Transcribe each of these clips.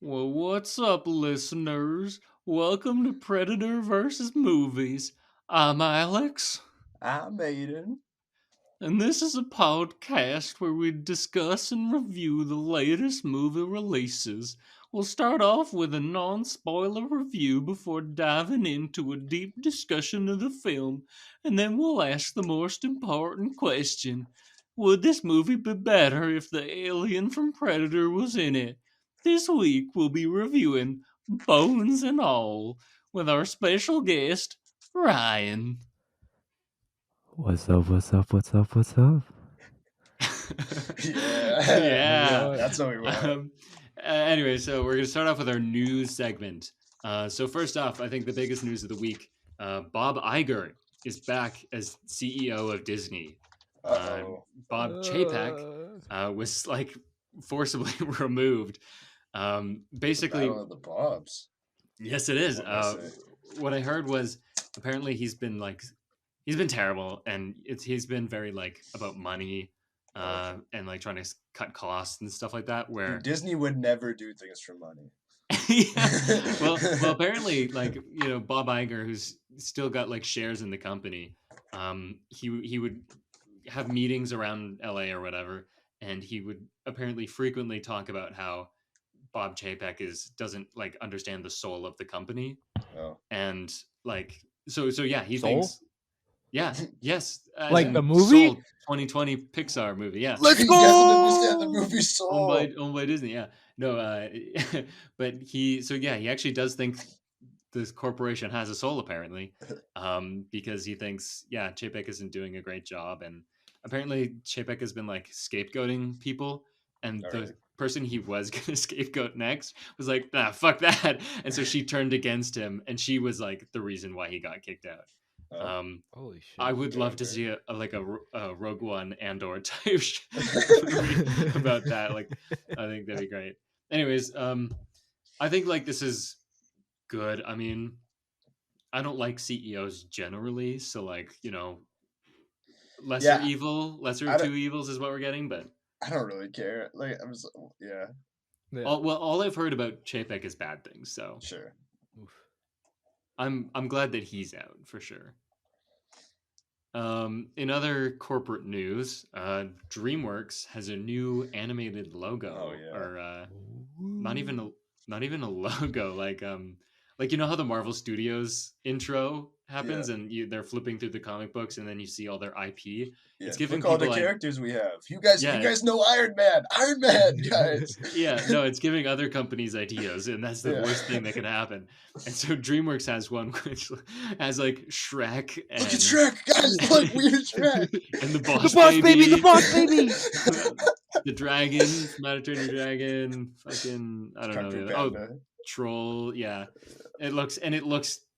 Well, what's up, listeners? Welcome to Predator vs. Movies. I'm Alex, I'm Aidan. and this is a podcast where we discuss and review the latest movie releases. We'll start off with a non spoiler review before diving into a deep discussion of the film, and then we'll ask the most important question: would this movie be better if the alien from Predator was in it? This week we'll be reviewing Bones and All with our special guest, Ryan. What's up? What's up? What's up? What's up? Yeah. Yeah. That's what we want. Anyway, so we're going to start off with our news segment. So first off, I think the biggest news of the week, Bob Iger is back as CEO of Disney. Bob Chapek was like forcibly removed. Basically, Battle of the Bobs. yes, it is. What can I say? What I heard was apparently he's been terrible, and he's been very like about money, and like trying to cut costs and stuff like that. Where Disney would never do things for money. yeah. Well, apparently, like Bob Iger, who's still got like shares in the company, he would have meetings around LA or whatever, and he would apparently frequently talk about how Bob Chapek doesn't like understand the soul of the company, Oh. and like so yeah, he Soul? thinks. Yeah. Yes. as Like in the movie? Soul 2020 Pixar movie. Yeah. Let's He go! doesn't understand the movie soul. Owned by Disney. Yeah. No. But he. So yeah, he actually does think this corporation has a soul apparently, because he thinks Chapek isn't doing a great job, and apparently Chapek has been like scapegoating people, and the person he was gonna scapegoat next was like, nah, fuck that, and so she turned against him, and she was like the reason why he got kicked out. Holy shit! I would love to see a Rogue One Andor type movie about that. Like, I think that'd be great. Anyways, I think like this is good. I mean, I don't like CEOs generally, so like lesser evil, lesser of two evils is what we're getting. But I don't really care. Like I'm just, yeah. All I've heard about Chapek is bad things. So Sure. Oof. I'm glad that he's out for sure. In other corporate news, DreamWorks has a new animated logo, Oh, yeah. or not even a logo. Like you know how the Marvel Studios intro happens, and they're flipping through the comic books, and then you see all their IP. Yeah. It's giving Look all the people, like, characters we have. You guys know Iron Man, guys. yeah, no, it's giving other companies ideas, and that's the worst thing that can happen. And so DreamWorks has one which has like Shrek. And, look at Shrek, guys! Look, we're Shrek. And the boss baby, the boss baby. The dragon, Mediterranean dragon, fucking I don't know. Oh, troll. Yeah, it looks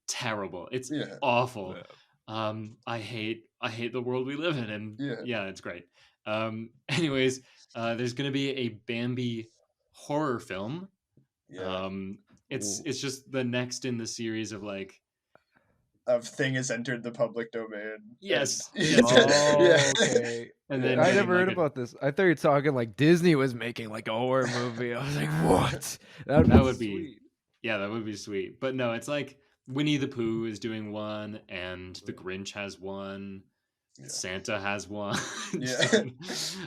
terrible. It's awful. Yeah. I hate the world we live in, and it's great. Anyways, there's gonna be a Bambi horror film. Yeah. It's just the next in the series of like thing has entered the public domain. Yes. Okay. And then I never heard about this. I thought you were talking like Disney was making like a horror movie. I was like, what? That would be sweet. Yeah, that would be sweet. But no, it's like Winnie the Pooh is doing one, and the Grinch has one. Yeah. Santa has one.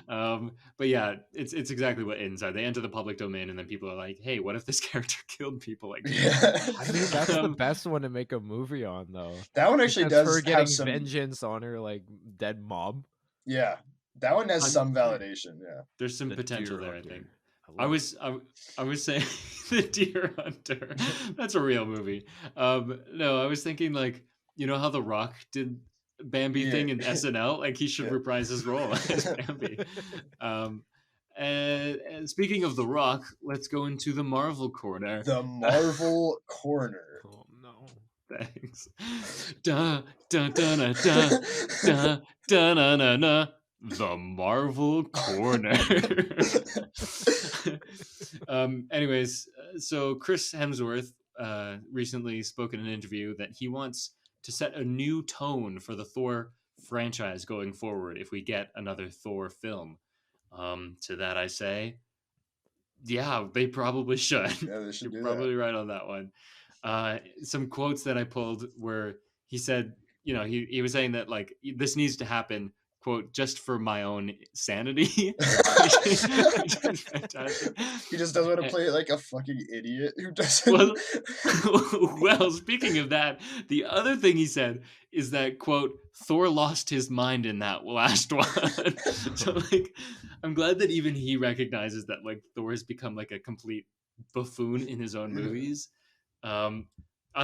But yeah, it's exactly what Aidan said. They enter the public domain, and then people are like, "Hey, what if this character killed people?" Like, I mean, that's the best one to make a movie on, though. That one actually does her getting have some vengeance on her like dead mom. Yeah, that one has some validation. Yeah, there's some potential there. I think. I was saying the Deer Hunter. That's a real movie. No, I was thinking like how The Rock did Bambi thing in SNL. Like he should reprise his role as Bambi. And speaking of The Rock, let's go into the Marvel corner. The Marvel corner. Oh no! Thanks. Da da da da da da da da da da. The Marvel corner. Anyways, so Chris Hemsworth recently spoke in an interview that he wants to set a new tone for the Thor franchise going forward if we get another Thor film. To that I say, Yeah, they probably should. Yeah, they should You're do probably that. right on that one. Some quotes that I pulled where he said, he was saying that like this needs to happen, quote, just for my own sanity, which is fantastic. He just doesn't want to And- play like a fucking idiot who doesn't. well, well, speaking of that, the other thing he said is that, quote, Thor lost his mind in that last one. So like, I'm glad that even he recognizes that like Thor has become like a complete buffoon in his own movies. I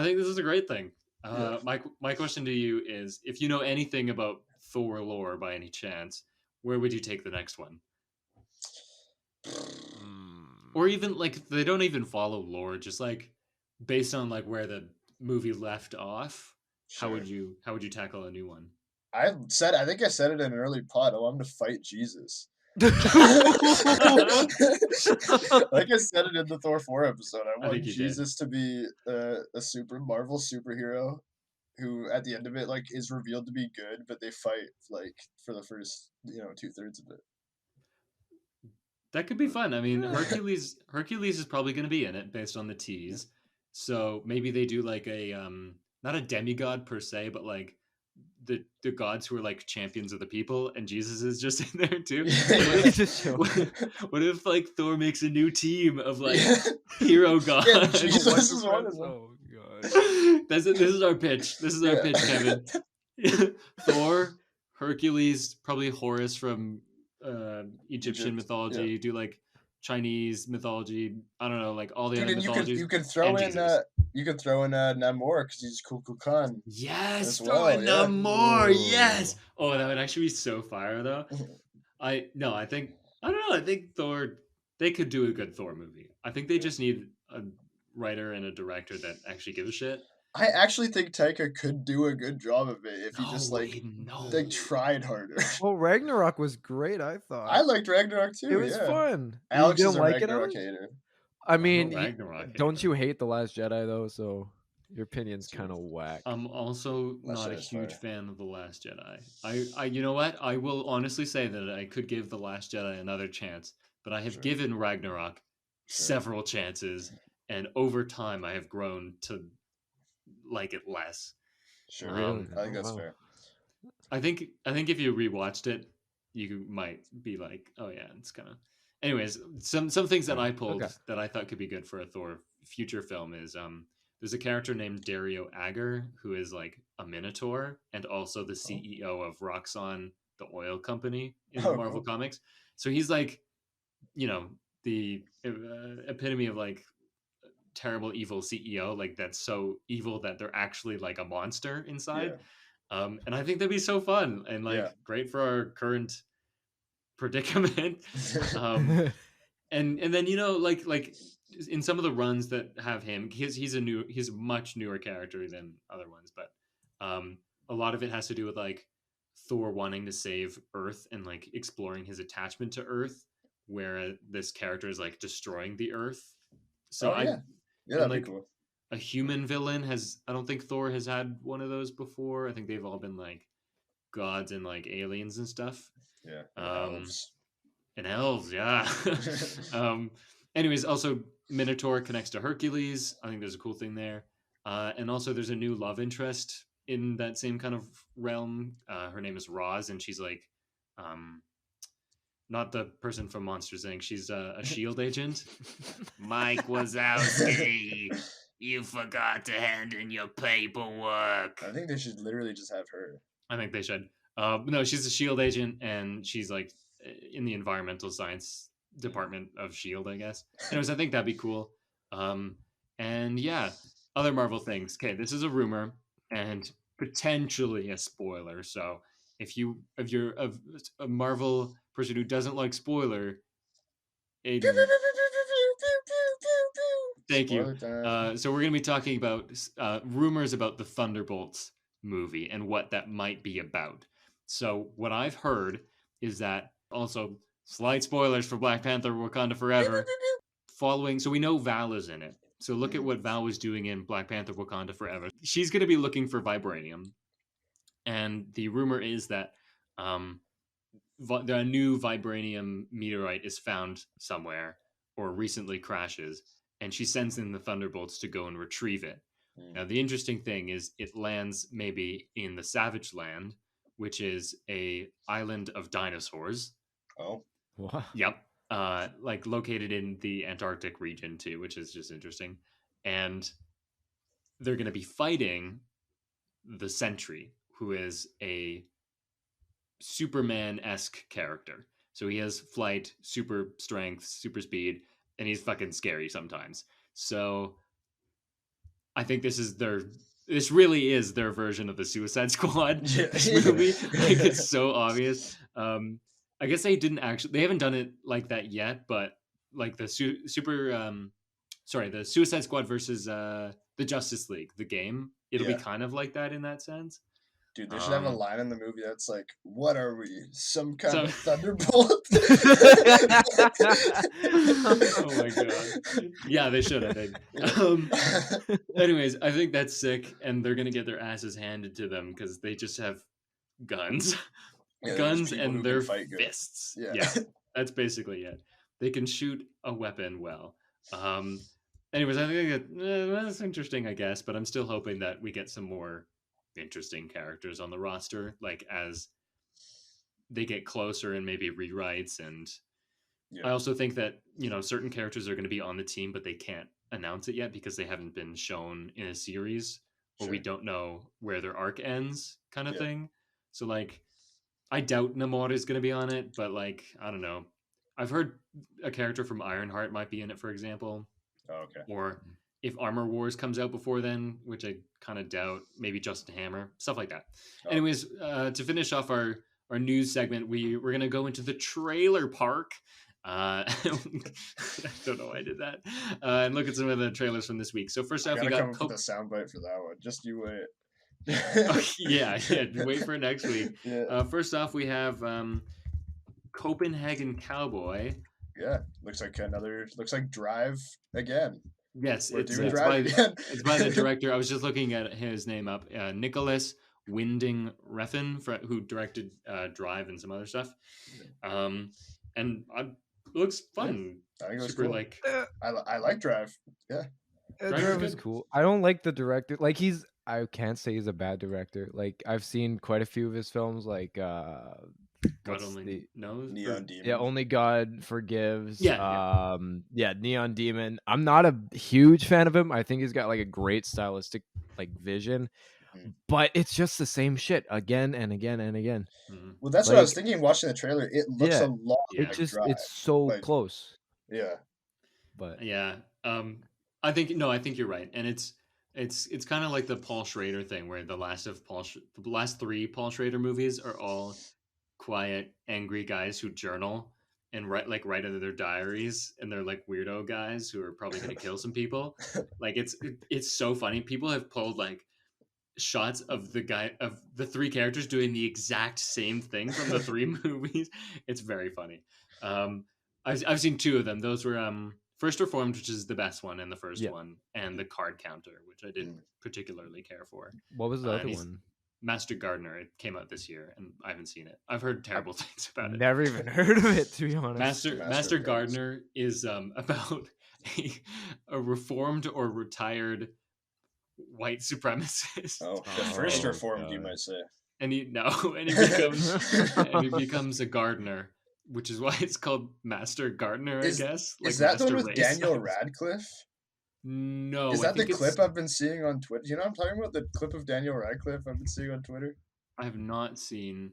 think this is a great thing. Yeah. My question to you is, if you know anything about Thor lore by any chance, where would you take the next one? Or even like they don't even follow lore, just like based on like where the movie left off. Sure. How would you tackle a new one? I think I said it in an early pod. I want him to fight Jesus. Like I said it in the Thor 4 episode. I want Jesus to be a super Marvel superhero who at the end of it like is revealed to be good, but they fight like for the first 2/3 of it. That could be fun. I mean, Hercules is probably going to be in it based on the tease. So maybe they do like a not a demigod per se, but like the gods who are like champions of the people, and Jesus is just in there too. What if like Thor makes a new team of like hero gods? Yeah, Jesus is one of them. Oh god. This is our pitch. This is our pitch, Kevin. Thor, Hercules, probably Horus from Egyptian mythology. Yeah. Do like Chinese mythology. I don't know, like all the other mythologies. You can throw in Namor because he's Kukulkan. Yes, throw in Namor. Yes. Oh, that would actually be so fire though. I don't know. I think Thor. They could do a good Thor movie. I think they just need a writer and a director that actually give a shit. I actually think Taika could do a good job of it if he just tried harder. Well, Ragnarok was great, I thought. I liked Ragnarok too. It was fun. Alex is a Ragnarok hater. I mean, don't you hate The Last Jedi though? So your opinion's kind of whack. I'm also not a huge fan of The Last Jedi. I you know what? I will honestly say that I could give The Last Jedi another chance, but I have given Ragnarok several chances, and over time I have grown to like it less. Sure. I think that's fair. I think if you rewatched it, you might be like, oh yeah, it's kind of. Anyways, some things that I pulled that I thought could be good for a Thor future film is there's a character named Dario Agger who is like a Minotaur and also the CEO of Roxxon, the oil company in the Marvel comics. So he's like, the epitome of like terrible evil CEO, like that's so evil that they're actually like a monster inside. And I think that'd be so fun and like great for our current predicament. And then like in some of the runs that have him, he's a much newer character than other ones, but a lot of it has to do with like Thor wanting to save Earth and like exploring his attachment to Earth, where this character is like destroying the Earth. So that'd be cool. A human villain I don't think Thor has had one of those before. I think they've all been like gods and like aliens and stuff. Yeah. Elves. And elves, yeah. Anyways, also Minotaur connects to Hercules. I think there's a cool thing there. And also there's a new love interest in that same kind of realm. Her name is Roz, and she's like not the person from Monsters Inc. She's a S.H.I.E.L.D. agent. Mike Wazowski, you forgot to hand in your paperwork. I think they should literally just have her. I think they should. No, she's a S.H.I.E.L.D. agent, and she's like in the environmental science department of S.H.I.E.L.D., I guess. Anyways, I think that'd be cool. And yeah, other Marvel things. Okay, this is a rumor and potentially a spoiler. So if you're a Marvel person who doesn't like spoiler, Aidan, thank you. So we're going to be talking about rumors about the Thunderbolts movie and what that might be about. So what I've heard is that also slight spoilers for Black Panther Wakanda Forever. So we know Val is in it. So look at what Val was doing in Black Panther Wakanda Forever. She's going to be looking for vibranium. And the rumor is that the new vibranium meteorite is found somewhere. or recently crashes, and she sends in the Thunderbolts to go and retrieve it. Now, the interesting thing is it lands maybe in the Savage Land, which is a island of dinosaurs. Oh. What? Yep. Like located in the Antarctic region too, which is just interesting. And they're going to be fighting the Sentry, who is a Superman-esque character. So he has flight, super strength, super speed, and he's fucking scary sometimes. So I think this really is their version of the Suicide Squad. This movie, like, it's so obvious. I guess they haven't done it like that yet, but like the the Suicide Squad versus the Justice League, the game, it'll be kind of like that in that sense. Dude, they should have a line in the movie that's like, "What are we? Some kind of thunderbolt?" Oh my god! Yeah, they should, I think. Anyways, I think that's sick, and they're gonna get their asses handed to them because they just have guns, guns, and their fists. Yeah, that's basically it. They can shoot a weapon well. Anyways, I think that's interesting, I guess, but I'm still hoping that we get some more interesting characters on the roster, like as they get closer and maybe rewrites. And I also think that, you know, certain characters are going to be on the team, but they can't announce it yet because they haven't been shown in a series, or we don't know where their arc ends, kind of thing. So like, I doubt Namor is going to be on it, but like, I don't know. I've heard a character from Ironheart might be in it, for example. Oh, okay. Or if Armor Wars comes out before then, which I kind of doubt, maybe Justin Hammer, stuff like that. Oh. Anyways, to finish off our news segment, we're going to go into the trailer park. I don't know why I did that. And look at some of the trailers from this week. So first off, we got the soundbite for that one. Just you wait. yeah, wait for next week. Yeah. First off, we have Copenhagen Cowboy. Yeah, looks like Drive again. Yes, it's by the director. I was just looking at his name up, Nicholas Winding Refn, who directed Drive and some other stuff. And it looks fun. I think it was super cool. Like I like Drive. Yeah, Drive is cool. I don't like the director. Like I can't say he's a bad director. Like I've seen quite a few of his films. Like God Only Knows. Neon Demon. Yeah, Only God Forgives. Yeah. Neon Demon. I'm not a huge fan of him. I think he's got like a great stylistic like vision, but it's just the same shit again and again and again. Mm-hmm. Well, that's what I was thinking watching the trailer. It looks a lot. Drive. It's so close. Yeah. But I think you're right, and it's kind of like the Paul Schrader thing, where the last three Paul Schrader movies are all quiet, angry guys who journal and write into their diaries, and they're like weirdo guys who are probably going to kill some people. Like it's so funny. People have pulled like shots of the three characters doing the exact same thing from the three movies. It's very funny. I've seen two of them. Those were First Reformed, which is the best one, and the first one, and the Card Counter, which I didn't particularly care for. What was the other one? Master Gardener. It came out this year, and I haven't seen it. I've heard terrible things about it. Never even heard of it, to be honest. Master Gardener is about a reformed or retired white supremacist. Oh, the first Reformed, you might say. And he becomes a gardener, which is why it's called Master Gardener, I guess. Is that the one with Daniel Radcliffe? No. Is that the clip I've been seeing on Twitter? You know what I'm talking about? The clip of Daniel Radcliffe I've been seeing on Twitter? I have not seen.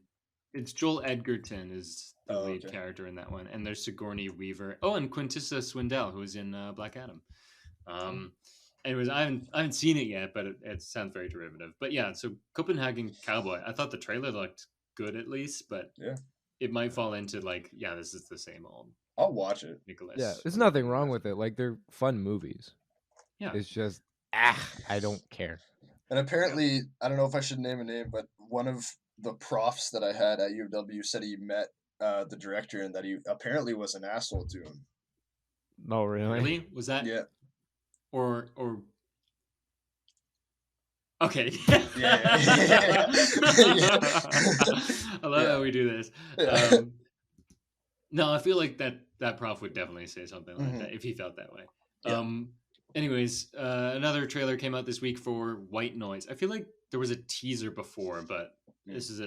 It's Joel Edgerton is the lead character in that one. And there's Sigourney Weaver. Oh, and Quintessa Swindell, who's in Black Adam. Anyways, I haven't seen it yet, but it sounds very derivative. But yeah, so Copenhagen Cowboy. I thought the trailer looked good at least, but it might fall into like, this is the same old. I'll watch it. Nicholas. Yeah, there's nothing wrong with it. Like they're fun movies. Yeah. It's just I don't care. And apparently, I don't know if I should name a name, but one of the profs that I had at UW said he met the director and that he apparently was an asshole to him. Oh, really? Really? Was that? Yeah. Or okay. Yeah. I love how we do this. No, I feel like that prof would definitely say something like that if he felt that way. Yeah. Anyways, another trailer came out this week for White Noise. I feel like there was a teaser before, but this is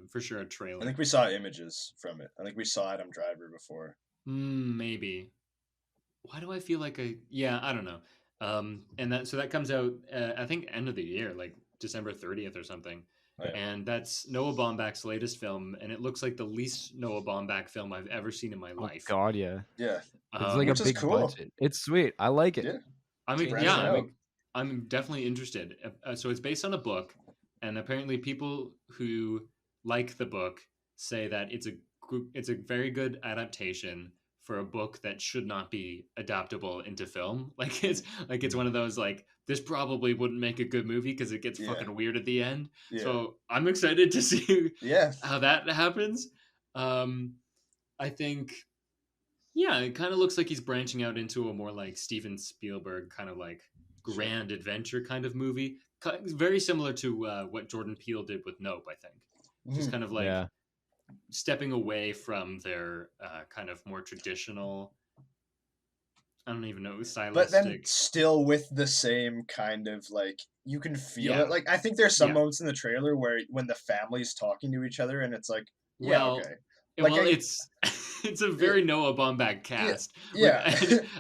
for sure a trailer. I think we saw images from it. I think we saw Adam Driver before. Maybe. Why do I feel like I don't know. And that comes out I think end of the year, like December 30th or something. Oh, yeah. And that's Noah Baumbach's latest film, and it looks like the least Noah Baumbach film I've ever seen in my life. God, yeah. Yeah. It's like a big budget. It's sweet. I like it. Yeah. I'm definitely interested. So it's based on a book, and apparently people who like the book say that it's a very good adaptation for a book that should not be adaptable into film. Like it's one of those like this probably wouldn't make a good movie because it gets fucking weird at the end. Yeah. So I'm excited to see how that happens. I think it kind of looks like he's branching out into a more like Steven Spielberg kind of like grand adventure kind of movie. Very similar to what Jordan Peele did with Nope, I think. Just kind of like stepping away from their kind of more traditional, I don't even know, stylistic. But then still with the same kind of like, you can feel it. Like, I think there's some moments in the trailer where when the family's talking to each other and it's like, okay. Like it's a very Noah Baumbach cast. Yeah.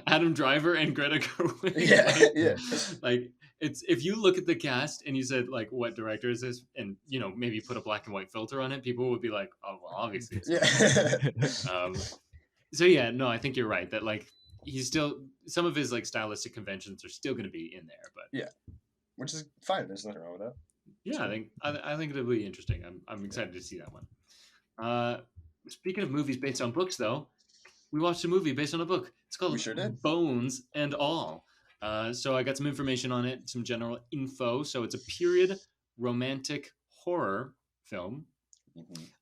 Adam Driver and Greta Gerwig. Like it's, if you look at the cast and you said like, what director is this, and maybe put a black and white filter on it, people would be like, oh well, obviously it's so I think you're right that like he's still, some of his like stylistic conventions are still going to be in there, but which is fine. There's nothing wrong with that. I think it'll be interesting. I'm excited to see that one. Speaking of movies based on books, though, we watched a movie based on a book. It's called Bones and All. So I got some information on it, some general info. So it's a period romantic horror film.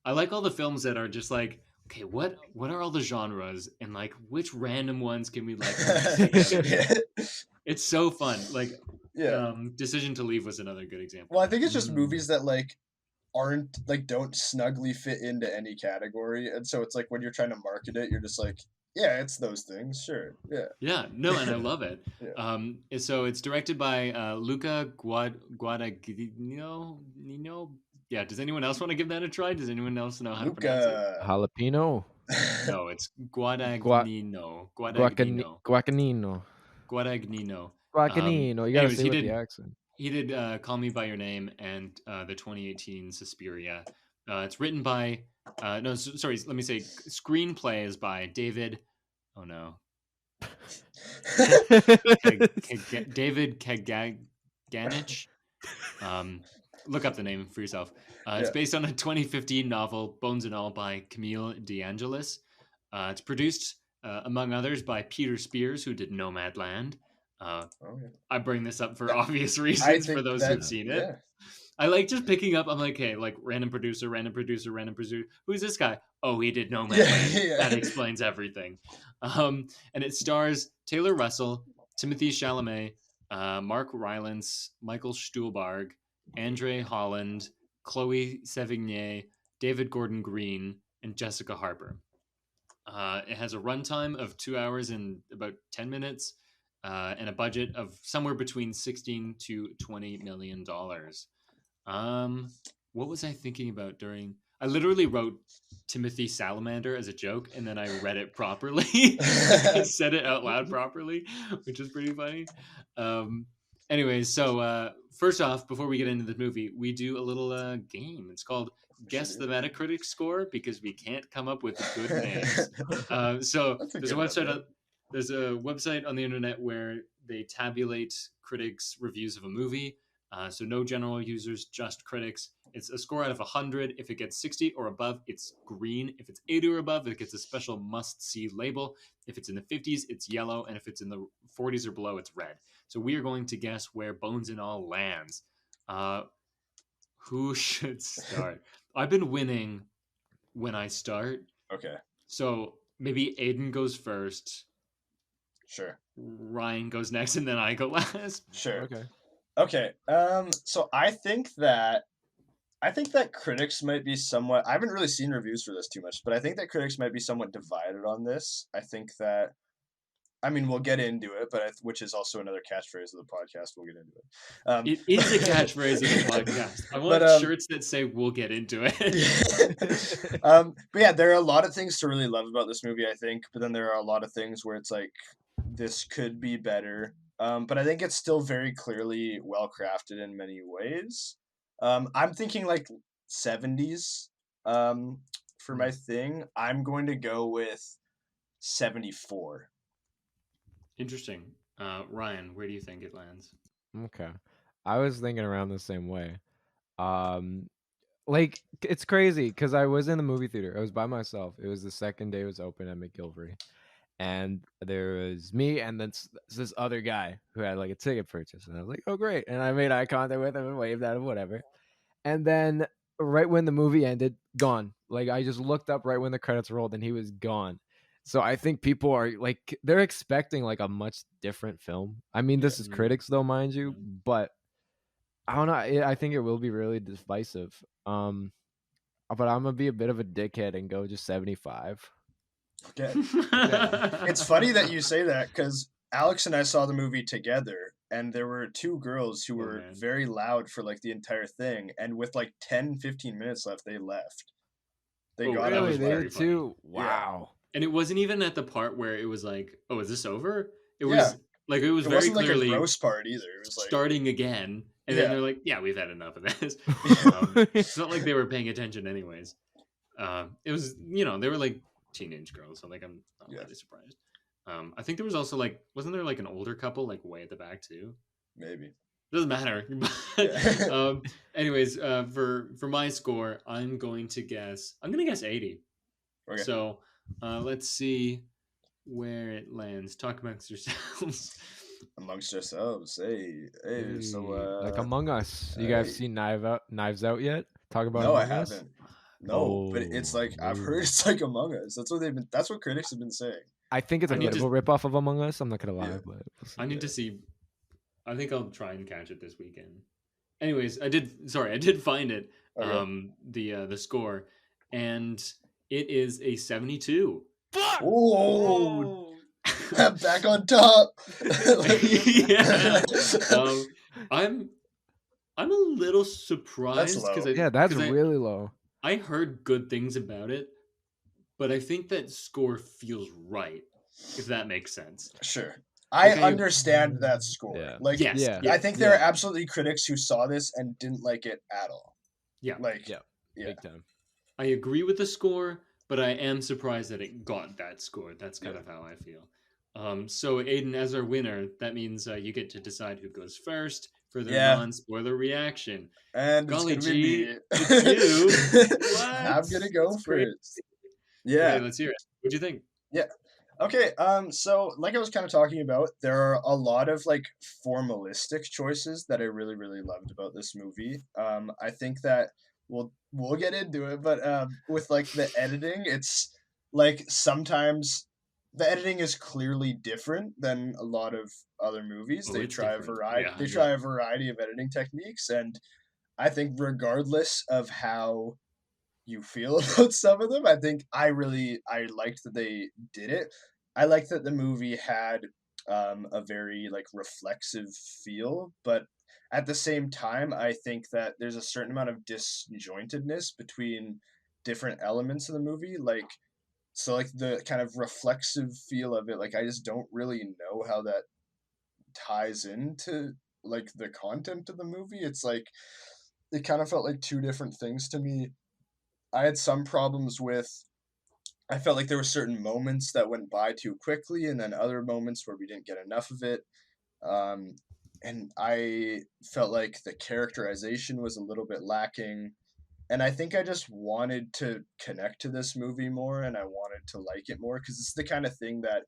I like all the films that are just like, okay, what are all the genres, and like which random ones can we like? It's so fun. Like, Decision to Leave was another good example. Well, I think it's just movies that like aren't like, don't snugly fit into any category, and so it's like when you're trying to market it, you're just like, it's those things, sure, and I love it. So it's directed by Luca Guadagnino. Does anyone else want to give that a try? Does anyone else know how to pronounce it? Jalapeno. No, it's Guadagnino. Guadagnino. You gotta say with the accent. He did Call Me By Your Name and the 2018 Suspiria. It's written by let me say screenplay is by David. Oh no. David Kaganich. Look up the name for yourself. It's based on a 2015 novel, Bones and All, by Camille DeAngelis. It's produced, among others, by Peter Spears, who did Nomadland. I bring this up for obvious reasons for those who've seen it. Yeah. I like just picking up. I'm like, hey, like random producer. Who's this guy? Oh, he did Nomadland. That explains everything. And it stars Taylor Russell, Timothée Chalamet, Mark Rylance, Michael Stuhlbarg, Andre Holland, Chloe Sevigny, David Gordon Green, and Jessica Harper. It has a runtime of 2 hours and about 10 minutes. And a budget of somewhere between $16 to $20 million. What was I thinking about during? I literally wrote Timothy Salamander as a joke, and then I read it properly. I said it out loud properly, which is pretty funny. Anyways, so first off, before we get into the movie, we do a little game. It's called Guess the Metacritic Score, because we can't come up with good names. So there's a website. There's a website on the internet where they tabulate critics' reviews of a movie. So no general users, just critics. It's a score out of 100. If it gets 60 or above, it's green. If it's 80 or above, it gets a special must-see label. If it's in the 50s, it's yellow. And if it's in the 40s or below, it's red. So we are going to guess where Bones and All lands. Who should start? I've been winning when I start. Okay. So maybe Aidan goes first. Sure. Ryan goes next, and then I go last. Sure. Okay. So I think that I think that critics might be somewhat. I haven't really seen reviews for this too much, but I think that critics might be somewhat divided on this. I think that. I mean, we'll get into it, which is also another catchphrase of the podcast. We'll get into it. It is a catchphrase of the podcast. I want shirts that say "We'll get into it." But yeah, there are a lot of things to really love about this movie, I think. But then there are a lot of things where it's like, this could be better. But I think it's still very clearly well crafted in many ways. I'm thinking like 70s for my thing. I'm going to go with 74. Interesting. Ryan, where do you think it lands? Okay. I was thinking around the same way. Like, it's crazy because I was in the movie theater. I was by myself. It was the second day it was open at McGilvery. And there was me and then this other guy who had like a ticket purchase. And I was like, oh, great. And I made eye contact with him and waved at him, whatever. And then right when the movie ended, gone. Like, I just looked up right when the credits rolled and he was gone. So I think people are like, they're expecting like a much different film. I mean, this is critics though, mind you, but I don't know. I think it will be really divisive. But I'm gonna be a bit of a dickhead and go just 75. Okay. Yeah. It's funny that you say that because Alex and I saw the movie together, and there were two girls who were very loud for like the entire thing, and with like 10-15 minutes left, they left. They got really? They did too. Wow. Yeah. And it wasn't even at the part where it was like, "Oh, is this over?" It was like it was very clearly like a gross part either. It was like starting again, and then they're like, "Yeah, we've had enough of this." It's not like they were paying attention, anyways. It was, they were like teenage girls, so like I'm not really surprised. I think there was also like, wasn't there like an older couple like way at the back too? Maybe. Doesn't matter. Anyways, for my score, I'm gonna guess 80. Okay. So let's see where it lands. Talk amongst yourselves. Amongst yourselves, hey. So like Among Us. You guys seen Knives Out yet? Talk about. No, I haven't. No, but it's like I've heard it's like Among Us. That's what critics have been saying. I think it's a little ripoff of Among Us. I'm not gonna lie, but I need to see. I think I'll try and catch it this weekend. Anyways, I did find it. Okay. The score, and it is a 72. Oh, back on top. Yeah. I'm a little surprised because that's really low. I heard good things about it, but I think that score feels right, if that makes sense. Sure. I understand that score. Yeah. Like, I think there are absolutely critics who saw this and didn't like it at all. Yeah. Like, big time. I agree with the score, but I am surprised that it got that score. That's kind of how I feel. So Aidan, as our winner, that means you get to decide who goes first for the non-spoiler reaction. And golly it's gonna be me. It's you. I'm gonna go That's first. Yeah. Okay, let's hear it. What do you think? Yeah. Okay, so like I was kind of talking about, there are a lot of like formalistic choices that I really, really loved about this movie. I think that we'll get into it, but with like the editing, it's like sometimes the editing is clearly different than a lot of other movies. They try a variety. They try a variety of editing techniques, and I think regardless of how you feel about some of them, I think I liked that they did it. I liked that the movie had a very like reflexive feel, but at the same time, I think that there's a certain amount of disjointedness between different elements of the movie. Like, so like the kind of reflexive feel of it, like I just don't really know how that ties into like the content of the movie. It's like it kind of felt like two different things to me. I had some problems with, I felt like there were certain moments that went by too quickly, and then other moments where we didn't get enough of it. And I felt like the characterization was a little bit lacking. And I think I just wanted to connect to this movie more, and I wanted to like it more, because it's the kind of thing that,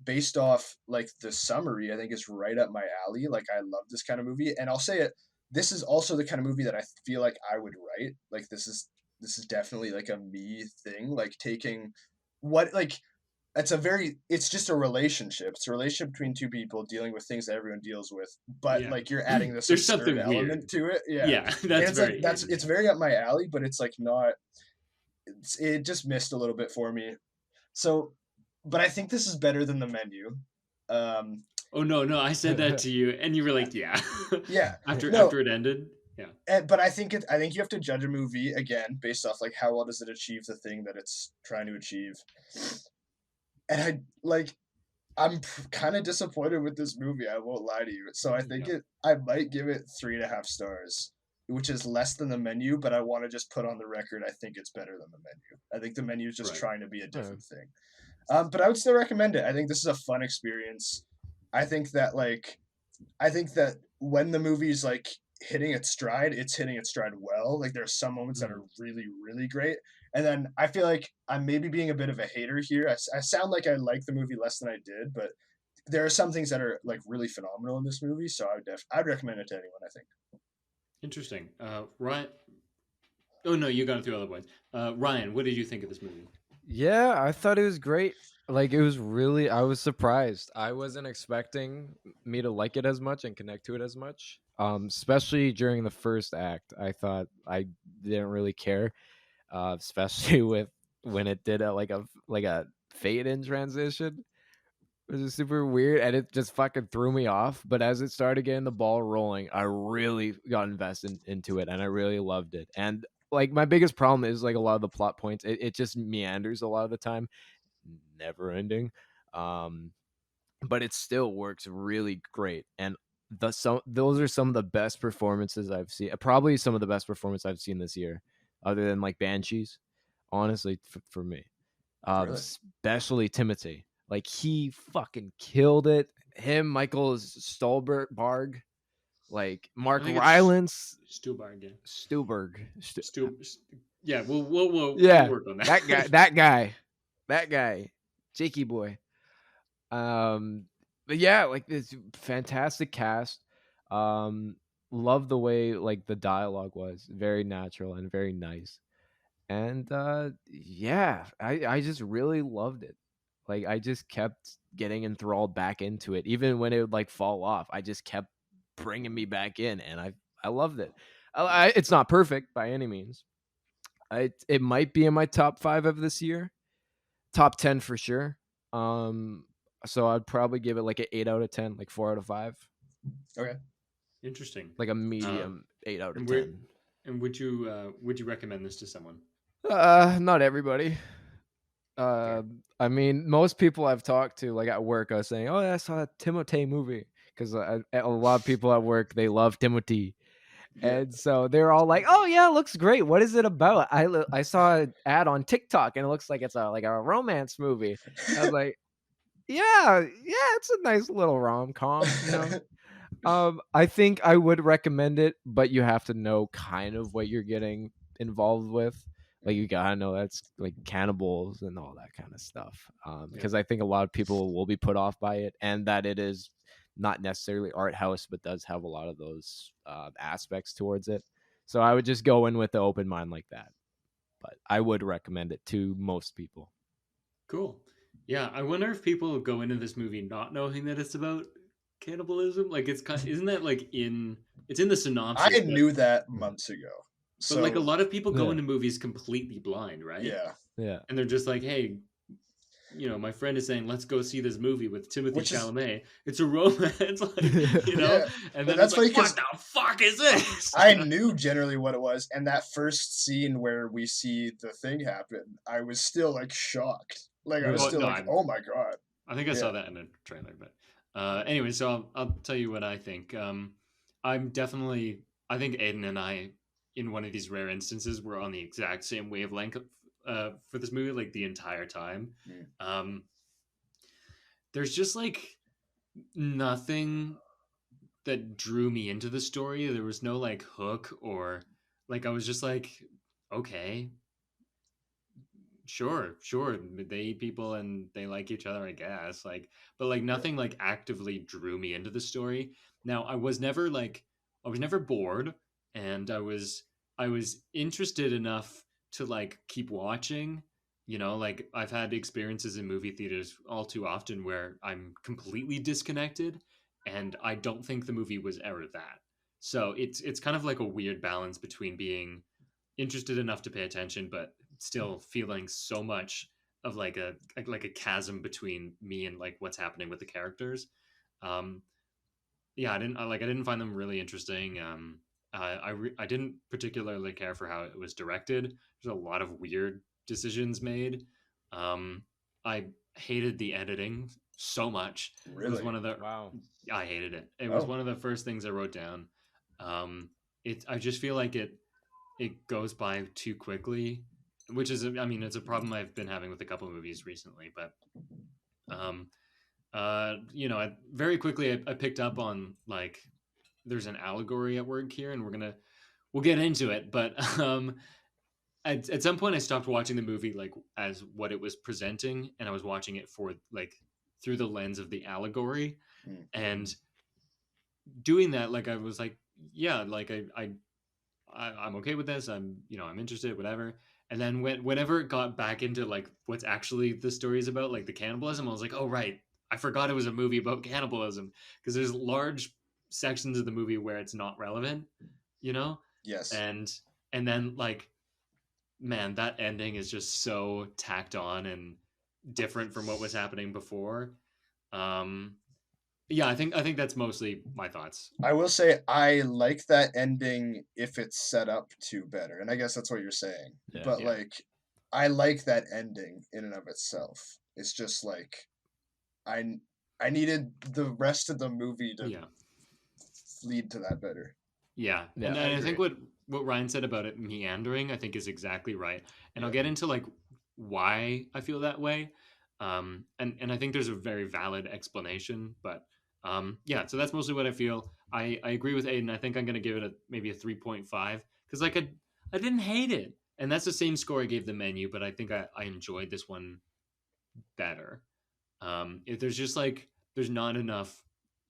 based off like the summary, I think is right up my alley. Like, I love this kind of movie, and I'll say it, this is also the kind of movie that I feel like I would write. Like, this is definitely like a me thing, like taking what, like, it's just a relationship. It's a relationship between two people dealing with things that everyone deals with, but like you're adding this There's absurd something element to it. Yeah, And that's it's very like it's very up my alley, but it's like not. It just missed a little bit for me. So, but I think this is better than the menu. Um, Oh no, I said that to you, and you were like, yeah. yeah, after it ended, yeah. But I think you have to judge a movie again based off like how well does it achieve the thing that it's trying to achieve. And I'm kind of disappointed with this movie. I won't lie to you. So I think I might give it 3.5 stars, which is less than the menu. But I want to just put on the record, I think it's better than the menu. I think the menu is just trying to be a different thing. But I would still recommend it. I think this is a fun experience. I think that when the movie's like hitting its stride, it's hitting its stride well. Like there are some moments that are really, really great. And then I feel like I'm maybe being a bit of a hater here. I sound like I like the movie less than I did, but there are some things that are like really phenomenal in this movie. So I'd recommend it to anyone, I think. Interesting. Ryan. Oh no, you got it through other points. Ryan, what did you think of this movie? Yeah, I thought it was great. Like it was really, I was surprised. I wasn't expecting me to like it as much and connect to it as much. Especially during the first act, I thought I didn't really care. Especially with when it did a fade in transition. It was super weird and it just fucking threw me off. But as it started getting the ball rolling, I really got invested into it and I really loved it. And like my biggest problem is like a lot of the plot points, it just meanders a lot of the time, never ending. But it still works really great. And those are some of the best performances I've seen. Probably some of the best performance I've seen this year, other than like Banshees. Honestly, for me, Really? especially Timothy. Like he fucking killed it. Him, Michael Stolberg, like Mark Rylance, Stuhlbarg, yeah. Stuhlberg. Yeah, we'll yeah, work on that guy, Jakey boy. But yeah, like this fantastic cast. Love the way like the dialogue was very natural and very nice. And yeah, I just really loved it. Like I just kept getting enthralled back into it, even when it would like fall off. I just kept bringing me back in, and I loved it. It's not perfect by any means. It might be in my top 5 of this year, top 10 for sure. So I'd probably give it like an 8 out of 10, like 4 out of 5. Okay, interesting. Like a medium 8 out of 10. And would you recommend this to someone? Not everybody. I mean, most people I've talked to, like at work, I was saying, "Oh, I saw a Timothy movie," because a lot of people at work they love Timothy, and so they're all like, "Oh yeah, it looks great. What is it about?" I saw an ad on TikTok, and it looks like it's a romance movie. I was like, "Yeah, it's a nice little rom-com, you know." I think I would recommend it, but you have to know kind of what you're getting involved with. Like you gotta know that's like cannibals and all that kind of stuff. Because I think a lot of people will be put off by it, and that it is not necessarily art house, but does have a lot of those aspects towards it. So I would just go in with an open mind like that. But I would recommend it to most people. Cool. Yeah, I wonder if people go into this movie not knowing that it's about cannibalism. Like it's kind, isn't that like it's in the synopsis? I knew that months ago. But like a lot of people go into movies completely blind, right? Yeah. And they're just like, hey, my friend is saying, let's go see this movie with Timothy Chalamet. It's a romance, like, And then that's like, what the fuck is this? I knew generally what it was, and that first scene where we see the thing happen, I was still like shocked. Like I was still like, oh my god. I think I saw that in a trailer, but anyway, so I'll tell you what I think. I think Aidan and I, in one of these rare instances, were on the exact same wavelength for this movie, like the entire time. There's just like nothing that drew me into the story. There was no like hook, or like I was just like, okay, sure, they eat people and they like each other, I guess. Like, but like nothing like actively drew me into the story. Now I was never bored, and I was interested enough to like keep watching. You know, like I've had experiences in movie theaters all too often where I'm completely disconnected, and I don't think the movie was ever that. So it's kind of like a weird balance between being interested enough to pay attention, but still feeling so much of like a chasm between me and like what's happening with the characters. Um, yeah, I didn't find them really interesting. I didn't particularly care for how it was directed. There's a lot of weird decisions made. Um, I hated the editing so much. It was Really? one of the Wow. I hated it. It was Oh. one of the first things I wrote down. I just feel like it goes by too quickly, which is I mean it's a problem I've been having with a couple of movies recently. But um, you know, very quickly I picked up on like there's an allegory at work here, and we'll get into it. But at some point I stopped watching the movie like as what it was presenting, and I was watching it for like through the lens of the allegory, and doing that like I was like yeah like I'm okay with this. I'm interested, whatever. And then whenever it got back into like what's actually the story is about, like the cannibalism, I was like, oh right, I forgot it was a movie about cannibalism because there's large sections of the movie where it's not relevant, you know. Yes. And then like, man, that ending is just so tacked on and different from what was happening before. Yeah, I think that's mostly my thoughts. I will say I like that ending if it's set up to better, and I guess that's what you're saying. Yeah. But Yeah. like, I like that ending in and of itself. It's just like I I needed the rest of the movie to Yeah. lead to that better. Yeah, Yeah, and I I think agree. what Ryan said about it meandering, I think is exactly right. And I'll Yeah. get into like why I feel that way. And I think there's a very valid explanation, but yeah, so that's mostly what I feel. I agree with Aiden. I think I'm gonna give it maybe a 3.5 because like I didn't hate it, and that's the same score I gave the menu, but I think I enjoyed this one better. If there's just like there's not enough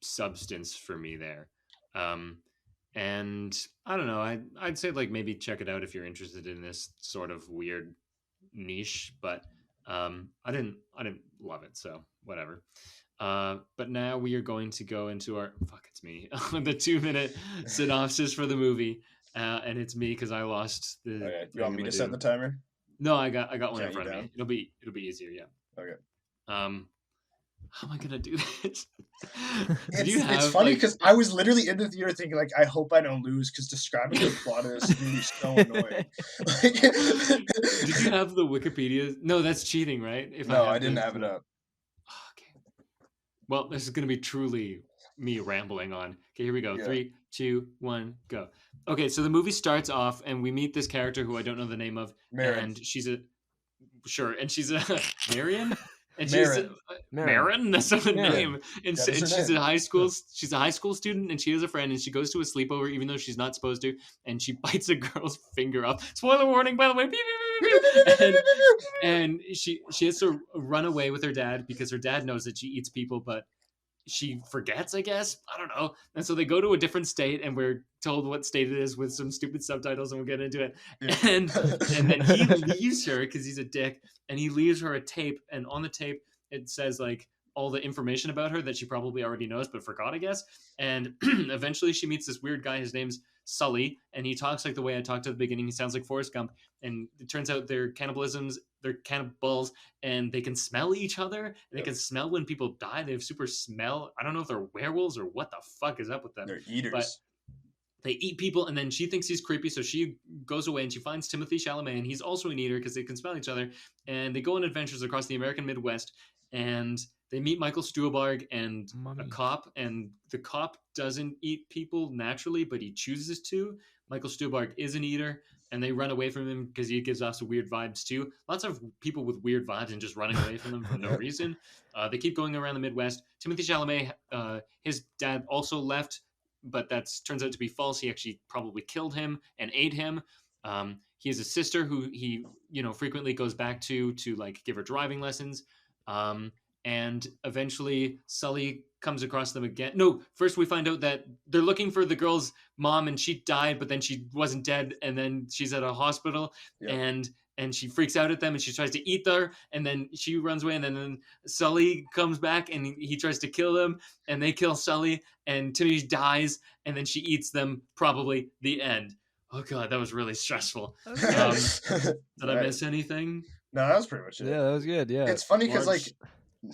substance for me there. Um, and I don't know. I'd say like maybe check it out if you're interested in this sort of weird niche, but I didn't love it, so whatever. But now we are going to go into our fuck it's me the 2 minute synopsis for the movie, and it's me because I lost the. Okay. You want me to set the timer? No, I got one in Count you front of down? me. It'll be easier, yeah. Okay. How am I gonna do this? It's funny because I was literally in the theater thinking like, I hope I don't lose because describing the plot of this is gonna be so annoying. Did you have the Wikipedia? No, that's cheating, right? If No, I have didn't the- have it up. Okay. Well, this is gonna be truly me rambling on. Okay, here we go. Yeah. 3, 2, 1, go. Okay, so the movie starts off, and we meet this character who I don't know the name of, Marin. and she's a Marion. And Marin. Marin, that's not a Marin. name. And, That is her she's name. a high school student, and she has a friend, and she goes to a sleepover even though she's not supposed to, and she bites a girl's finger off. Spoiler warning, by the way. And she has to run away with her dad because her dad knows that she eats people, but she forgets, I guess. I don't know. And so they go to a different state, and we're told what state it is with some stupid subtitles, and we'll get into it. Yeah. And then he leaves her because he's a dick, and he leaves her a tape, and on the tape it says like all the information about her that she probably already knows but forgot, I guess. And eventually she meets this weird guy. His name's Sully, and he talks like the way I talked at the beginning. He sounds like Forrest Gump, and it turns out they're cannibals, and they can smell each other, and they can smell when people die. They have super smell. I don't know if they're werewolves or what the fuck is up with them. They're eaters. But they eat people, and then she thinks he's creepy, so she goes away and she finds Timothy Chalamet, and he's also an eater because they can smell each other. And they go on adventures across the American Midwest, and they meet Michael Stuhlbarg and a cop, and the cop doesn't eat people naturally, but he chooses to. Michael Stuhlbarg is an eater, and they run away from him because he gives off some weird vibes too. Lots of people with weird vibes and just running away from them for no reason. They keep going around the Midwest. Timothy Chalamet, his dad also left, but that turns out to be false. He actually probably killed him and ate him. He has a sister who he frequently goes back to like give her driving lessons. And eventually Sully comes across them again. No, first we find out that they're looking for the girl's mom, and she died, but then she wasn't dead, and then she's at a hospital. Yeah. And and she freaks out at them and she tries to eat her, and then she runs away, and then Sully comes back and he tries to kill them, and they kill Sully, and Timmy dies, and then she eats them. Probably the end. Oh god, that was really stressful. Did I miss anything? No, that was pretty much it. Yeah, that was good. Yeah, it's funny because like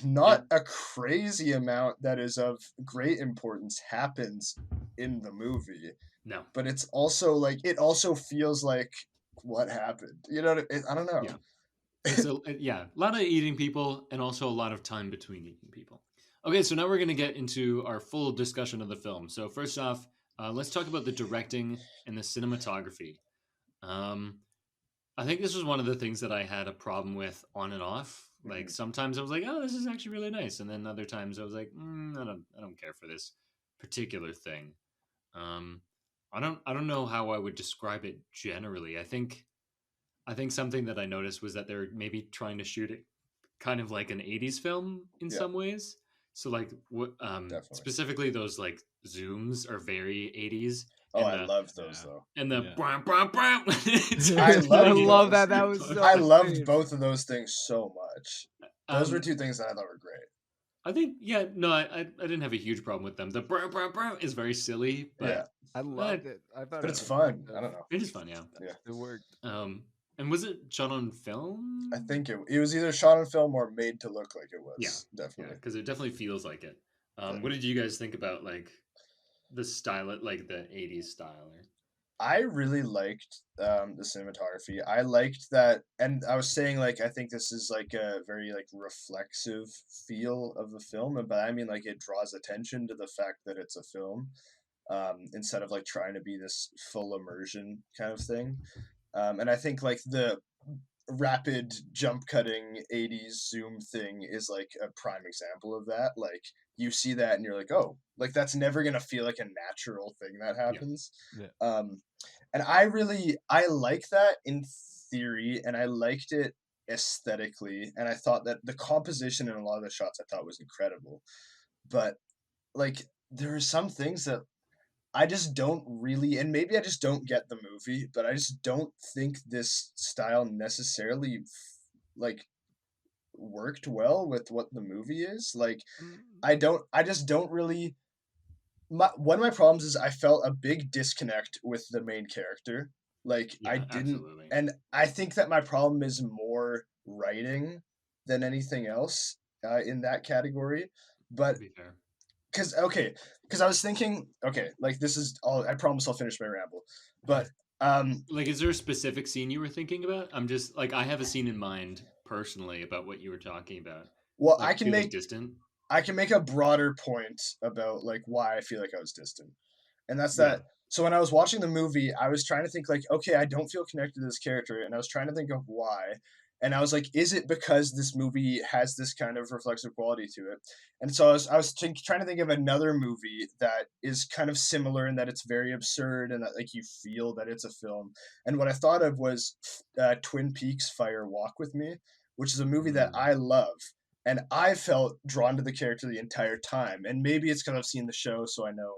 not a crazy amount that is of great importance happens in the movie. No, but it's also like it also feels like what happened. You know, I don't know. Yeah. It's a lot of eating people and also a lot of time between eating people. Okay, so now we're going to get into our full discussion of the film. So first off, let's talk about the directing and the cinematography. I think this was one of the things that I had a problem with on and off. Like sometimes I was like, "Oh, this is actually really nice," and then other times I was like, "I don't care for this particular thing." I don't know how I would describe it generally. I think something that I noticed was that they're maybe trying to shoot it kind of like an 80s film in some ways. So like what specifically those like zooms are very 80s. Oh, I love those though. And the I love that. That was so I loved both of those things so much. Those were two things that I thought were great. I think I didn't have a huge problem with them. The is very silly, but I loved it. I thought but it's fun. I don't know. It is fun, yeah. It worked. And was it shot on film? I think it was either shot on film or made to look like it was. Yeah, definitely. Because it definitely feels like it. What did you guys think about like the style, like the 80s style? I really liked the cinematography. I liked that, and I was saying like I think this is like a very like reflexive feel of the film, but I mean like it draws attention to the fact that it's a film, instead of like trying to be this full immersion kind of thing. And I think like the rapid jump cutting 80s zoom thing is like a prime example of that. Like you see that and you're like, oh, like that's never gonna feel like a natural thing that happens. And I like that in theory, and I liked it aesthetically, and I thought that the composition in a lot of the shots I thought was incredible. But like there are some things that I just don't really, and maybe I just don't get the movie, but I just don't think this style necessarily like worked well with what the movie is. Like I just don't really. One of my problems is I felt a big disconnect with the main character. Like I didn't, absolutely. And I think that my problem is more writing than anything else in that category. But because I was thinking, like this is all. I promise I'll finish my ramble. But like, is there a specific scene you were thinking about? I'm just like I have a scene in mind personally about what you were talking about. Well, like, I can make distant. I can make a broader point about like why I feel like I was distant, and that's that. So when I was watching the movie, I was trying to think like, okay, I don't feel connected to this character, and I was trying to think of why. And I was like, is it because this movie has this kind of reflexive quality to it? And so I was trying to think of another movie that is kind of similar in that it's very absurd and that like you feel that it's a film. And what I thought of was Twin Peaks: Fire Walk with Me, which is a movie that I love. And I felt drawn to the character the entire time. And maybe it's because I've seen the show, so I know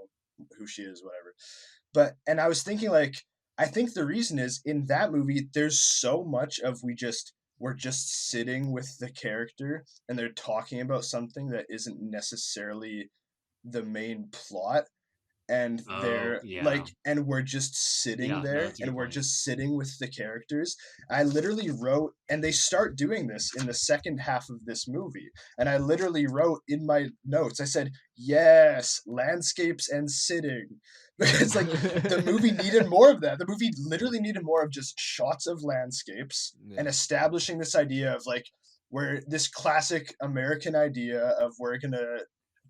who she is, whatever. And I was thinking like, I think the reason is in that movie, there's so much of we're just sitting with the character and they're talking about something that isn't necessarily the main plot, and they're like, and we're just sitting there and we're just sitting with the characters. I literally wrote, and they start doing this in the second half of this movie, and I literally wrote in my notes, I said, yes, landscapes and sitting. Because like the movie needed more of that. The movie literally needed more of just shots of landscapes and establishing this idea of like where this classic American idea of we're gonna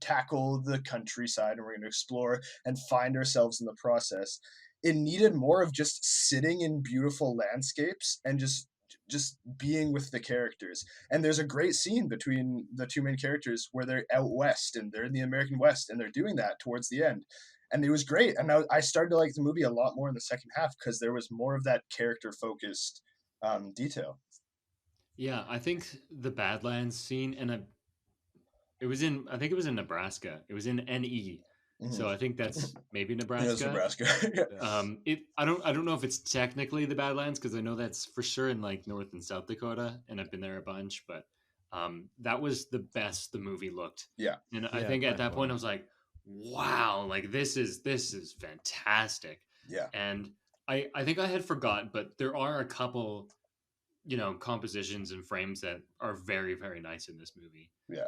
tackle the countryside and we're going to explore and find ourselves in the process. It needed more of just sitting in beautiful landscapes and just being with the characters. And there's a great scene between the two main characters where they're out west and they're in the American West and they're doing that towards the end. And it was great. And I started to like the movie a lot more in the second half because there was more of that character focused detail. Yeah, I think the Badlands scene, and I think it was in Nebraska. It was in NE. So I think that's maybe Yeah, it's Nebraska. Nebraska. I don't know if it's technically the Badlands, because I know that's for sure in like North and South Dakota, and I've been there a bunch. But that was the best the movie looked. Yeah. And I Yeah, think at by that point I far. was like, wow, like this is fantastic. Yeah. And I think I had forgotten, but there are a couple, compositions and frames that are very, very nice in this movie. Yeah.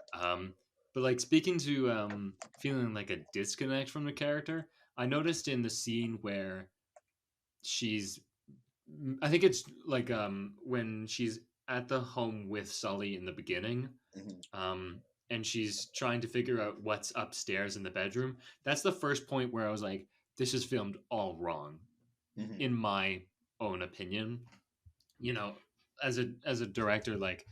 But like speaking to feeling like a disconnect from the character, I noticed in the scene where she's, I think it's like when she's at the home with Sully in the beginning, and she's trying to figure out what's upstairs in the bedroom. That's the first point where I was like, this is filmed all wrong, in my own opinion. As a director, like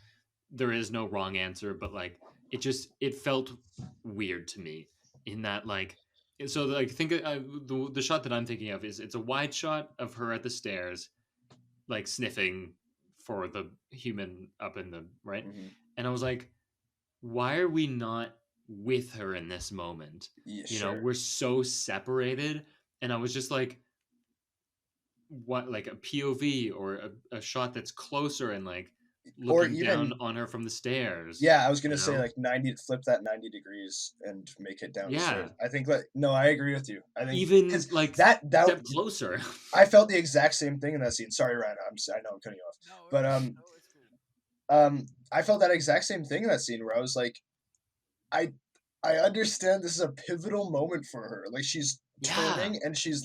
there is no wrong answer, but like it felt weird to me in that, like, so like think the shot that I'm thinking of is it's a wide shot of her at the stairs, like sniffing for the human up in the right. And I was like, why are we not with her in this moment? Yeah, sure. We're so separated. And I was just like, what, like a POV or a shot that's closer and like looking down on her from the stairs. Yeah, I was gonna say like flip that 90 degrees and make it down the stairs. I think no, I agree with you. I think even like that step closer. I felt the exact same thing in that scene. Sorry, Ryan, I know I'm cutting you off, but I felt that exact same thing in that scene where I was like, I understand this is a pivotal moment for her. Like she's turning and she's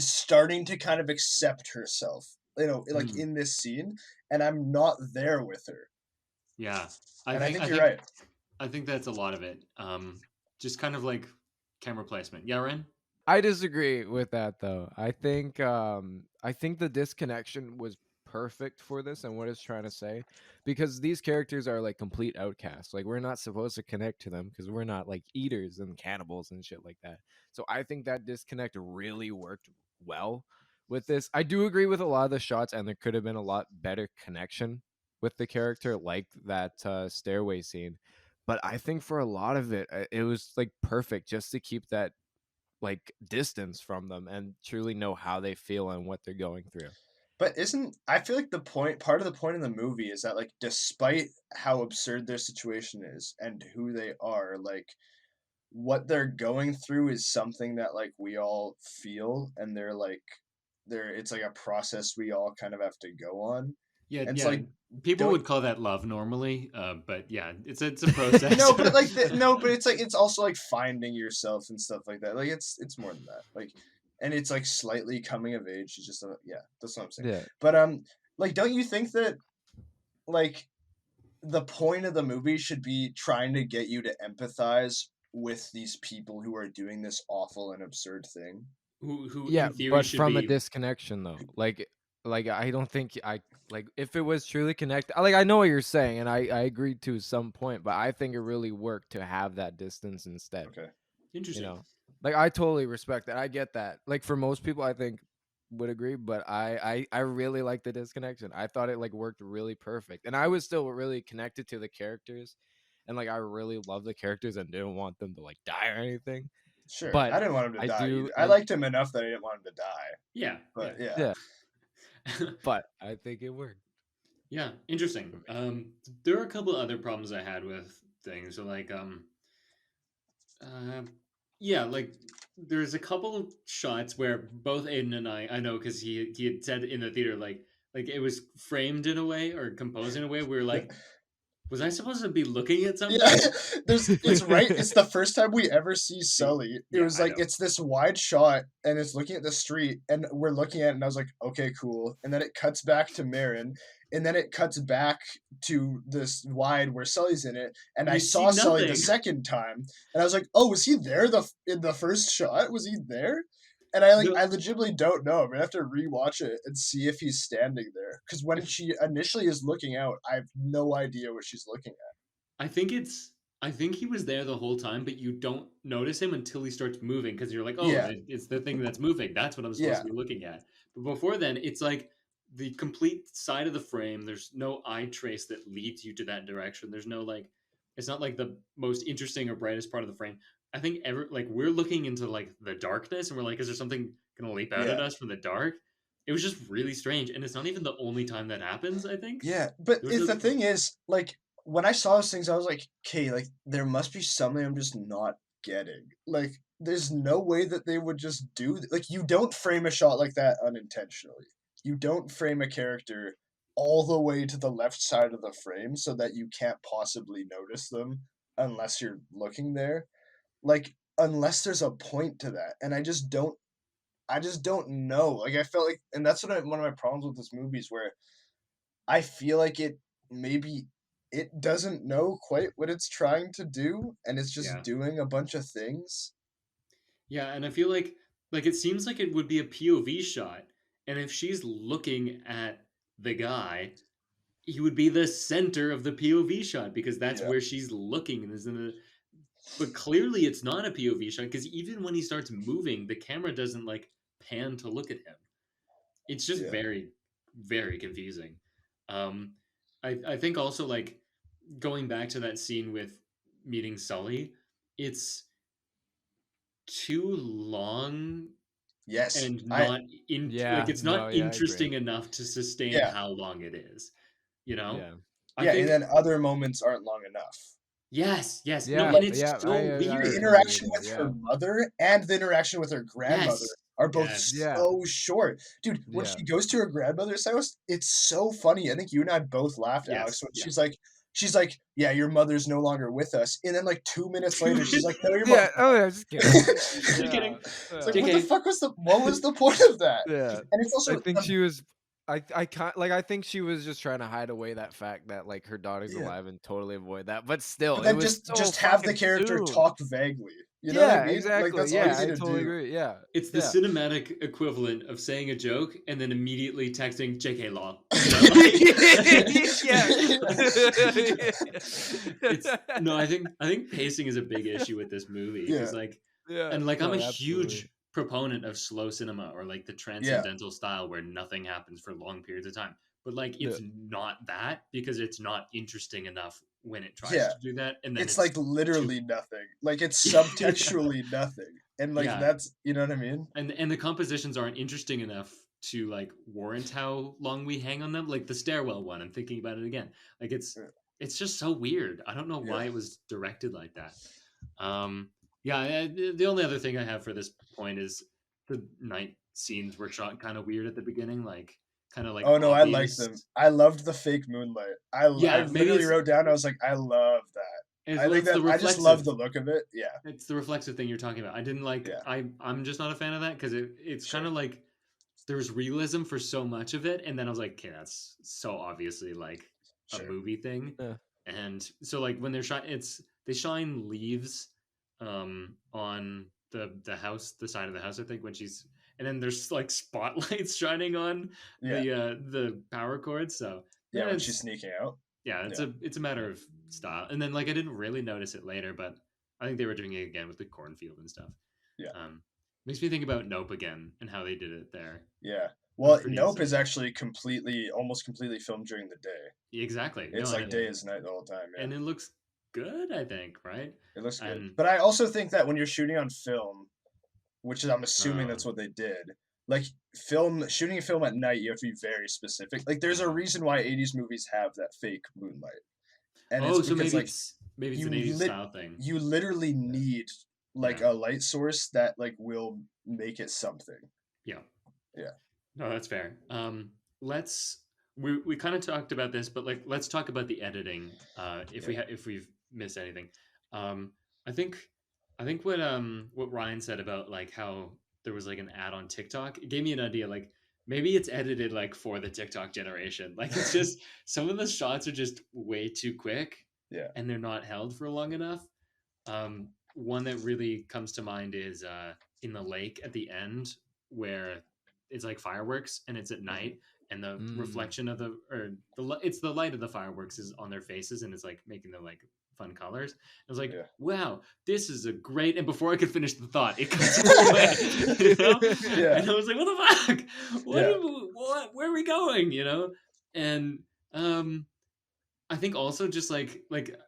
starting to kind of accept herself, like in this scene, and I'm not there with her. Yeah. I think you're right. I think that's a lot of it. Just kind of like camera placement. Yeah, Ryan? I disagree with that though. I think the disconnection was perfect for this and what it's trying to say, because these characters are like complete outcasts. Like we're not supposed to connect to them because we're not like eaters and cannibals and shit like that. So I think that disconnect really worked well with this. I do agree with a lot of the shots, and there could have been a lot better connection with the character, like that stairway scene. But I think for a lot of it, it was like perfect just to keep that like distance from them and truly know how they feel and what they're going through. But I feel like part of the point of the movie is that like despite how absurd their situation is and who they are, like what they're going through is something that like we all feel, and it's like a process we all kind of have to go on. Yeah, and it's yeah. like people would call that love normally, but yeah, it's a process. No, but like but it's like it's also like finding yourself and stuff like that. Like it's more than that. Like, and it's like slightly coming of age. It's just that's what I'm saying. Yeah. But like, don't you think that like the point of the movie should be trying to get you to empathize with these people who are doing this awful and absurd thing? Who Yeah, in theory but should from be a disconnection though. Like I don't think like if it was truly connected, like I know what you're saying and I agree to some point, but I think it really worked to have that distance instead. Okay. Interesting. Like I totally respect that. I get that. Like for most people I think would agree, but I really like the disconnection. I thought it like worked really perfect. And I was still really connected to the characters, and like I really love the characters and didn't want them to like die or anything. Sure. But I didn't want him to die either. I liked him enough that I didn't want him to die. Yeah. But yeah. But I think it worked. Yeah, interesting. There are a couple other problems I had with things. So like yeah, like there's a couple of shots where both Aidan and I know because he had said in the theater like it was framed in a way or composed in a way where like, was I supposed to be looking at something? Yeah, it's right. It's the first time we ever see Sully. It was like it's this wide shot and it's looking at the street and we're looking at it and I was like, okay, cool. And then it cuts back to Marin and then it cuts back to this wide where Sully's in it. And I saw Sully the second time and I was like, oh, was he there in the first shot? Was he there? And I legitimately don't know. I'm gonna have to rewatch it and see if he's standing there. Because when she initially is looking out, I have no idea what she's looking at. I think he was there the whole time, but you don't notice him until he starts moving because you're like, oh, it's the thing that's moving. That's what I'm supposed to be looking at. But before then, it's like the complete side of the frame. There's no eye trace that leads you to that direction. There's no like, it's not like the most interesting or brightest part of the frame. I think we're looking into like the darkness, and we're like, is there something gonna leap out at Yeah. us from the dark? It was just really strange, and it's not even the only time that happens. I think. Yeah, but There was if the thing is, like, when I saw those things, I was like, okay, like, there must be something I'm just not getting. Like, there's no way that they would just do like, you don't frame a shot like that unintentionally. You don't frame a character all the way to the left side of the frame so that you can't possibly notice them unless you're looking there. Like, unless there's a point to that, and I just don't know. Like, I felt like, and that's one of my problems with this movie is where I feel like it doesn't know quite what it's trying to do, and it's just Yeah. doing a bunch of things. Yeah, and I feel like it seems like it would be a POV shot, and if she's looking at the guy, he would be the center of the POV shot because that's Yeah. where she's looking and is in the. But clearly, it's not a POV shot because even when he starts moving, the camera doesn't like pan to look at him. It's just Yeah. very, very confusing. I think also like going back to that scene with meeting Sully, it's too long Yes. and I not in Yeah, like it's no, not yeah, I agree. interesting enough to sustain Yeah. how long it is. You know? Yeah. I Yeah, think and then other moments aren't long enough. yes, no, Yeah, and it's yeah, so I The weird. agree with interaction that, with yeah. her mother and the interaction with her grandmother Yes. are both Yes. Yeah. so short. Dude, when Yeah. she goes to her grandmother's house, it's so funny. I think you and I both laughed, Yes, Alex, when yeah. she's like, yeah, your mother's no longer with us. And then like 2 minutes later, she's like, no, your Yeah, mother. oh yeah, just kidding. Just Yeah, kidding. It's like, yeah. what the JK. fuck what was the point of that? Yeah. And it's also I think she was I think she was just trying to hide away that fact that like her daughter's Yeah. alive and totally avoid that. But still, But it then was just so have the fucking character soon. talk vaguely. You know what Yeah, I mean? exactly. Like that's all Yeah, you I need to totally do. agree. Yeah. It's the Yeah. cinematic equivalent of saying a joke and then immediately texting JK law. It's no, I think pacing is a big issue with this movie because Yeah. like Yeah. and like I'm No, a absolutely. huge proponent of slow cinema or like the transcendental style where nothing happens for long periods of time. But like it's not that because it's not interesting enough when it tries Yeah. to do that, and then It's like literally nothing. Like it's subtextually nothing. And like Yeah. that's you know what I mean? and the compositions aren't interesting enough to like warrant how long we hang on them. Like the stairwell one, I'm thinking about it again. Like Yeah. it's just so weird. I don't know why Yeah. it was directed like that. Yeah, the only other thing I have for this point is the night scenes were shot kind of weird at the beginning, like kind of like Oh no, I liked obvious. them. I loved the fake moonlight. I Yeah, maybe literally it's wrote down, I was like, I love that. I think it's the that I just reflexive. love the look of it. Yeah. It's the reflexive thing you're talking about. I didn't like. Yeah. I'm just not a fan of that because it's Sure. kind of like there's realism for so much of it, and then I was like, okay, that's so obviously like a Sure. movie thing. Yeah. And so like when they're they shine leaves on the house, the side of the house, I think, when she's and then there's like spotlights shining on Yeah. the power cord. So Yeah, when it's she's sneaking out. yeah, it's a matter of style. And then like I didn't really notice it later, but I think they were doing it again with the cornfield and stuff. Yeah. Makes me think about Nope again and how they did it there. Yeah. Well, pretty Nope is insane. actually almost completely filmed during the day. Exactly. It's No, like day is night the whole time. Yeah. and it looks good, I think, right? It looks good. And But I also think that when you're shooting on film, which is I'm assuming that's Oh. what they did, like shooting a film at night, you have to be very specific. Like there's a reason why 80s movies have that fake moonlight. And oh, it's so because maybe like it's you an 80s style thing. you literally need like Yeah. a light source that like will make it something. Yeah. Yeah. No, that's fair. We kind of talked about this, but like let's talk about the editing. If we've missed anything, I think what Ryan said about like how there was like an ad on TikTok, it gave me an idea. Like maybe it's edited like for the TikTok generation. Like it's just some of the shots are just way too quick. Yeah. And they're not held for long enough. One that really comes to mind is in the lake at the end where it's like fireworks and it's at night and the reflection of it's the light of the fireworks is on their faces and it's like making them like fun colors. I was like, wow, this is a great. And before I could finish the thought, it cuts away. You know? Yeah. And I was like, what the fuck? What? Where are we going? You know? And I think also just like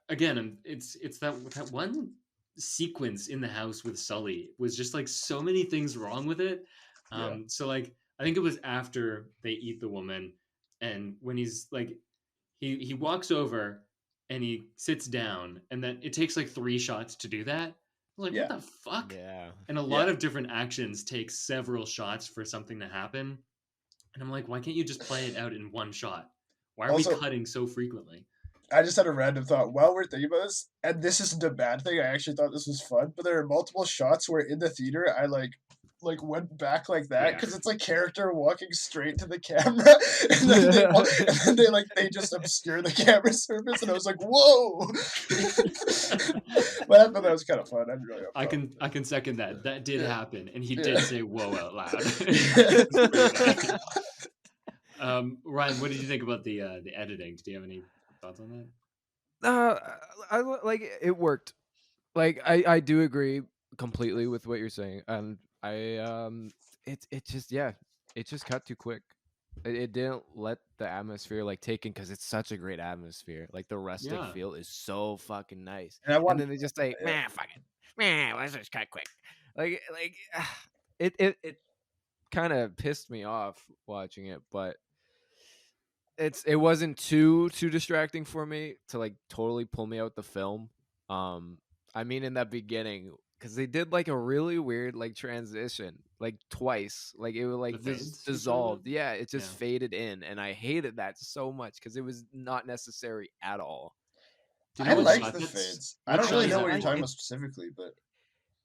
again, it's that one sequence in the house with Sully was just like so many things wrong with it. So like I think it was after they eat the woman, and when he's like he walks over and he sits down, and then it takes like 3 shots to do that. I'm like, what Yeah. the fuck? Yeah. And a lot Yeah. of different actions take several shots for something to happen. And I'm like, why can't you just play it out in one shot? Why are we Also, cutting so frequently? I just had a random thought while we're thinking about this, and this isn't a bad thing. I actually thought this was fun, but there are multiple shots where in the theater I like went back like that because it's like character walking straight to the camera, and then they just obscure the camera surface, and I was like, whoa! But I thought that was kind of fun. I'd really I can second that. That did happen, and he Yeah. did say "whoa" out loud. Ryan, what did you think about the editing? Do you have any thoughts on that? I like it worked. Like I do agree completely with what you're saying, and it just it just cut too quick. It didn't let the atmosphere like take in because it's such a great atmosphere. Like the rustic Yeah. feel is so fucking nice, And I want, and then they just like man, fuck it, man, let's just cut quick. Like it kind of pissed me off watching it, but it wasn't too distracting for me to like totally pull me out the film. I mean in that beginning because they did like a really weird like transition like twice, like it was like The just fades, dissolved. Yeah, it just Yeah. faded in, and I hated that so much because it was not necessary at all. Do you I know what like shot the that's- fades. what I don't shot really is know that what you're for? talking about specifically, but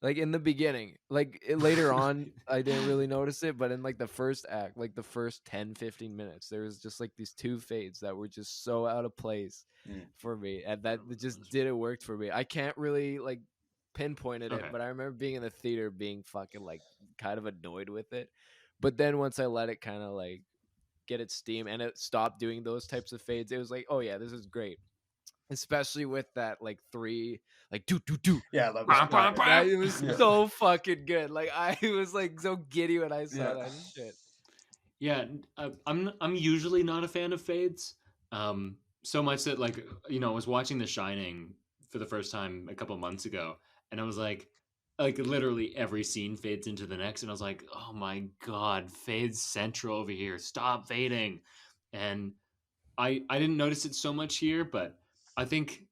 Like in the beginning, like later on I didn't really notice it, but in like the first act, like the first 10-15 minutes, there was just like these two fades that were just so out of place for me, and that just didn't work for me. I can't really like pinpointed it, Okay. but I remember being in the theater being fucking like kind of annoyed with it. But then once I let it kind of like get its steam and it stopped doing those types of fades, it was like, oh yeah, this is great. Especially with that like three like do yeah, I love that. that it was Yeah. so fucking good. Like I was like so giddy when I saw Yeah. that shit. Yeah, I'm usually not a fan of fades. So much that like I was watching The Shining for the first time a couple months ago, and I was like literally every scene fades into the next, and I was like, oh my god, fades central over here. Stop fading. And I didn't notice it so much here, but I think,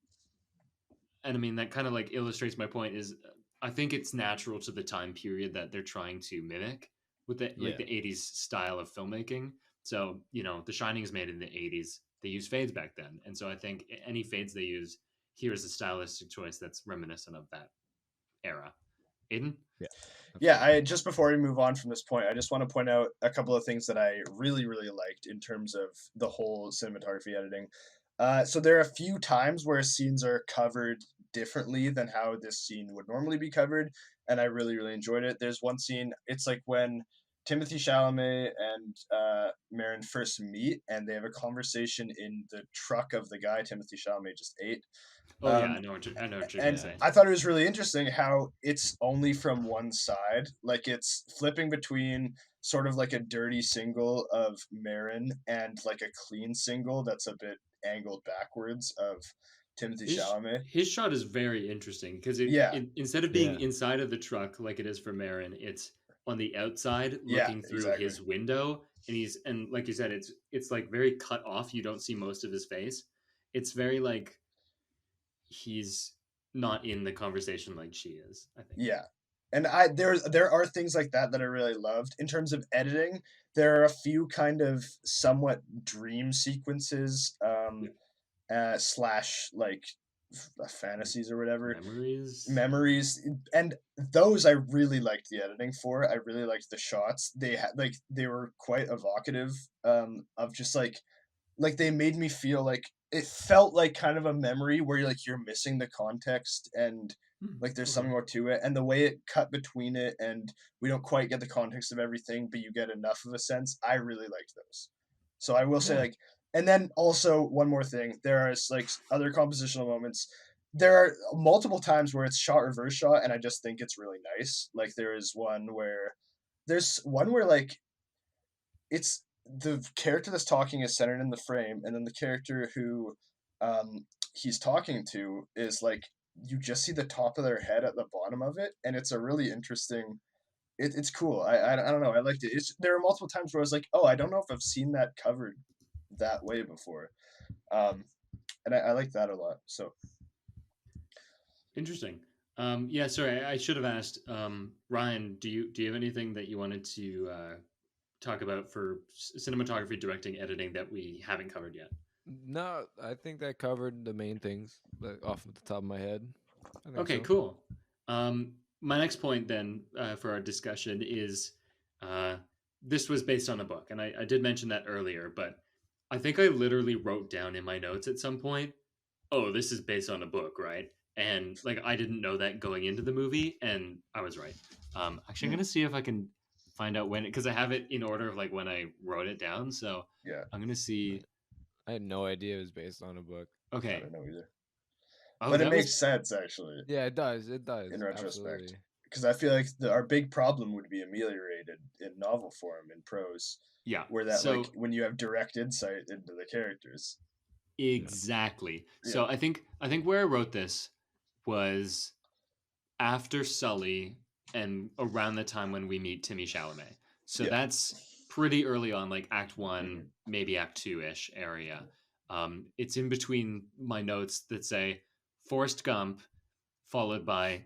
and I mean that kind of like illustrates my point is I think it's natural to the time period that they're trying to mimic with the Yeah. the 80s style of filmmaking. So, The Shining is made in the 80s. They use fades back then. And so I think any fades they use here is a stylistic choice that's reminiscent of that era. Aidan? Yeah, I just before we move on from this point, I just want to point out a couple of things that I really, really liked in terms of the whole cinematography editing. So there are a few times where scenes are covered differently than how this scene would normally be covered, and I really, really enjoyed it. There's one scene, it's like when Timothy Chalamet and Marin first meet, and they have a conversation in the truck of the guy Timothy Chalamet just ate. Oh yeah, I know what you're gonna And say. I thought it was really interesting how it's only from one side. Like it's flipping between sort of like a dirty single of Marin and like a clean single that's a bit angled backwards of Timothy Chalamet. His shot is very interesting because Yeah. instead of being Yeah. inside of the truck like it is for Marin, it's on the outside Yeah, looking through exactly. his window, and like you said, it's like very cut off. You don't see most of his face. It's very like he's not in the conversation like she is, I think. Yeah. And there are things like that that I really loved. In terms of editing, there are a few kind of somewhat dream sequences, slash like fantasies or whatever. Memories, and those I really liked the editing for. I really liked the shots. They were quite evocative, of just like they made me feel like it felt like kind of a memory where you're missing the context, and like there's something more to it, and the way it cut between it, and we don't quite get the context of everything, but you get enough of a sense. I really liked those. So I will say, like, and then also one more thing, there is like other compositional moments. There are multiple times where it's shot reverse shot, and I just think it's really nice. Like there's one where like it's the character that's talking is centered in the frame, and then the character who he's talking to is like you just see the top of their head at the bottom of it, and it's a really interesting. It's cool. I don't know. I liked it. There are multiple times where I was like, oh, I don't know if I've seen that covered that way before, and I like that a lot. So Interesting. Yeah, sorry, I should have asked. Ryan, do you have anything that you wanted to talk about for cinematography, directing, editing that we haven't covered yet? No, I think that covered the main things off of the top of my head. I think Okay, so. cool. My next point then for our discussion is uh, this was based on a book, and I did mention that earlier, but I think I literally wrote down in my notes at some point, oh, this is based on a book, right? And like I didn't know that going into the movie, and I was right. Actually, I'm gonna see if I can find out when, because I have it in order of like when I wrote it down. So yeah, I'm gonna see. I had no idea it was based on a book. I Okay. don't know either. Oh, But it that makes was sense actually Yeah, it does. It does. in retrospect, Absolutely. because I feel like our big problem would be ameliorated in novel form in prose, yeah. where that So like when you have direct insight into the characters. exactly. Yeah. So I think where I wrote this was after Sully and around the time when we meet Timmy Chalamet. So Yeah. that's pretty early on, like Act One, Mhm. maybe Act Two ish area. It's in between my notes that say Forrest Gump, followed by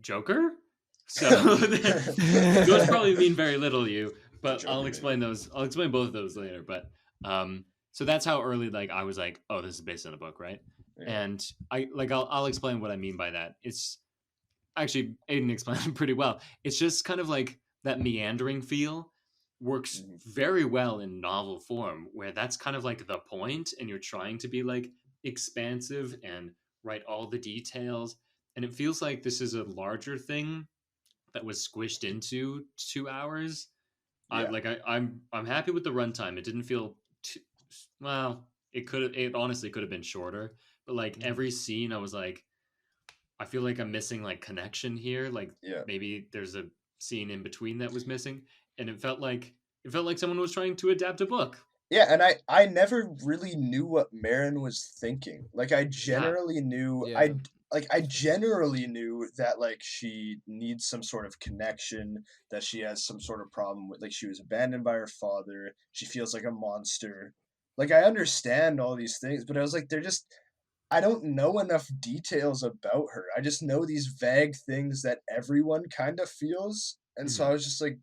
Joker. So those probably mean very little to you, but Joker, I'll explain those. I'll explain both of those later. But so that's how early like I was like, oh, this is based on a book, right? Yeah. And I'll explain what I mean by that. It's actually Aidan explained it pretty well. It's just kind of like that meandering feel works Mhm. very well in novel form, where that's kind of like the point, and you're trying to be like expansive and write all the details. And it feels like this is a larger thing that was squished into 2 hours. Yeah. I'm happy with the runtime. It didn't feel too, well. It honestly could have been shorter, but like every scene, I was like, I feel like I'm missing like connection here. Like Yeah. maybe there's a scene in between that was missing, and it felt like someone was trying to adapt a book. Yeah, and I never really knew what Marin was thinking. Like I Yeah, generally knew Yeah. I generally knew that like she needs some sort of connection, that she has some sort of problem with, like she was abandoned by her father, she feels like a monster. Like I understand all these things, but I was like they're just I don't know enough details about her. I just know these vague things that everyone kind of feels. And so I hmm was just like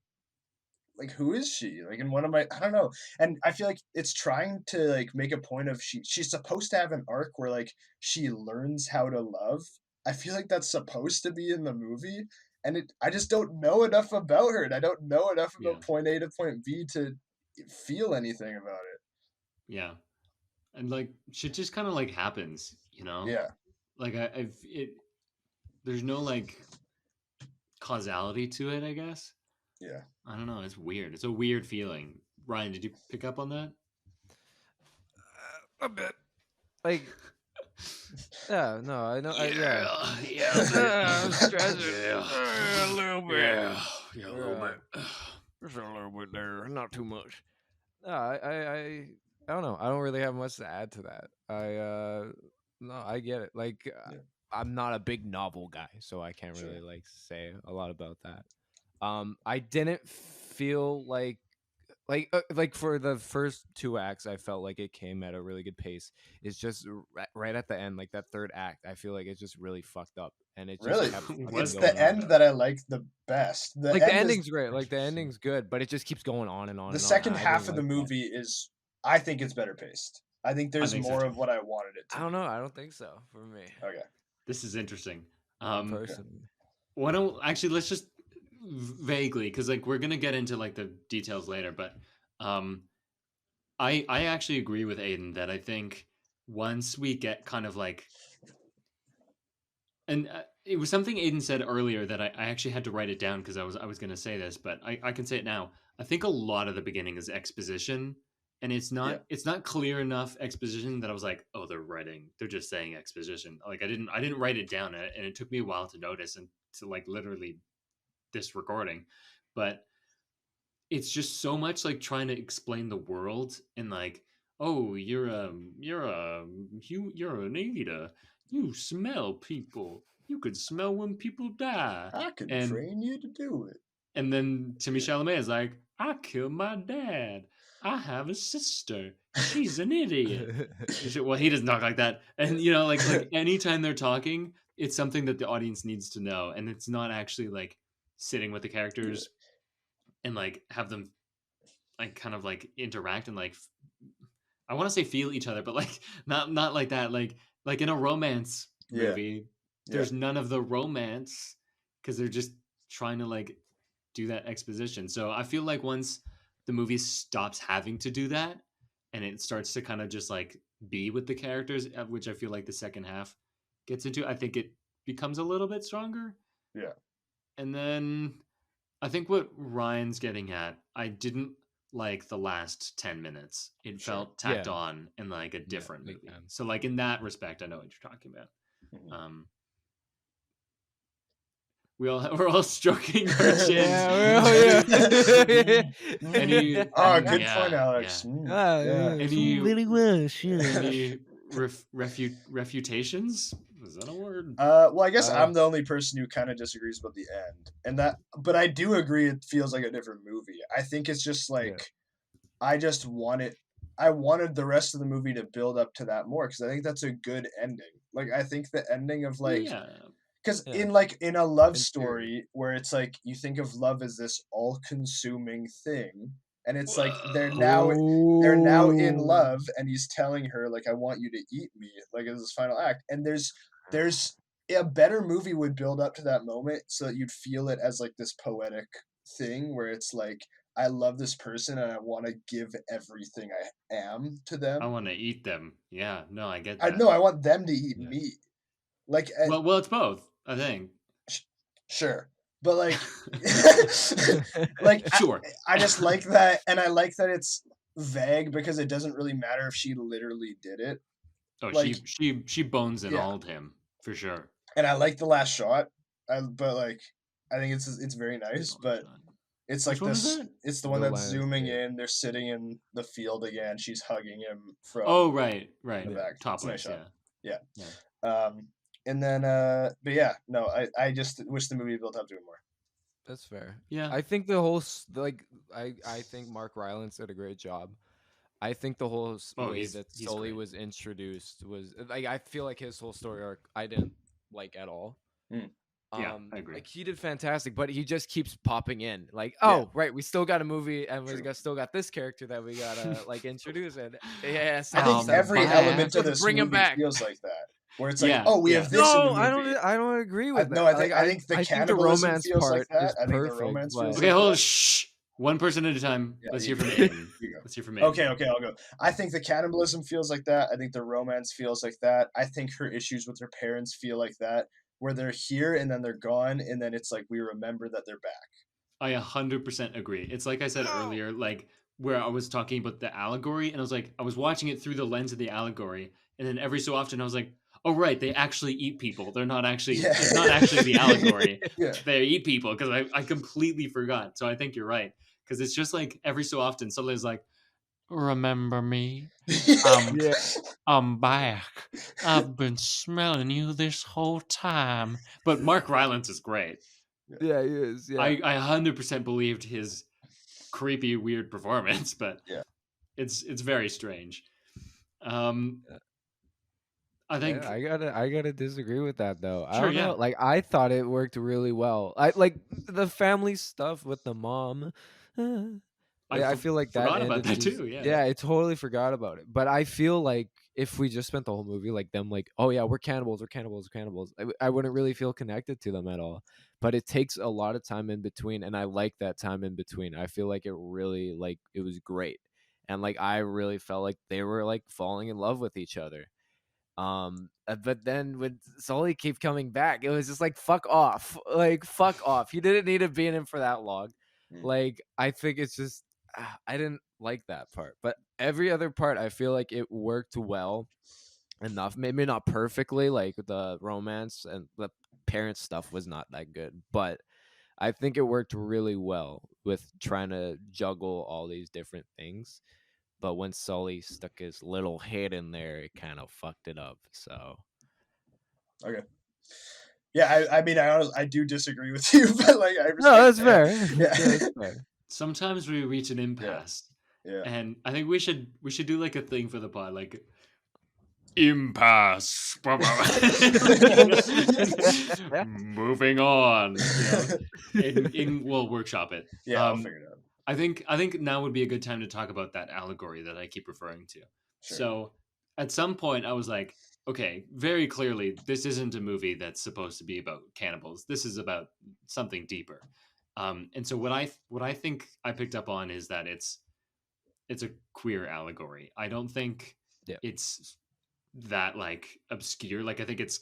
who is she? Like in one of my I don't know. And I feel like it's trying to like make a point of she's supposed to have an arc where like she learns how to love. I feel like that's supposed to be in the movie. And I just don't know enough about her, and I don't know enough yeah, about point A to point B to feel anything about it. yeah, and like shit just kind of like happens, you know. Yeah. Like I've it. There's no like causality to it, I guess. Yeah. I don't know. It's weird. It's a weird feeling. Ryan, did you pick up on that? A bit. Like, yeah, no, I know. Yeah, yeah, I'm stressing. yeah, A little bit. yeah, a little bit. Just a little bit there, not too much. No, I don't know. I don't really have much to add to that. No, I get it. Like, Yeah. I'm not a big novel guy, so I can't Sure. really like say a lot about that. I didn't feel like for the first two acts, I felt like it came at a really good pace. It's just right at the end, like that third act, I feel like it's just really fucked up, and it just Really? kept fucking It's Was going the on. end that I like the best. The Like the end is ending's great, like the ending's good, but it just keeps going on and on the and on. second I half didn't of the like that. movie is I think it's better paced. I think I there's think so more too. of what I wanted it to I don't be. know. I don't think so for me Okay. This is interesting. Okay. personally. Why don't actually let's just vaguely, because like we're gonna get into like the details later, but um, I actually agree with Aiden that I think once we get kind of like, and it was something Aiden said earlier that I actually had to write it down because I was gonna say this, but I can say it now. I think a lot of the beginning is exposition, and Yeah. it's not clear enough exposition that I was like, oh, they're just saying exposition. Like I didn't write it down, and it took me a while to notice and to like literally this recording, but it's just so much like trying to explain the world and like, oh, you're an alien, You smell people. You could smell when people die. I can And train you to do it. and then Timmy Chalamet is like, I killed my dad. I have a sister. She's an idiot. Well, he doesn't talk like that. And like anytime they're talking, it's something that the audience needs to know, and it's not actually like sitting with the characters and like have them like kind of like interact and like I want to say feel each other, but like not like that. Like in a romance movie, there's none of the romance because they're just trying to like do that exposition. So I feel like once the movie stops having to do that and it starts to kind of just like be with the characters, which I feel like the second half gets into, I think it becomes a little bit stronger. Yeah. And then I think what Ryan's getting at, I didn't like the last 10 minutes. It felt tacked on in like a different movie. So like in that respect, I know what you're talking about. Mm-hmm. We're all stroking our chins. Any good point, Alex. Any refutations? Is that a word? Well, I guess I'm the only person who kind of disagrees about the end, but I do agree it feels like a different movie. I think it's just like I wanted the rest of the movie to build up to that more because I think that's a good ending. Like I think the ending of like because in a love story where it's like you think of love as this all-consuming thing, and it's like they're now in love, and he's telling her like I want you to eat me, like as his final act, and there's a better movie would build up to that moment so that you'd feel it as like this poetic thing where it's like I love this person and I want to give everything I am to them. I want to eat them. Yeah, no, I get that. I want them to eat me. Like well, it's both. I think. Sure, but like, sure. I just like that, and I like that it's vague because it doesn't really matter if she literally did it. Oh, like, she bones and alled him for sure. And I like the last shot, but like, I think it's very nice, but. It's like this. It's the one that's zooming in. They're sitting in the field again. She's hugging him from. Oh right. The back. Topless, yeah. And then, but yeah, no, I just wish the movie built up to it more. That's fair. Yeah, I think the whole I think Mark Rylance did a great job. I think the whole way that Sully was introduced was like I feel like his whole story arc I didn't like at all. Yeah, I agree. Like he did fantastic, but he just keeps popping in. Like, oh, right, we still got a movie, and we still got this character that we gotta like introduce. And I think every element of this movie feels like that, where it's like, oh, we have this. No, I don't agree with that. No, I think the cannibalism feels like that. I think the romance feels. Okay, hold on. Shh. One person at a time. Let's hear from Aidan. Let's hear from Aidan. Okay, I'll go. I think the cannibalism feels like that. I think the romance feels like that. I think her issues with her parents feel like that. Where they're here and then they're gone, and then it's like we remember that they're back. I 100% agree. It's like I said earlier, like where I was talking about the allegory, and I was like, I was watching it through the lens of the allegory, and then every so often I was like, oh right, they actually eat people. They're not actually. It's not actually the allegory. They eat people because I completely forgot. So I think you're right because it's just like every so often somebody's like, remember me? I'm back. I've been smelling you this whole time. But Mark Rylance is great. Yeah, he is. Yeah. I 100% believed his creepy, weird performance, but it's very strange. I think I gotta disagree with that though. I don't know. Like I thought it worked really well. I like the family stuff with the mom. I feel like that forgot about that too. Yeah, I totally forgot about it. But I feel like if we just spent the whole movie like them, like, oh yeah, we're cannibals, I wouldn't really feel connected to them at all. But it takes a lot of time in between, and I like that time in between. I feel like it really like it was great, and like I really felt like they were like falling in love with each other. But then when Sully kept coming back, it was just like fuck off, You didn't need to be in him for that long. Like I think it's just I didn't like that part, but every other part I feel like it worked well enough. Maybe not perfectly, like the romance and the parent stuff was not that good, but I think it worked really well with trying to juggle all these different things. But when Sully stuck his little head in there, it kind of fucked it up. So Okay. Yeah, I mean, I do disagree with you, but like, I respect. No, that's fair. Yeah. That's fair. Sometimes we reach an impasse, Yeah. and I think we should do like a thing for the pod, like impasse. Moving on. We'll workshop it. Yeah, I'll figure it out. I think now would be a good time to talk about that allegory that I keep referring to. Sure. So at some point I was like, okay, very clearly this isn't a movie that's supposed to be about cannibals. This is about something deeper. And so what I think I picked up on is that it's a queer allegory. I don't think it's that like obscure. Like I think it's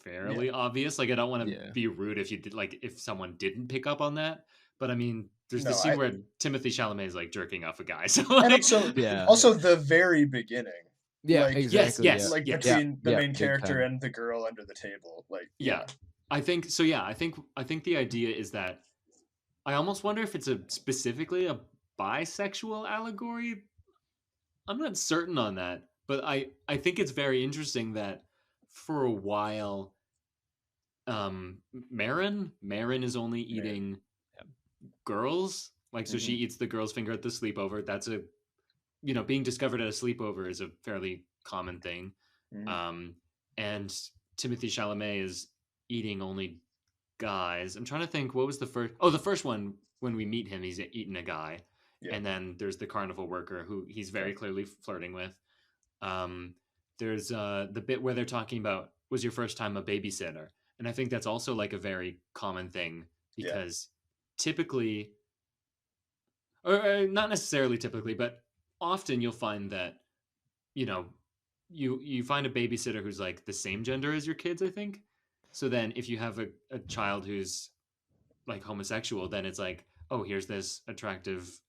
fairly obvious. Like I don't want to be rude if you did, like if someone didn't pick up on that. But I mean, there's the scene where Timothy Chalamet is like jerking off a guy. So like, also the very beginning. Yeah, like, exactly. Yes. Like between the main character and the girl under the table. Like I think so. Yeah, I think the idea is that I almost wonder if it's specifically a bisexual allegory. I'm not certain on that, but I think it's very interesting that for a while, Marin is only eating girls. Like, so she eats the girl's finger at the sleepover. That's being discovered at a sleepover is a fairly common thing. And Timothy Chalamet is eating only guys. I'm trying to think, what was the first? Oh, the first one, when we meet him, he's eating a guy. Yeah. And then there's the carnival worker who he's very clearly flirting with. There's the bit where they're talking about, was your first time a babysitter? And I think that's also like a very common thing because typically, or not necessarily typically, but often you'll find that, you find a babysitter who's like the same gender as your kids, I think. So then if you have a child who's like homosexual, then it's like, oh, here's this attractive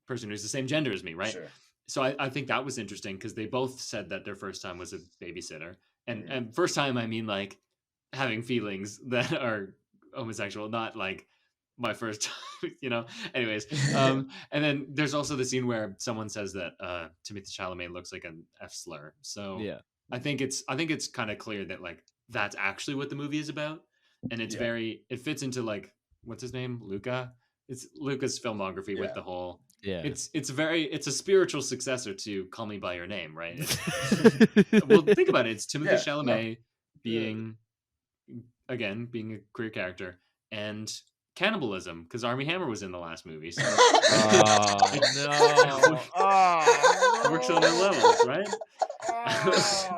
person who's the same gender as me, right? Sure. So I think that was interesting because they both said that their first time was a babysitter. And first time, I mean like having feelings that are homosexual, not like my first time, anyways. And then there's also the scene where someone says that Timothy Chalamet looks like an F slur. So I think it's kind of clear that like that's actually what the movie is about. And it's it fits into like, what's his name? Luca. It's Luca's filmography with the whole it's a spiritual successor to Call Me by Your Name, right? Well, think about it. It's Timothy Chalamet being a queer character, and cannibalism, because Armie Hammer was in the last movie. So works on their levels, right?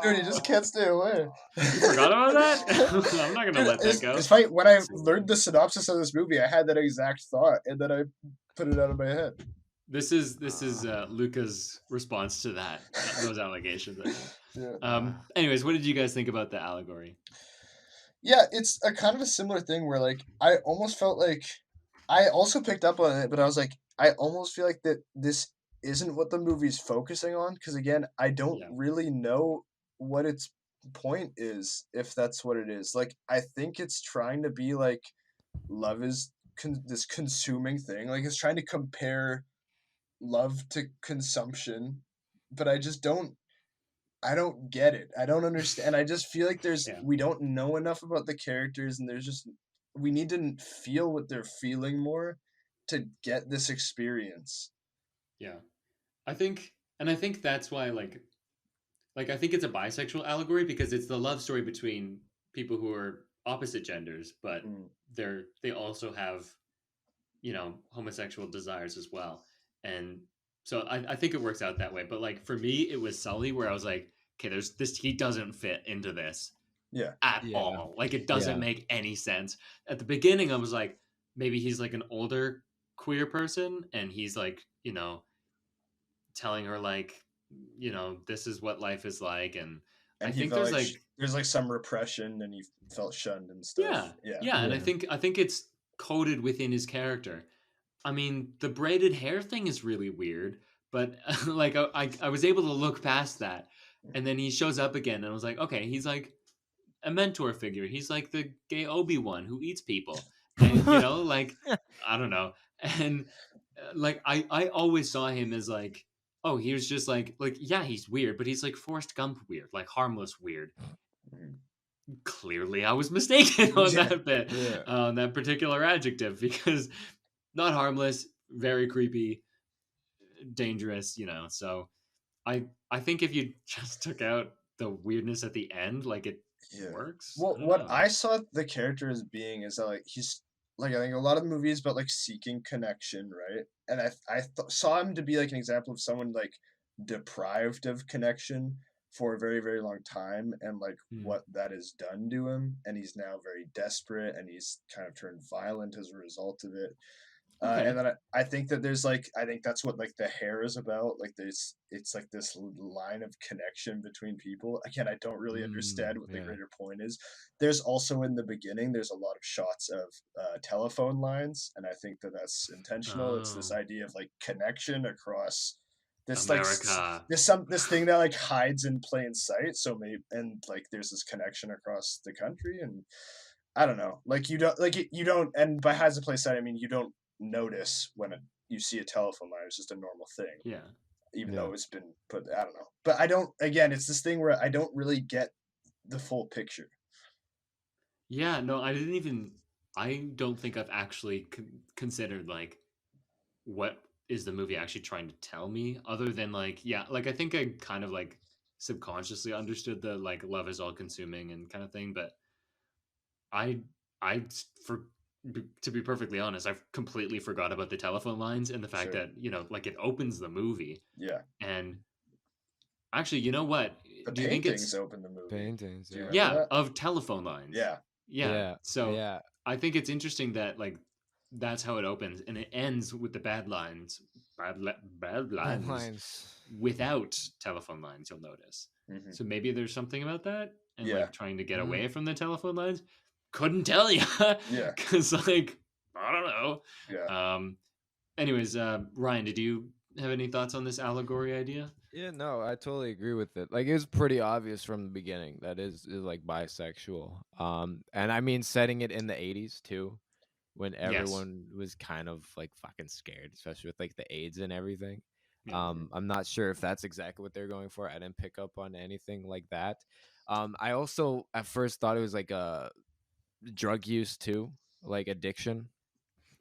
Dude, you just can't stay away. You forgot about that? I'm not gonna let that go. It's funny, when I learned the synopsis of this movie, I had that exact thought, and then I put it out of my head. This is Luca's response to those allegations. Anyways, what did you guys think about the allegory? Yeah, it's a kind of a similar thing where like I almost felt like I also picked up on it, but I was like, I almost feel like that this isn't what the movie's focusing on, because again, I don't really know what its point is, if that's what it is. Like, I think it's trying to be like love is this consuming thing. Like, it's trying to compare love to consumption, but I don't get it. I don't understand. I just feel like we don't know enough about the characters, and we need to feel what they're feeling more to get this experience. Yeah. I think that's why like I think it's a bisexual allegory, because it's the love story between people who are opposite genders, but they also have, homosexual desires as well. And so I think it works out that way. But like for me, it was Sully, where I was like, okay, he doesn't fit into this at all. Like it doesn't make any sense. At the beginning, I was like, maybe he's like an older queer person, and he's like, telling her like, this is what life is like, and I think there's like some repression, and he felt shunned and stuff. And I think it's coded within his character. I mean, the braided hair thing is really weird, but like I was able to look past that, and then he shows up again, and I was like, okay, he's like a mentor figure. He's like the gay Obi-Wan who eats people, and like I don't know, and like I always saw him as like, oh, he was just like yeah, he's weird, but he's like Forrest Gump weird, like harmless weird. Clearly I was mistaken on that bit, Yeah. on that particular adjective, because not harmless, very creepy, dangerous, so I think if you just took out the weirdness at the end, like, it Yeah. works. I Well, don't what know. I saw the character as being is that like he's like I think a lot of movies about like seeking connection, right? And saw him to be like an example of someone like deprived of connection for a very very long time, and like Hmm. what that has done to him, and he's now very desperate, and he's kind of turned violent as a result of it. And Okay. then I think that there's like I think that's what like the hair is about. Like it's like this line of connection between people. Again, I don't really understand what the Yeah. greater point is. There's also in the beginning there's a lot of shots of telephone lines, and I think that that's intentional. It's this Oh, idea of like connection across this like America. this thing that like hides in plain sight. So maybe and like there's this connection across the country, and I don't know. Like you don't, and by hides in plain sight I mean you don't notice when you see a telephone line. It's just a normal thing, Yeah. even Yeah. though it's been put. I don't know, but I don't. Again, it's this thing where I don't really get the full picture. Yeah, no, I don't think I've actually considered, like, what is the movie actually trying to tell me, other than, like, yeah, like, I think I kind of, like, subconsciously understood the, like, love is all consuming and kind of thing, but I I for to be perfectly honest, I've completely forgot about the telephone lines and the fact Sure. that, like, it opens the movie. Yeah. And actually, you know what? The Do you think paintings it's open the movie. Paintings. Do you Yeah. remember yeah, that? of telephone lines. Yeah. Yeah. Yeah. So Yeah. I think it's interesting that, like, that's how it opens, and it ends with the bad lines, bad Bad lines lines. without telephone lines. You'll notice. Hmm. So maybe there's something about that, and, Yeah. like, trying to get Mm. away from the telephone lines. Couldn't tell you, Yeah. because, like, I don't know. Yeah. Anyways, Ryan, did you have any thoughts on this allegory idea? Yeah, no, I totally agree with it. Like, it was pretty obvious from the beginning that is like bisexual. And I mean, setting it in the '80s too, when Yes. everyone was kind of like fucking scared, especially with like the AIDS and everything. Yeah. I'm not sure if that's exactly what they're going for. I didn't pick up on anything like that. I also at first thought it was like a drug use too, like addiction.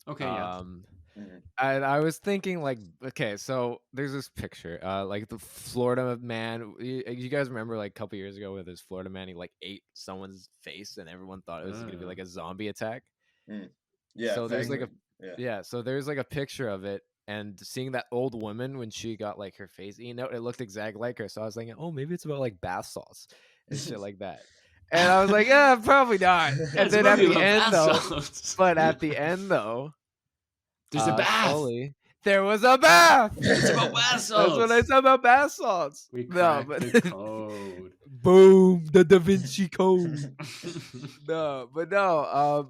Okay. Yeah. Um, Hmm. and I was thinking, like, okay, so there's this picture, like the Florida man. You guys remember, like, a couple years ago, with this Florida man, he like ate someone's face, and everyone thought it was gonna be Uh, like a zombie attack. Mm. Yeah. So there's like Vaguely. a Yeah. yeah, so there's like a picture of it, and seeing that old woman when she got like her face eaten out, it looked exactly like her. So I was thinking, oh, maybe it's about like bath salts and shit like that. And I was like, yeah, probably not. yeah, And it's a then at movie the about end bath though, salts. but at the end though, There's a bath. Sully, there was a bath. It's about bath That's what I salts. said about bath salts. We No, cracked but the code. boom, the Da Vinci Code. No, but no.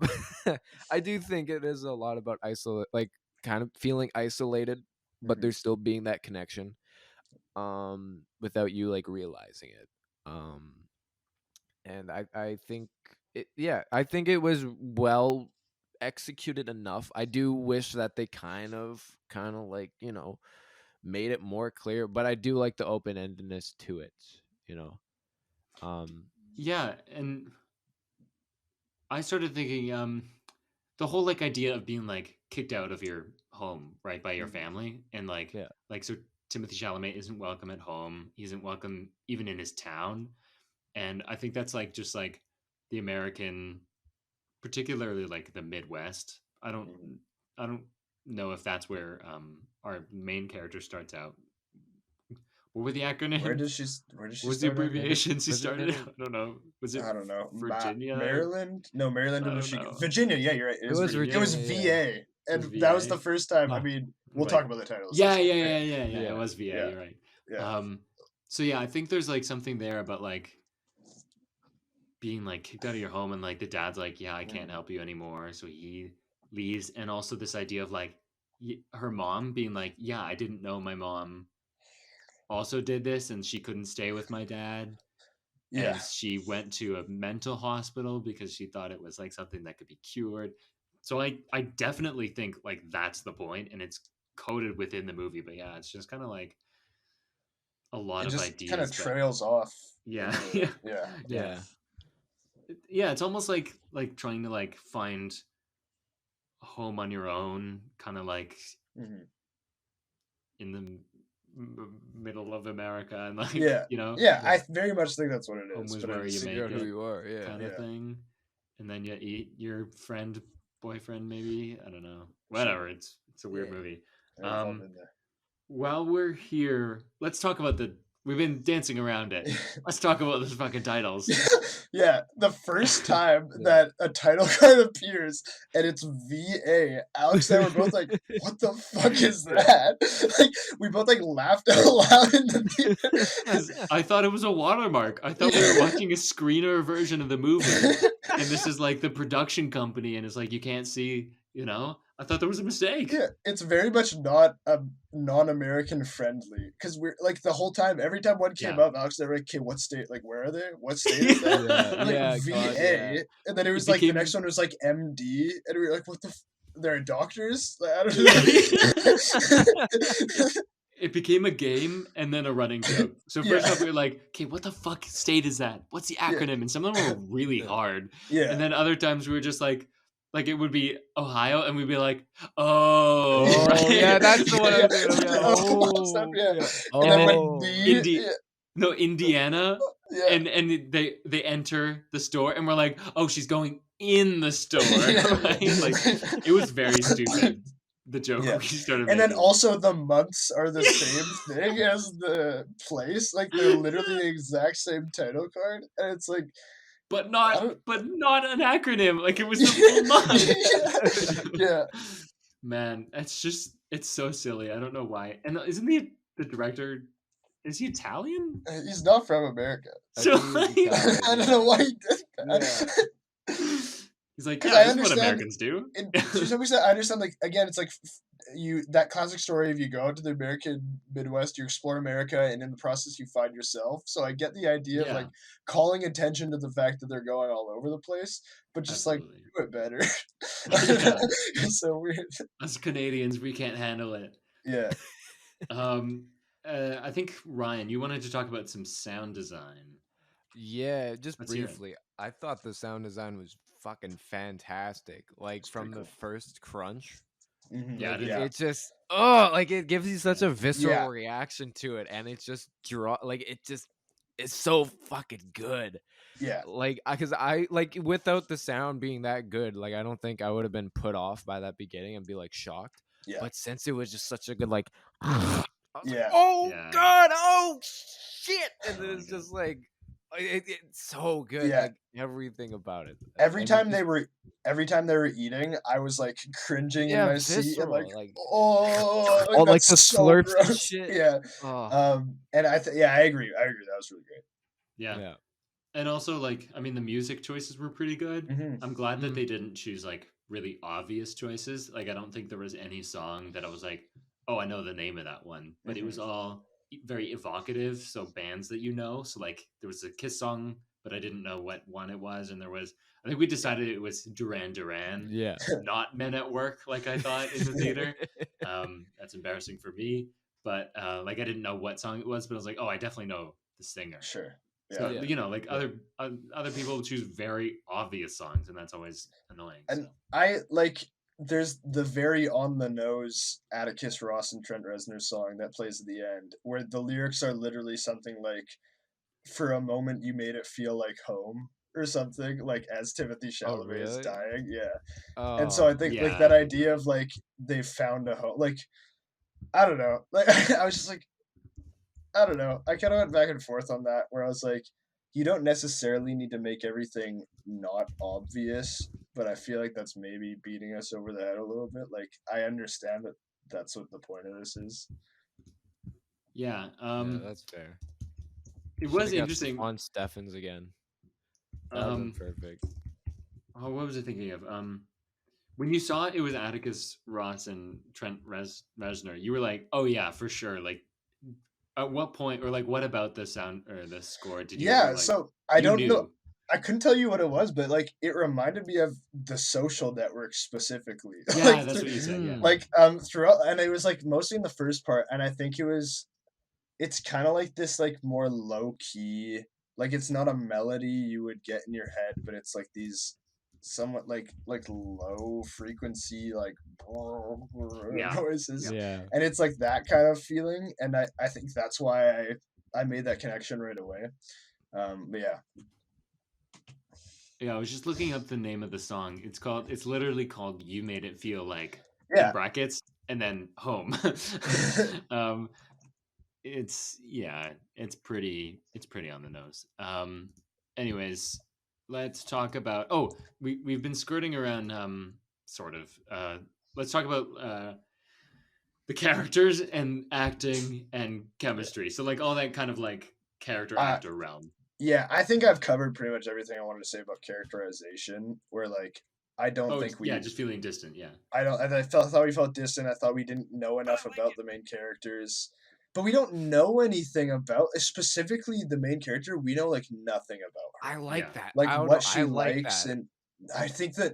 I do think it is a lot about isolate, like kind of feeling isolated, but Mhm. there's still being that connection, without you like realizing it. And I think it, yeah, I think it was well executed enough. I do wish that they kind of like, made it more clear, but I do like the open-endedness to it, you know. Um Yeah, and I started thinking, the whole, like, idea of being, like, kicked out of your home, right, by your Mhm. family, and, yeah. so Timothy Chalamet isn't welcome at home. He isn't welcome even in his town, and I think that's, like, just like the American, particularly, like, the Midwest. Mhm. I don't know if that's where our main character starts out. What were the acronyms? Where does What she was the start out? abbreviations he Was it started? in I don't know. Was it I don't know. Virginia? Maryland? No, Maryland or I don't Michigan. know. Virginia. Yeah, you're right. it was It was Virginia, yeah. VA, It was and that was the VA. first time. I Oh, mean, we'll talk Like, about the titles in a yeah, yeah, second. yeah, yeah, yeah. It yeah. was VA. Yeah, You're right. yeah. So yeah, I think there's, like, something there about, like, being, like, kicked out of your home, and, like, the dad's like, yeah, I can't Mhm. help you anymore, so he leaves, and also this idea of, like, her mom being like, yeah, I didn't know my mom also did this, and she couldn't stay with my dad, Yeah, and she went to a mental hospital because she thought it was, like, something that could be cured. So I definitely think, like, that's the point, and it's coded within the movie. But yeah, it's just kind of like a lot it of just kind of ideas, but trails off yeah, into yeah, yeah. Yeah. Yeah, it's almost like trying to like find a home on your own, kind of like Mhm. in the middle of America, and like Yeah, you know, yeah. I very much think that's what it home is. was But I where you just Figure make out who it, you are. Yeah. kind of Yeah. thing, and then you eat your friend, boyfriend, maybe, I don't know, Sure. whatever. It's a weird Yeah. movie. We've all been there. While we're here, let's talk about we've been dancing around it. Let's talk about the fucking titles. Yeah, the first time Yeah. that a title card appears and it's VA, Alex and I were both like, "What the fuck is that?" Like, we both like laughed out loud in the theater. 'Cause I thought it was a watermark. I thought we were watching a screener version of the movie, and this is like the production company, and it's like you can't see. I thought there was a mistake. Yeah, it's very much not non-American friendly because we're like the whole time. Every time one came Yeah. up, Alex and I were like, "Okay, what state? Like, where are they? What state is that?" Yeah, And, like yeah, VA, God, yeah. and then it was It like the became- next one was like MD, and we were like, "What the? They're doctors? Like, I don't know." It became a game and then a running joke. So first Yeah. off, we were like, "Okay, what the fuck state is that? What's the acronym?" And some of them were really Yeah. hard. Yeah. And then other times we were just like it would be Ohio, and we'd be like, "Oh, Oh, right." yeah, that's the one I was thinking of. Yeah. Oh, yeah. Yeah. And then when Oh. D, Indiana, yeah. and they enter the store, and we're like, "Oh, she's going in the store." Yeah. Right? Like, it was very stupid. The joke Yeah. we started And then making. also the months are the same thing as the place. Like they're literally the exact same title card, and it's like, but I not don't- an acronym. Like, it was the full month. Yeah. Man, it's so silly. I don't know why. And isn't the director? Is he Italian? He's not from America. So think he's Italian, I don't know why he did that. he's like, 'Cause yeah, I this is what understand- Americans do. To some extent, I understand. Like again, it's like that classic story of you go out to the American Midwest, you explore America, and in the process you find yourself. So I get the idea of Yeah. like calling attention to the fact that they're going all over the place, but just Absolutely. like do it better. Yeah. It's so weird. Us Canadians, we can't handle it. Yeah. I think Ryan, you wanted to talk about some sound design. Yeah, just Let's hear it. briefly. I thought the sound design was fucking fantastic. Like It's from pretty the first crunch. Mhm. Yeah, Like, it is. it just like it gives you such a visceral Yeah. reaction to it, and it's just it's so fucking good. Yeah. Like, because I like without the sound being that good, like I don't think I would have been put off by that beginning and be like shocked. Yeah. But since it was just such a good like, I was like, Yeah. oh Yeah. god, oh shit, and then Oh my it's God. just like it's so good. Yeah. Like everything about it. Every And it time just- they were eating, I was like cringing in Yeah, my seat and like, visceral, like- oh, Oh, like that's the so slurps and gross. shit. Yeah. Oh, And I agree. That was really great. Yeah. yeah. And also, like, I mean, the music choices were pretty good. Mhm. I'm glad that Mhm. they didn't choose like really obvious choices. Like, I don't think there was any song that I was like, oh, I know the name of that one. But it was all very evocative. So bands that you know. So like, there was a Kiss song, but I didn't know what one it was. And I think we decided it was Duran Duran, Yeah. not Men at Work, like I thought in the theater. That's embarrassing for me. But like, I didn't know what song it was, but I was like, oh, I definitely know the singer. Sure. Yeah. So Yeah. like Yeah. other people choose very obvious songs, and that's always annoying. And So. I like there's the very on the nose Atticus Ross and Trent Reznor song that plays at the end, where the lyrics are literally something like, "For a moment you made it feel like home," or something like as Timothy Chalamet is really? dying. Yeah. Oh, And so I think like that Yeah. idea of like they found a home, like I don't know, like I was just like, I don't know. I kind of went back and forth on that, where I was like, you don't necessarily need to make everything not obvious, but I feel like that's maybe beating us over the head a little bit. Like I understand that that's what the point of this is. Yeah. yeah, that's fair. It Should've was got interesting. on Steffens again. That would have been perfect. Oh, what was I thinking of? When you saw it was Atticus Ross and Trent Reznor, you were like, oh yeah, for sure. Like, at what point, or like, what about the sound or the score did you? Yeah, like, so I you don't knew? know. I couldn't tell you what it was, but like it reminded me of The Social Network specifically. Yeah, Like, that's what you said. Yeah. like throughout, and it was like mostly in the first part, and I think it's kind of like this like more low key like it's not a melody you would get in your head, but it's like these somewhat like low frequency like noises, Yeah. and it's like that kind of feeling, and I think that's why I made that connection right away. But yeah. Yeah, I was just looking up the name of the song. It's literally called "You Made It Feel Like" in Yeah. brackets and then home. It's pretty on the nose. Anyways, let's talk about. Oh, we've been skirting around sort of. Let's talk about the characters and acting and chemistry. So like all that kind of like character actor realm. Yeah, I think I've covered pretty much everything I wanted to say about characterization. Where like I don't think we. Yeah, just feeling distant. Yeah. I thought we felt distant. I thought we didn't know enough about the main characters, but we don't know anything about specifically the main character. We know like nothing about her. I like that. Like what she like likes, that. and I think that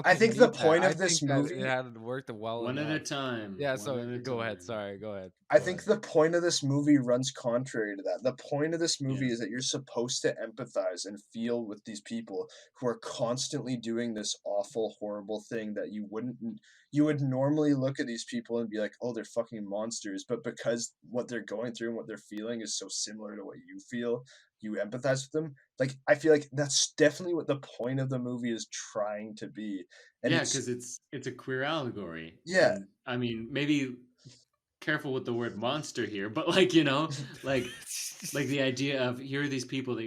I think the point of this movie it had worked well one enough. at a time. Yeah, so go ahead. Sorry, go ahead. I think the point of this movie runs contrary to that. The point of this movie is that you're supposed to empathize and feel with these people who are constantly doing this awful, horrible thing that you would normally look at these people and be like, oh, they're fucking monsters. But because what they're going through and what they're feeling is so similar to what you feel, you empathize with them. Like, I feel like that's definitely what the point of the movie is trying to be. And yeah, because it's a queer allegory. Yeah. And, I mean, maybe careful with the word monster here, but like like the idea of here are these people that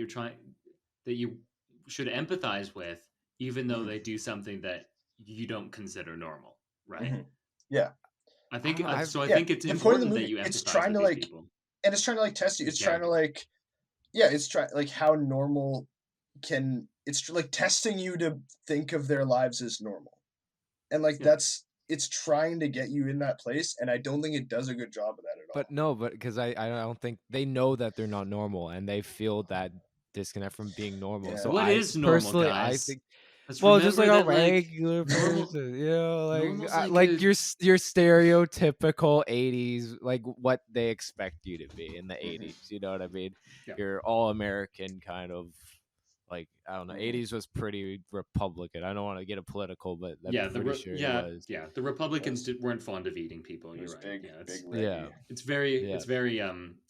you should empathize with, even though they do something that you don't consider normal, right? Yeah, I think I think it's important that you empathize it's trying with to these like people. And it's trying to like test you. It's trying to like it's trying like how normal it's like testing you to think of their lives as normal, and like it's trying to get you in that place, and I don't think it does a good job of that at all. But no, because I don't think they know that they're not normal, and they feel that disconnect from being normal. Yeah. So What is normal, personally, guys? I think Let's just like remember a that, like, regular person, you know, normal's like your stereotypical 80s, like what they expect you to be in the 80s. You know what I mean? Yeah. Your all American kind of. Like I don't know, 80s was pretty Republican. I don't want to get it political, but I'm pretty sure it was. Yeah, the Republicans weren't fond of eating people. You're right. It's very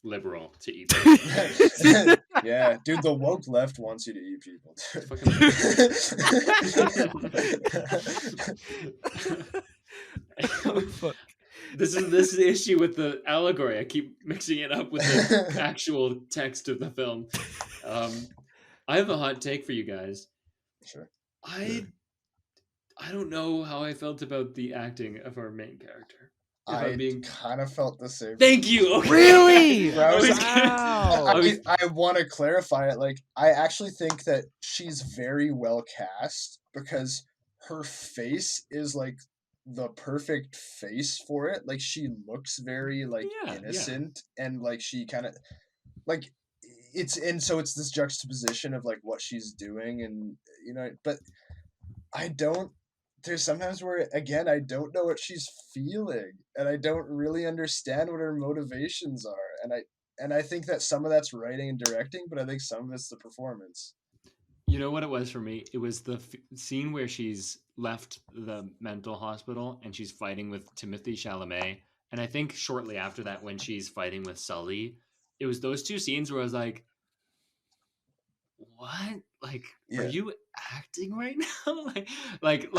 liberal to eat people. Yeah, dude, the woke left wants you to eat people. This is the issue with the allegory. I keep mixing it up with the actual text of the film. I have a hot take for you guys. Sure. I don't know how I felt about the acting of our main character. I kind of felt the same. Thank you. Okay. Really? Wow. I want to clarify it. Like, I actually think that she's very well cast because her face is like the perfect face for it. Like, she looks very like innocent and like she kind of like so it's this juxtaposition of like what she's doing, and but there's sometimes where again I don't know what she's feeling, and I don't really understand what her motivations are, and I think that some of that's writing and directing, but I think some of it's the performance. You know what it was for me? It was the scene where she's left the mental hospital and she's fighting with Timothée Chalamet, and I think shortly after that when she's fighting with Sully, it was those two scenes where I was like, what? Like, are you acting right now? like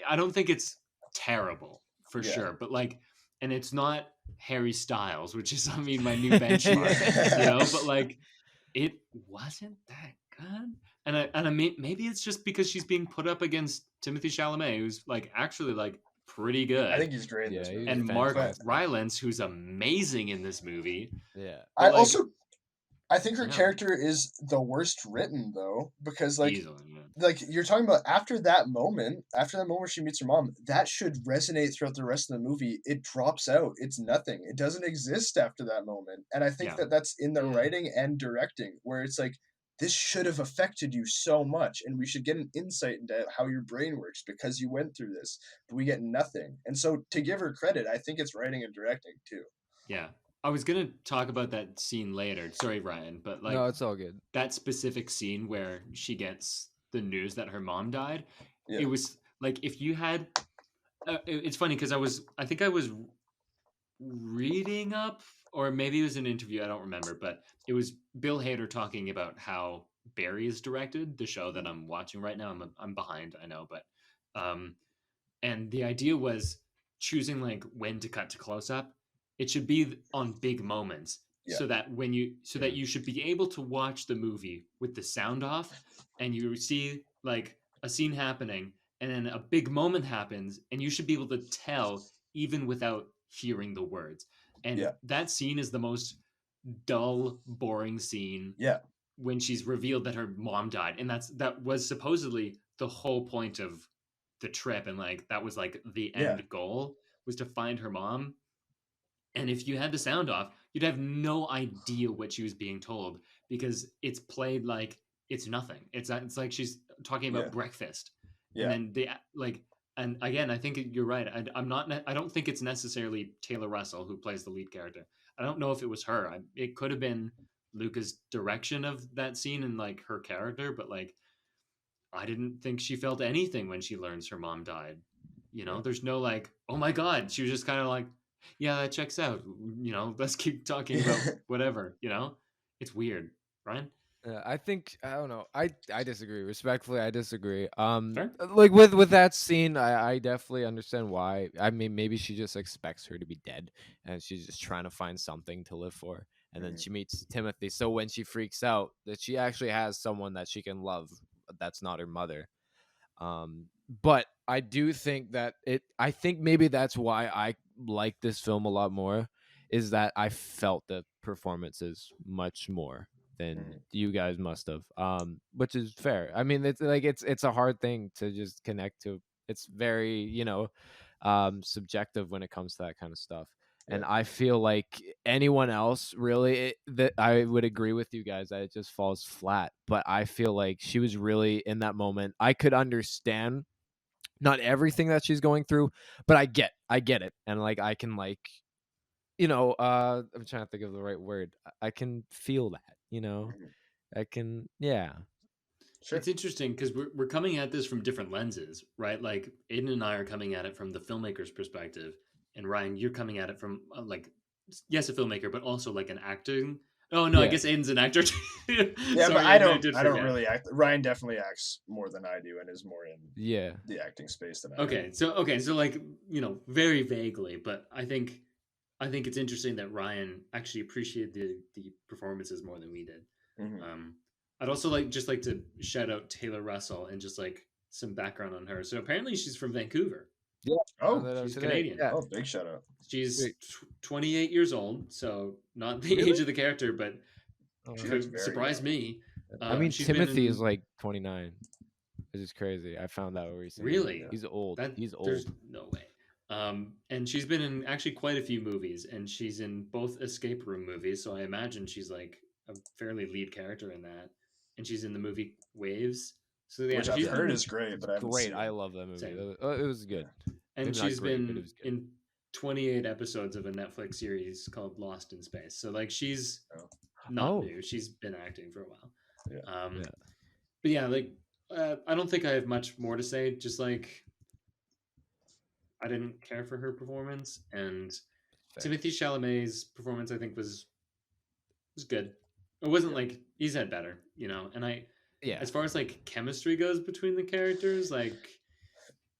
I don't think it's terrible for sure, but like, and it's not Harry Styles, which is, I mean, my new benchmark, but like, it wasn't that good. And I mean, maybe it's just because she's being put up against Timothée Chalamet, who's like actually like pretty good. I think he's great in this movie. And Mark Rylance, who's amazing in this movie. Yeah. I think her character is the worst written though, because like you're talking about after that moment where she meets her mom, that should resonate throughout the rest of the movie. It drops out. It's nothing. It doesn't exist after that moment. And I think that's in the writing and directing, where it's like, this should have affected you so much, and we should get an insight into how your brain works because you went through this, but we get nothing. And so to give her credit, I think it's writing and directing too. Yeah. I was gonna talk about that scene later. Sorry, Ryan, but like No, it's all good. that specific scene where she gets the news that her mom died. Yeah. It was like if you had. It's funny because I think I was reading up, or maybe it was an interview. I don't remember, but it was Bill Hader talking about how Barry is directed, the show that I'm watching right now. I'm behind, I know, but um, and the idea was choosing like when to cut to close up. It should be on big moments, Yeah. so that that you should be able to watch the movie with the sound off, and you see like a scene happening, and then a big moment happens, and you should be able to tell even without hearing the words. And Yeah. that scene is the most dull, boring scene Yeah. when she's revealed that her mom died, and that was supposedly the whole point of the trip, and like that was like the end goal was to find her mom. And if you had the sound off, you'd have no idea what she was being told because it's played like it's nothing. It's like she's talking about breakfast, and then they like. And again, I think you're right. I'm not. I don't think it's necessarily Taylor Russell who plays the lead character. I don't know if it was her. It could have been Luca's direction of that scene and like her character, but like I didn't think she felt anything when she learns her mom died. You know, there's no like, oh my God. She was just kind of like, yeah, that checks out. You know, let's keep talking about whatever, you know? It's weird, Ryan? I think I don't know. I disagree. Respectfully, I disagree. Fair? Like with that scene, I definitely understand why. I mean, maybe she just expects her to be dead, and she's just trying to find something to live for. And then she meets Timothy. So when she freaks out, that she actually has someone that she can love. That's not her mother. But I do think that I think maybe that's why I like this film a lot more. Is that I felt the performances much more than you guys must have, which is fair. I mean, it's like it's a hard thing to just connect to. It's very subjective when it comes to that kind of stuff. And I feel like anyone else really that I would agree with you guys that it just falls flat. But I feel like she was really in that moment. I could understand not everything that she's going through, but I get it, and like I can like I'm trying to think of the right word. I can feel that, I can, yeah. Sure. It's interesting because we're coming at this from different lenses, right? Like Aiden and I are coming at it from the filmmaker's perspective, and Ryan, you're coming at it from like, yes, a filmmaker, but also like an acting. Oh no, I guess Aiden's an actor too. Yeah, Sorry, but I don't forget. really act. Ryan definitely acts more than I do and is more in the acting space than I am. So like, very vaguely, but I think it's interesting that Ryan actually appreciated the performances more than we did. I'd also like to shout out Taylor Russell and just like some background on her. So apparently she's from Vancouver. Yeah. Oh, she's Canadian. Yeah. Oh, big shout out. She's 28 years old, so not the age of the character, but could surprise me. I mean, Timothy is like 29. This is crazy. I found out recently. Really? He's old. He's old. There's no way. And she's been in actually quite a few movies, and she's in both escape room movies. So I imagine she's like a fairly lead character in that. And she's in the movie Waves. So which I've heard is great, but I haven't seen it. I love that movie. It was good. And maybe she's been in 28 episodes of a Netflix series called Lost in Space. So like she's not new. She's been acting for a while. But yeah, like I don't think I have much more to say. Just like I didn't care for her performance, and Timothée Chalamet's performance I think was good. It wasn't like he's had better, and as far as like chemistry goes between the characters, like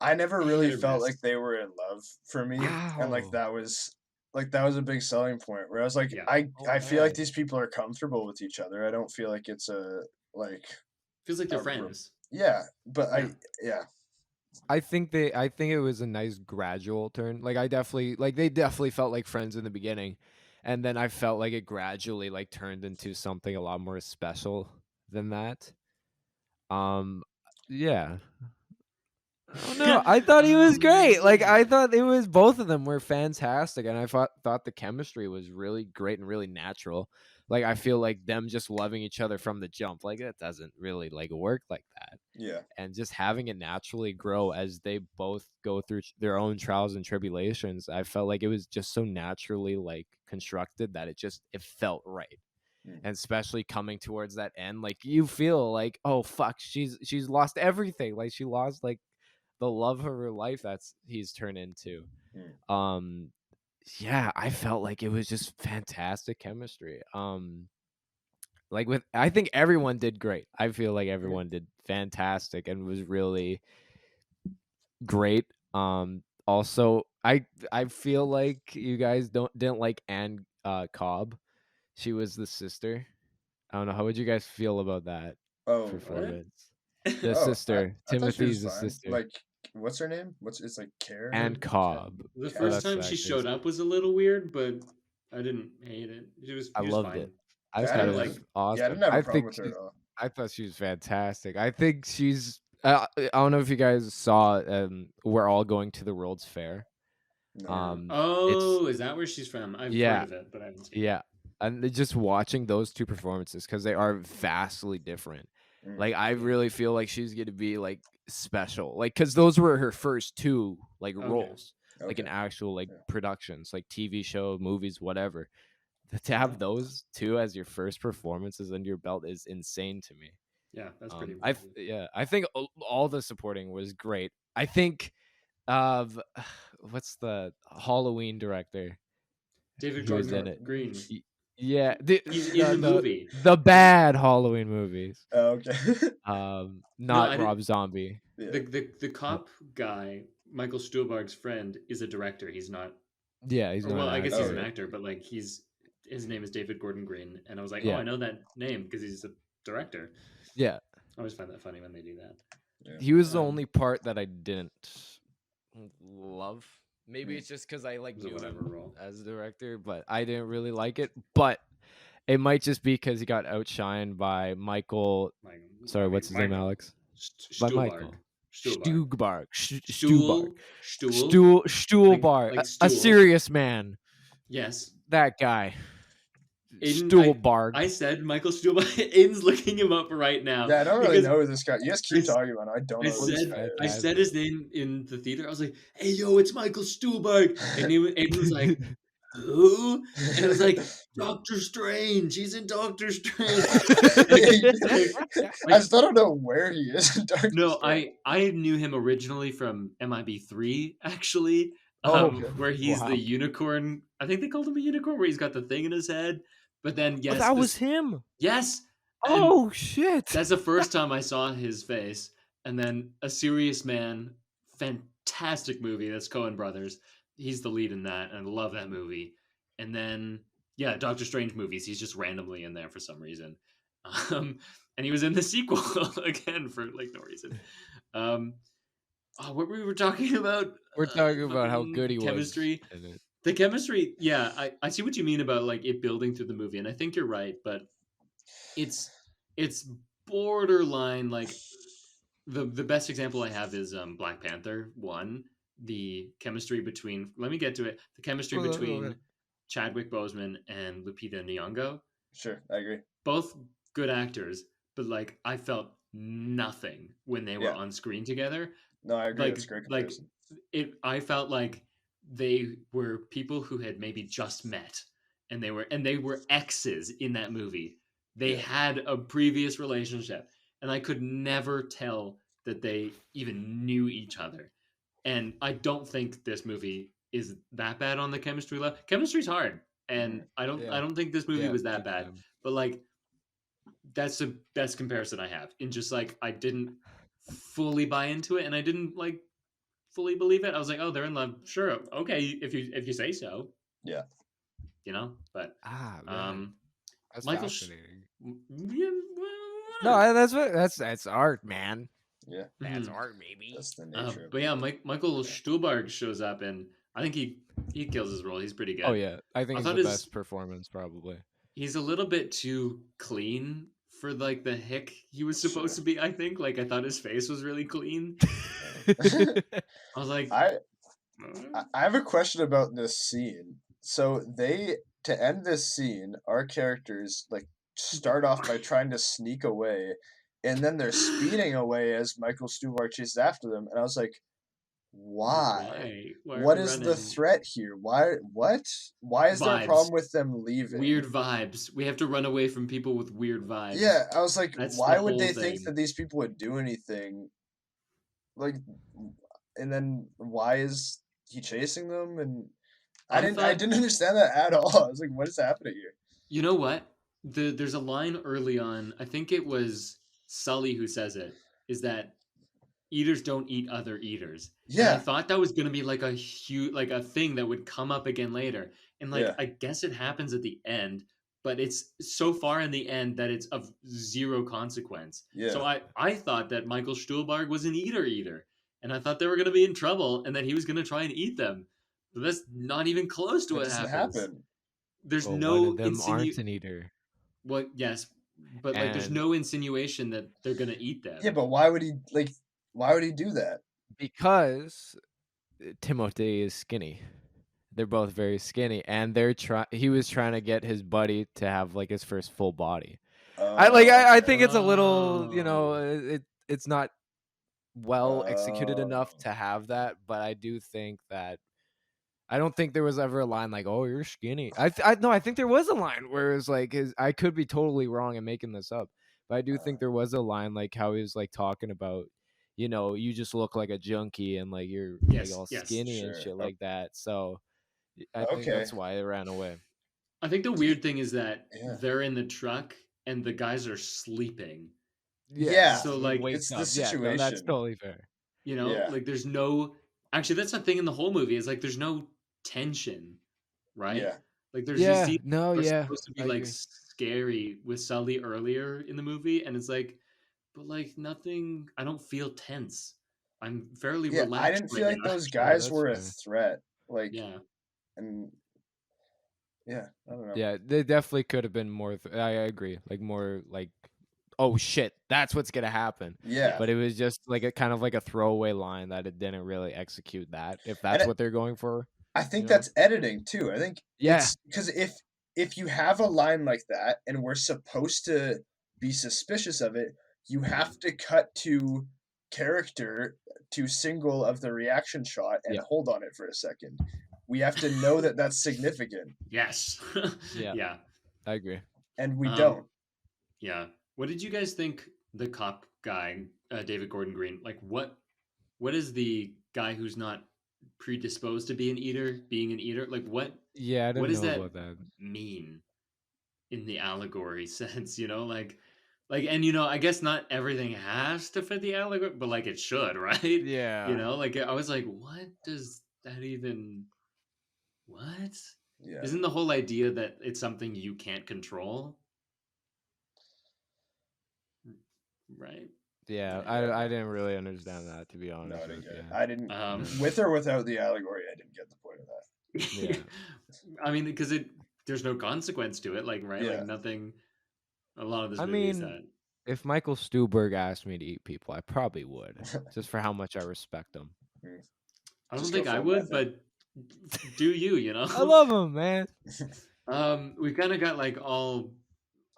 I never really felt like they were in love for me. And like that was a big selling point where I was like, I feel like these people are comfortable with each other. I don't feel like it's feels like they're friends. Yeah, but I think it was a nice gradual turn. Like they definitely felt like friends in the beginning, and then I felt like it gradually like turned into something a lot more special than that. Yeah. Oh no, I thought he was great. Like I thought both of them were fantastic, and I thought the chemistry was really great and really natural. Like I feel like them just loving each other from the jump, like it doesn't really like work like that. Yeah. And just having it naturally grow as they both go through their own trials and tribulations, I felt like it was just so naturally like constructed that it felt right. And especially coming towards that end, like you feel like, oh fuck, she's lost everything. Like she lost like the love of her life that's he's turned into. Yeah, I felt like it was just fantastic chemistry. Like with I think everyone did great. I feel like everyone did fantastic and was really great. Also I feel like you guys didn't like Anne Cobb. She was the sister. I don't know. How would you guys feel about that Oh, What? performance? The oh, sister, I thought she was Timothy's the fine. sister, Like, what's her name? It's like Karen and Cobb. The Oh, first Cat. that's time the she actress. showed up was a little weird, but I didn't hate it. I She was loved it. fine. I I thought Kinda it didn't. was like Yeah, I awesome. didn't have a I problem think with her at all. I thought she was fantastic. I think she's. I don't know if you guys saw. We're all going to the World's Fair. No. It's oh, is that where she's from? I've heard yeah, of it, but I haven't seen it. yeah, and just watching those two performances because they are vastly different. Like I really feel like she's gonna be like special, like because those were her first two like Okay. roles, like Okay. in actual like Yeah. productions, like TV show, movies, whatever. To Yeah. have those two as your first performances under your belt is insane to me. Yeah, that's pretty impressive. I think all the supporting was great. I think of what's the Halloween director? David He was in Gordon it. Green. Yeah, He's in the movie. the bad Halloween movies. Oh, okay. No, I Not didn't. Rob Zombie. Yeah. The cop guy, Michael Stuhlbarg's friend, is a director. He's not. Yeah, he's Or not well, an I guess actor. he's an actor, but like his name is David Gordon Green, and I was like, oh, Yeah. I know that name because he's a director. Yeah, I always find that funny when they do that. Yeah. he was the Um, only part that I didn't love. Maybe it's just because I like was a knew whatever him role. as a director, but I didn't really like it. But it might just be because he got outshined by Michael. Like, Sorry, what's his name, Alex? By Michael. Stuhlbarg. Stuhlbarg. Stuhl. Stuhlbarg. Like A stool. serious man. Yes. That guy. Aiden, Stuhlbarg. I said Michael Stuhlbarg. Aiden's looking him up right now. Yeah, I don't really know who this guy. You guys keep I- talking about him. I don't know who this guy I is. said his name in the theater. I was like, "Hey, yo, it's Michael Stuhlbarg," and Aiden was like, "Who?" And I was like, "Doctor Strange. He's in Doctor Strange." I still don't know where he is in Doctor No, Strange. I knew him originally from MIB3, actually, Oh, where he's wow. the unicorn. I think they called him a unicorn, where he's got the thing in his head. But then, yes, that was him. yes. And Oh shit. that's the first time I saw his face. And then A Serious Man, fantastic movie. That's Coen Brothers. He's the lead in that, and I love that movie. And then, yeah, Doctor Strange movies. He's just randomly in there for some reason. And he was in the sequel again for like no reason. What we were talking about? We're talking about how fucking good he chemistry. was in it. The chemistry, yeah, I see what you mean about like it building through the movie, and I think you're right, but it's borderline like the best example I have is Black Panther 1. The chemistry between let me get to it. The chemistry between Chadwick Boseman and Lupita Nyong'o. Sure, I agree. Both good actors, but like I felt nothing when they were on screen together. No, I agree. Like That's a great comparison. I felt like they were people who had maybe just met and they were exes in that movie. They had a previous relationship and I could never tell that they even knew each other. And I don't think this movie is that bad on the chemistry level. Chemistry's hard, and I don't think this movie was that bad. But like that's the best comparison I have. In just like I didn't fully buy into it and I didn't like fully believe it. I was like, oh, they're in love. Sure, okay, if you say so. Yeah. You know, but that's Michael fascinating. No, that's art, man. Yeah. That's art, maybe. That's the nature. But yeah, Michael Stuhlbarg shows up and I think he kills his role. He's pretty good. Oh yeah, I think it's the best performance probably. He's a little bit too clean for like the hick he was supposed to be. I think like I thought his face was really clean. I was like, I have a question about this scene. So they to end this scene, our characters like start off by trying to sneak away, and then they're speeding away as Michael Stuhlbarg chases after them. And I was like, why? Why are What we is the running? threat here? Why? What? Why is there a Vibes. problem with them leaving? Weird vibes. We have to run away from people with weird vibes. Yeah, I was like, That's why the would whole they thing. think that these people would do anything? Like, and then why is he chasing them? And I didn't understand that at all. I was like, what is happening here? You know what? There's a line early on. I think it was Sully who says it. Is that eaters don't eat other eaters? Yeah. And I thought that was gonna be like a huge, like a thing that would come up again later. And like Yeah. I guess it happens at the end, but it's so far in the end that it's of zero consequence. Yeah. So I thought that Michael Stuhlbarg was an eater, and I thought they were gonna be in trouble, and that he was gonna try and eat them. But that's not even close to what happens. There's Well, no one of them aren't an eater. Well, yes, but like, there's no insinuation that they're gonna eat them. Yeah, but why would he do that? Because Timothy is skinny. They're both very skinny, and he was trying to get his buddy to have like his first full body. I think it's a little, it's not well executed enough to have that, but I do think that I don't think there was ever a line like, "Oh, you're skinny." I think there was a line where it was like I could be totally wrong and making this up, but I do think there was a line like how he was like talking about, you just look like a junkie and like you're like all skinny and shit like that. So I think that's why they ran away. I think the weird thing is that they're in the truck and the guys are sleeping. Yeah. So like it's the situation. Yeah, no, that's totally fair. Like there's no. Actually, that's the thing in the whole movie is like there's no tension, right? Yeah. Like there's these scenes supposed to be like scary with Sully earlier in the movie, and it's like, but like nothing. I don't feel tense. I'm fairly relaxed. I didn't feel like those guys were a threat. Like and yeah, I don't know. Yeah, they definitely could have been more. I agree. Like more like, oh shit, that's what's gonna happen. Yeah, but it was just like a kind of like a throwaway line that it didn't really execute that. If that's what they're going for, I think that's editing too. I think because if you have a line like that and we're supposed to be suspicious of it, you have to cut to character to single of the reaction shot and hold on it for a second. We have to know that that's significant. Yes. Yeah. I agree. And we don't. Yeah. What did you guys think the cop guy, David Gordon Green, like what is the guy who's not predisposed to be an eater being an eater? Like what? Yeah, I don't what does know that about that mean in the allegory sense? Like, and I guess not everything has to fit the allegory, but like it should, right? Yeah. Like I was like, what does that even? What? Yeah. Isn't the whole idea that it's something you can't control? Right. Yeah, I didn't really understand that, to be honest. No, I didn't get it. I didn't. With or without the allegory, I didn't get the point of that. Yeah. I mean, because there's no consequence to it, like, right? Like nothing. A lot of this movie is that. If Michael Stuhlbarg asked me to eat people, I probably would, just for how much I respect him. I don't think I would, but do you? I love him, man. We've kind of got like all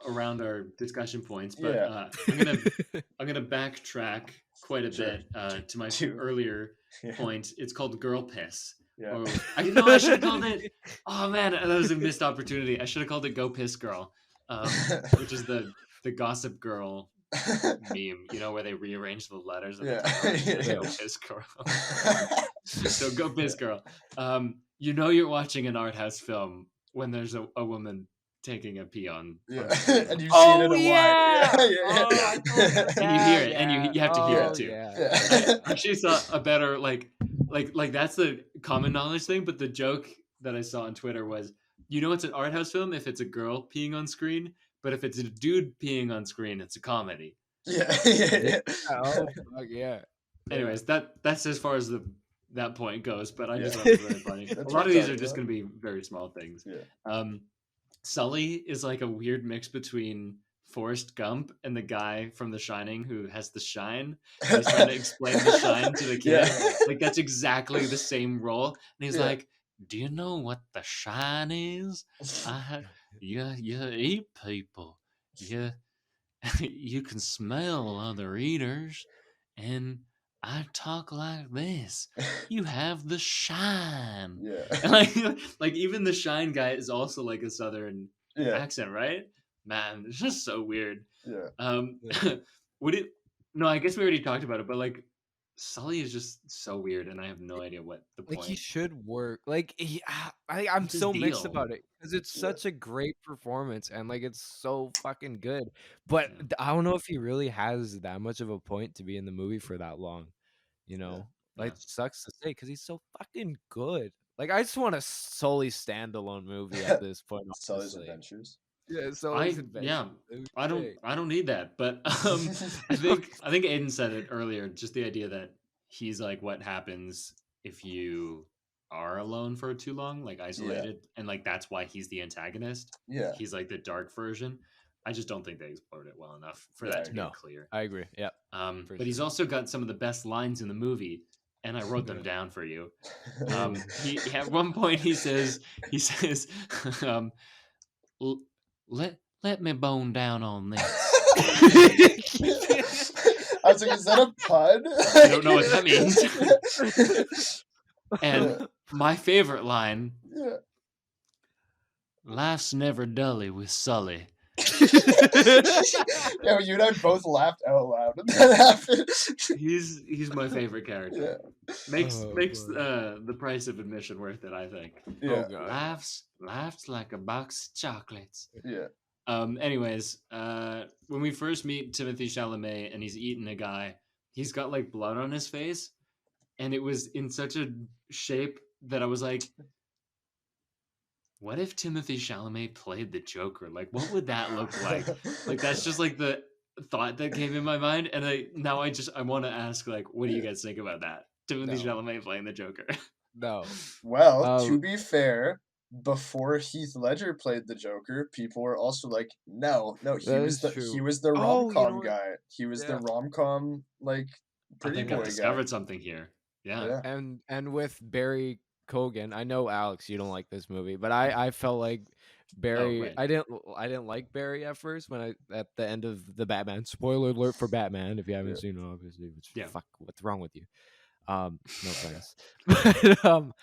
around our discussion points, but I'm gonna backtrack quite a bit to my earlier point. It's called girl piss. Yeah. I should have called it. Oh man, that was a missed opportunity. I should have called it Go Piss Girl, which is the Gossip Girl meme, where they rearrange the letters of the title. Go Piss Girl. So Go Piss Girl. You're watching an art house film when there's a woman taking a pee on. And you've seen it a lot. And you hear it, and you have to hear it too. I actually saw a better like that's the common knowledge thing, but the joke that I saw on Twitter was, it's an art house film if it's a girl peeing on screen, but if it's a dude peeing on screen, it's a comedy. Yeah. Oh, yeah. Anyways, that's as far as that point goes, but I just thought it was really funny. A lot of these are just going to be very small things. Yeah. Sully is like a weird mix between Forrest Gump and the guy from The Shining who has the shine. He's trying to explain the shine to the kid. Like that's exactly the same role. And he's like, do you know what the shine is? You eat people. You you can smell other eaters, and I talk like this. You have the shine. Yeah. And like even the shine guy is also like a southern Yeah. accent, right? Man, it's just so weird. Yeah. Would it? No, I guess we already talked about it, but like Sully is just so weird, and I have no idea what the Like, point. he should work. Like, I'm What's his so mixed deal? about it because it's Yeah. such a great performance and like it's so fucking good. But Yeah. I don't know if he really has that much of a point to be in the movie for that long. You know, Yeah. like sucks to say because he's so fucking good. Like, I just want a Sully standalone movie at this point. Sully's Honestly. Adventures. Yeah, Sully's Yeah, Adventure. I don't need that, but I think Aidan said it earlier. Just the idea that he's like, what happens if you are alone for too long, like isolated, and like that's why he's the antagonist. Yeah. He's like the dark version. I just don't think they explored it well enough for that to be clear. I agree. Yeah. But he's also got some of the best lines in the movie, and I wrote them down for you. He at one point he says, let me bone down on this. I was like, is that a pun? I don't know what that means. And my favorite line, life's never dully with Sully. Yeah, you and I both laughed out loud when that happened. He's my favorite character. Yeah. Makes the price of admission worth it, I think. Yeah. Life's like a box of chocolates. Yeah. Anyways, when we first meet Timothée Chalamet and he's eating a guy, he's got like blood on his face, and it was in such a shape that I was like, what if Timothée Chalamet played the Joker? Like, what would that look like? Like, that's just like the thought that came in my mind, and I want to ask, like, what do you guys think about that? Timothée Chalamet playing the Joker. No. Well, to be fair, before Heath Ledger played the Joker, people were also like, no, he was the rom-com guy. He was the rom-com like pretty boy guy. I discovered something here. Yeah. And with Barry Keoghan, I know Alex, you don't like this movie, but I felt like Barry. I didn't like Barry at first at the end of the Batman. Spoiler alert for Batman if you haven't seen it, obviously. Fuck, what's wrong with you? No offense. But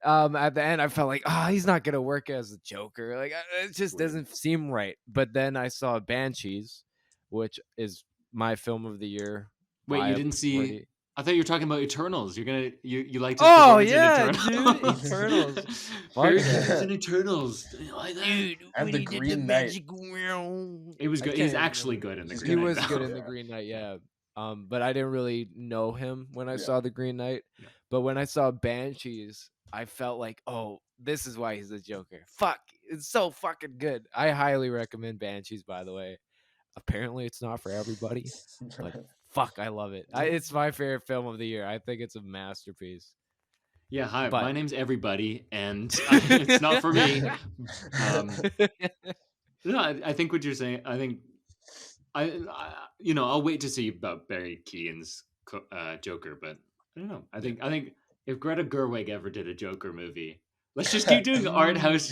at the end I felt like he's not gonna work as a Joker. Like, it just doesn't seem right. But then I saw Banshees, which is my film of the year. Wait, you didn't see? I thought you were talking about Eternals. You liked his performance in Eternals. Dude, Eternals. In Eternals. And the Green Knight. It was good. He's actually good in the Green Knight. He was good in the Green Knight, yeah. But I didn't really know him when I saw the Green Knight. Yeah. But when I saw Banshees, I felt like, oh, this is why he's the Joker. Fuck, it's so fucking good. I highly recommend Banshees, by the way. Apparently, it's not for everybody, but fuck, I love it. It's my favorite film of the year. I think it's a masterpiece. Yeah, hi, my name's Everybody, and it's not for me. No, I think what you're saying, I think, I'll wait to see about Barry Keoghan's Joker, but I don't know. I think if Greta Gerwig ever did a Joker movie, let's just keep doing art house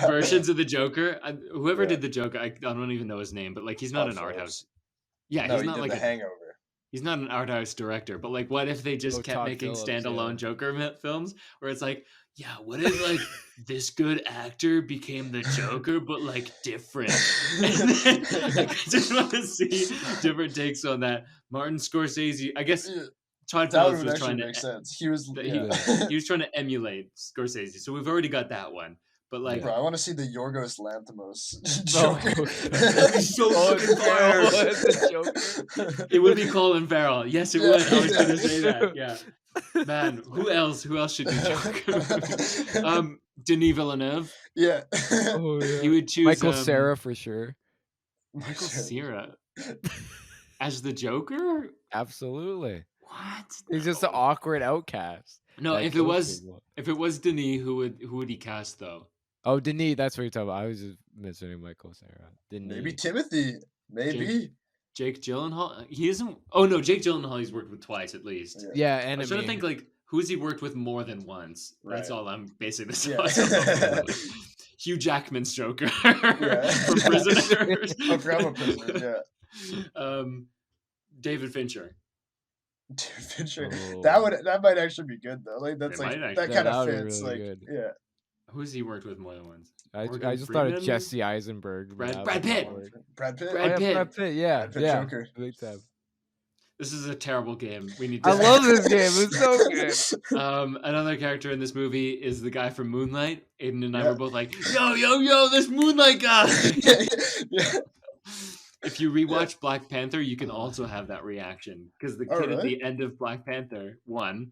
versions of the Joker. Whoever did the Joker, I don't even know his name, but like he's not an art house. Yeah, no, he's not like The Hangover. He's not an art house director, but like, what if they just kept Todd making Phillips, standalone Joker films where it's like, yeah, what if like this good actor became the Joker, but like different? And then, like, I just want to see different takes on that. Martin Scorsese, I guess. Todd Phillips was trying to make sense. He was trying to emulate Scorsese, so we've already got that one. But like, bro, I want to see the Yorgos Lanthimos Joker. So fucking Joker. It would be Colin Farrell. Yes, it would. I was going to say that. Yeah, man. Who else should do Joker? Denis Villeneuve. Yeah. He would choose Michael Cera for sure. Michael Cera as the Joker. Absolutely. What? He's just an awkward outcast. No, if it was Denis, who would he cast though? Oh, Denis, that's what you're talking about. I was just mentioning Michael Cera. Maybe Timothy. Maybe. Jake Gyllenhaal. He isn't. Oh no, Jake Gyllenhaal. He's worked with twice at least. Yeah, and I'm trying to think like who has he worked with more than once? That's Right. all I'm basing this Yeah. on. Hugh Jackman's Joker Yeah. from Prisoners. Oh, from Prisoners, yeah. David Fincher. Dude, Fincher. Oh. That might actually be good though. Like that's It like might actually. that kind that of would be fits. really like good. yeah. Who's he worked with more than once? I Morgan just thought of Freeman? Jesse Eisenberg. but Brad that Brad would not Pitt. work. Brad Pitt. Brad Oh, yeah, Pitt. Brad Pitt. Yeah, Brad Pitt yeah. Joker. Big time. This is a terrible game. We need I to. love this game. It's so good. Another character in this movie is the guy from Moonlight. Aidan and I Yeah. were both like, yo, this Moonlight guy. Yeah. If you rewatch Black Panther, you can also have that reaction because the Oh, kid at really? the end of Black Panther 1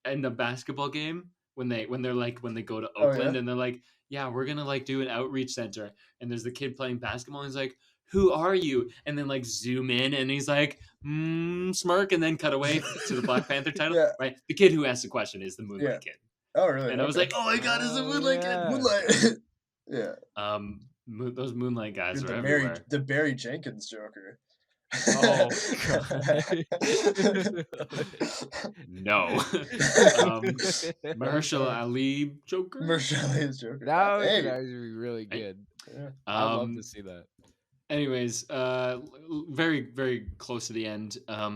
in the basketball game when they go to Oh, Oakland yeah? and they're like, yeah, we're gonna like do an outreach center, and there's the kid playing basketball and he's like, who are you? And then like zoom in and he's like smirk and then cut away to the Black Panther title. Yeah. Right, the kid who asked the question is the Moonlight Yeah. kid, Oh, really? and I was like, oh my god, it's the Oh, Moonlight yeah. Moonlight. Yeah. kid. Those Moonlight guys Dude, are the everywhere. Barry Jenkins Joker. Oh, God. No. Mahershala Ali Joker. Mahershala Ali's Joker. That would Hey. actually be really good. Yeah. I'd love to see that. Anyways, very very close to the end. I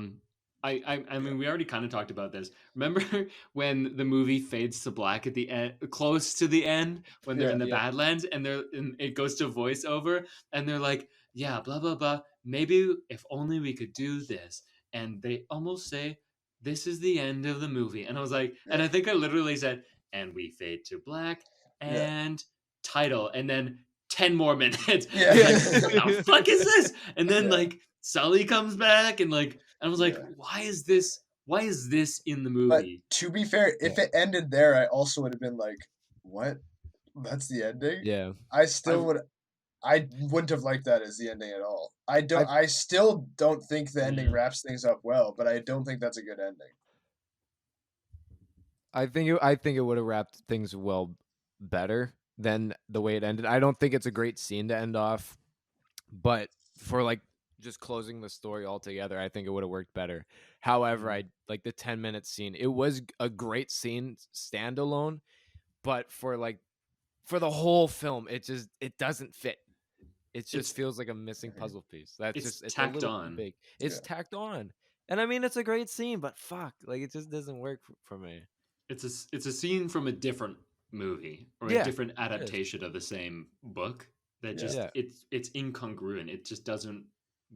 mean, we already kind of talked about this. Remember when the movie fades to black at the end, close to the end, when they're in the Badlands, and it goes to voiceover, and they're like, yeah, blah blah blah. Maybe if only we could do this, and they almost say, this is the end of the movie, and I was like, and I think I literally said, and we fade to black, and title, and then 10 more minutes. Yeah. Like, what the fuck is this? And then Yeah. like Sully comes back and like I was like, Yeah. why is this in the But movie? to be fair, if it ended there, I also would have been like, what? That's the ending? Yeah. I wouldn't have liked that as the ending at all. I still don't think the ending wraps things up well, but I don't think that's a good ending. I think it would have wrapped things well better than the way it ended. I don't think it's a great scene to end off, but for like just closing the story altogether, I think it would have worked better. However, I like the 10-minute scene. It was a great scene standalone, but for the whole film, it doesn't fit. It just feels like a missing puzzle piece. It's tacked a little on. too big. It's tacked on. And I mean, it's a great scene, but fuck, like it just doesn't work for me. It's a scene from a different movie or a different adaptation of the same book that just it's incongruent. It just doesn't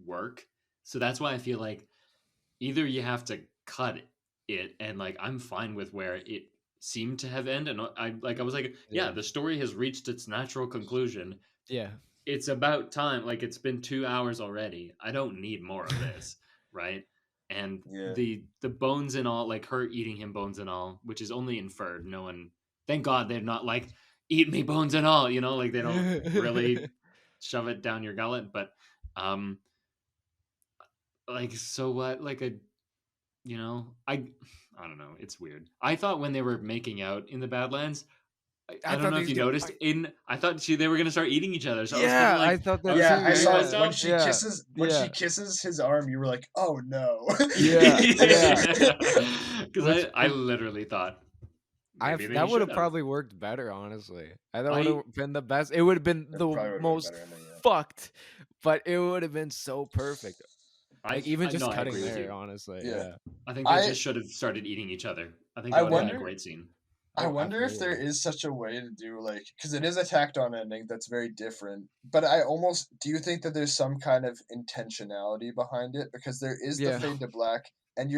work. So that's why I feel like either you have to cut it, and like I'm fine with where it seemed to have ended, and I was like, the story has reached its natural conclusion. Yeah. It's about time. Like it's been 2 hours already. I don't need more of this, right? And the bones and all, like her eating him bones and all, which is only inferred. No one, thank God, they're not like eat me bones and all. You know, like they don't really shove it down your gullet. But like so what? Like I don't know. It's weird. I thought when they were making out in the Badlands. I don't know if you noticed. I thought they were gonna start eating each other. So I thought that. Yeah, I saw it. When she kisses his arm, you were like, "Oh no!" Yeah. Because I literally thought that would have probably worked better. Honestly, I thought it would have been the best. It would have been the most fucked, but it would have been so perfect. Like even just cutting there, honestly. Yeah. I think they just should have started eating each other. I think that would have been a great scene. I wonder if there is such a way to do because it is a tacked on ending that's very different. But do you think that there's some kind of intentionality behind it? Because there is the fade to black, and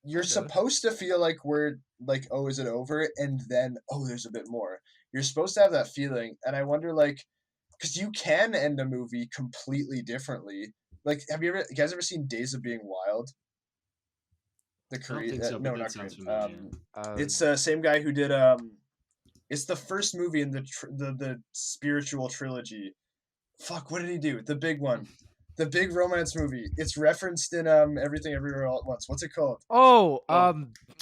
you're supposed to feel like we're like, oh, is it over? And then there's a bit more. You're supposed to have that feeling, and I wonder because you can end a movie completely differently. Have you guys ever seen Days of Being Wild? The Korean, no, not Korean. It's the same guy who did. It's the first movie in the spiritual trilogy. Fuck, what did he do? The big one, the big romance movie. It's referenced in Everything Everywhere All at Once. What's it called?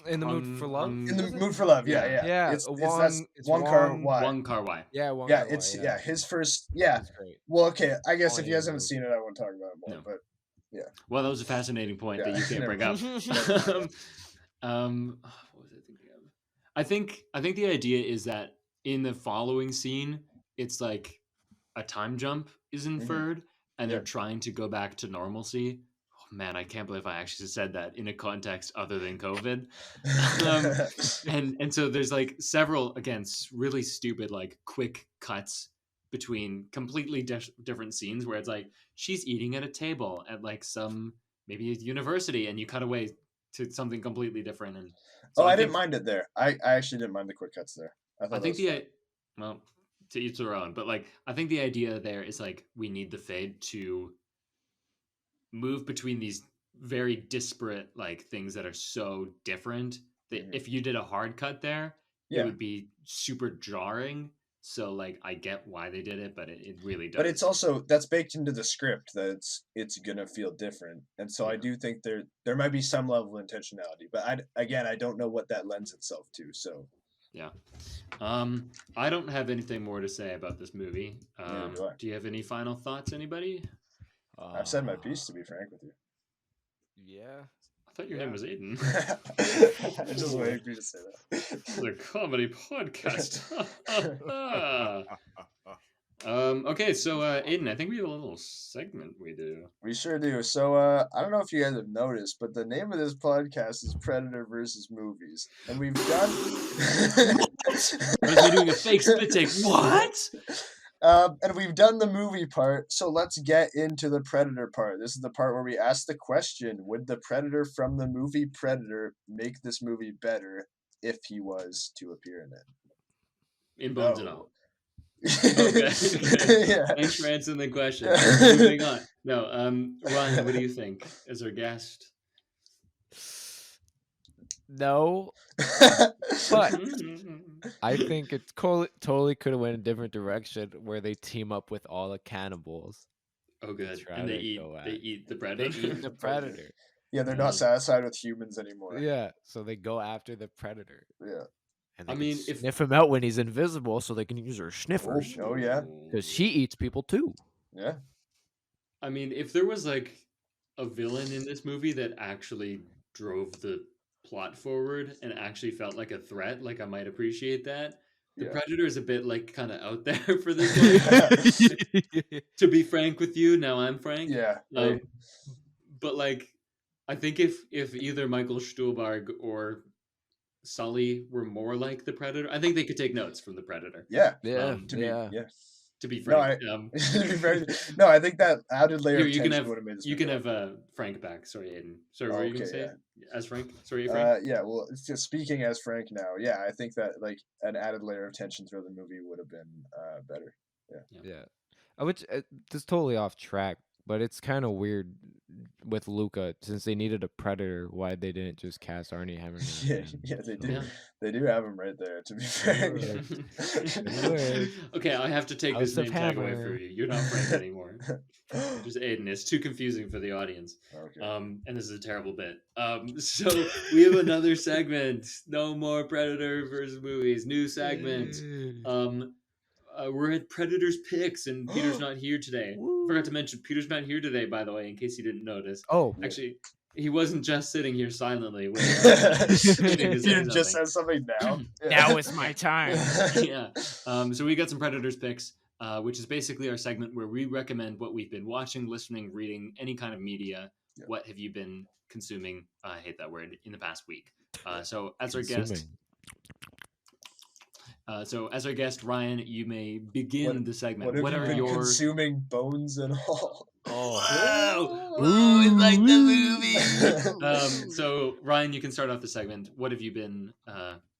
In the Mood for Love. In the Mood for Love. Yeah. It's Wong Kar-wai. Wong Kar-wai. Yeah, it's his first. Yeah. Well, okay. I guess if you guys haven't seen it, I won't talk about it more. No. But. Yeah. Well, that was a fascinating point that you can't bring up. What was I thinking I think the idea is that in the following scene, it's like a time jump is inferred, and they're Yeah. trying to go back to normalcy. Oh man, I can't believe I actually said that in a context other than COVID. um, and so there's like several again really stupid like quick cuts between completely different scenes where it's like she's eating at a table at like some maybe a university, and you cut away to something completely different. And so Oh, I I didn't think mind it there. I actually didn't mind the quick cuts there. I I thought that think was fun. well, to each their own, but like I think the idea there is like we need the fade to move between these very disparate like things that are so different that if you did a hard cut there, it Yeah. would be super jarring. So like I get why they did it, but it really does. But it's also that's baked into the script that it's gonna feel different, and so I do think there might be some level of intentionality. But I don't know what that lends itself to. So yeah. I don't have anything more to say about this movie. neither do I. Do you have any final thoughts, anybody? I've said my piece, to be frank with you. Yeah. I thought your name was Aidan. I just waited for you to say that. The comedy podcast. Okay, so Aidan, I think we have a little segment we do. We sure do. So I don't know if you guys have noticed, but the name of this podcast is Predator versus Movies, and we've done. What is me doing a fake spit take? What? And we've done the movie part, so let's get into the Predator part. This is the part where we ask the question: would the Predator from the movie Predator make this movie better if he was to appear in it? In bones and all. Okay. Yeah. Thanks for answering the question. Moving on. No, Ryan, what do you think as our guest? No, but I think it totally could have went a different direction where they team up with all the cannibals. Oh, good. And they eat the predator. They eat the predator. Yeah, they're not satisfied with humans anymore. Yeah, so they go after the predator. Yeah. And they sniff him out when he's invisible, so they can use their sniffers. Oh yeah, because he eats people too. Yeah. I mean, if there was like a villain in this movie that actually drove the plot forward and actually felt like a threat, like I might appreciate that. The Predator is a bit like kind of out there for this one. To be frank with you, now I'm frank. Yeah. But like, I think if either Michael Stuhlbarg or Sully were more like the Predator, I think they could take notes from the Predator. Yeah. To be frank, no, I think that added layer here, of tension would have made this. You can have Frank back. Sorry, Aidan. Sorry, what were you gonna say? As Frank? Sorry, Frank. Well, just speaking as Frank now. Yeah, I think that like an added layer of tension through the movie would have been better. Yeah. Which just totally off track, but it's kind of weird with Luca since they needed a predator. Why they didn't just cast Arnie Hammer? Yeah, they do. Yeah. They do have him right there. To be fair. Okay, I have to take this name tag away for you. You're not Frank anymore. Just Aidan. It's too confusing for the audience. Okay. And this is a terrible bit. So we have another segment. No more Predator versus movies. New segment. We're at Predator's Picks, and Peter's not here today. Forgot to mention, Peter's not here today, by the way, in case you didn't notice. Oh. Actually, he wasn't just sitting here silently. Peter just says something now. Now is my time. Yeah. So we got some Predator's Picks, which is basically our segment where we recommend what we've been watching, listening, reading, any kind of media. Yeah. What have you been consuming? I hate that word, in the past week. So as our guest... so, as our guest, Ryan, you may begin the segment. What are your consuming bones and all? Oh, wow! It's like the movie. So, Ryan, you can start off the segment. What have you been?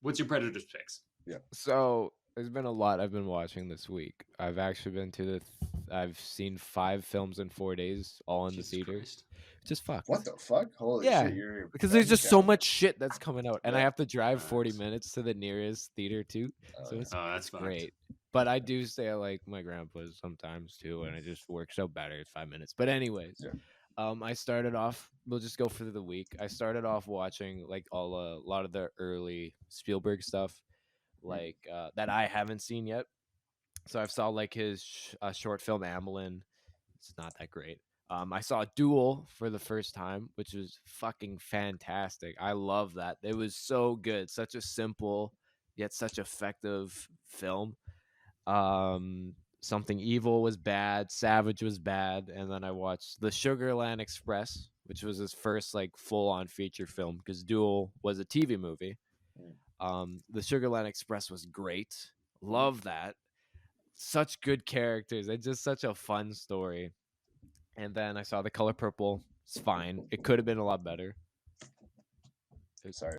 What's your Predator's Picks? Yeah. So there's been a lot I've been watching this week. I've actually been to I've seen 5 films in 4 days, all in the theater. Just fuck. What the fuck? Holy shit! Because there's just so much shit that's coming out, and I have to drive 40 minutes to the nearest theater too. So that's great. But I do stay at like my grandpa's sometimes too, and it just works out better. It's 5 minutes. But anyways, I started off. We'll just go for the week. I started off watching like a lot of the early Spielberg stuff, like that I haven't seen yet. So I saw like his short film Amelin. It's not that great. I saw Duel for the first time, which was fucking fantastic. I love that. It was so good. Such a simple yet such effective film. Something Evil was bad, Savage was bad, and then I watched The Sugarland Express, which was his first like full-on feature film because Duel was a TV movie. The Sugarland Express was great. Love that. Such good characters. It's just such a fun story. And then I saw The Color Purple. It's fine. It could have been a lot better. Sorry.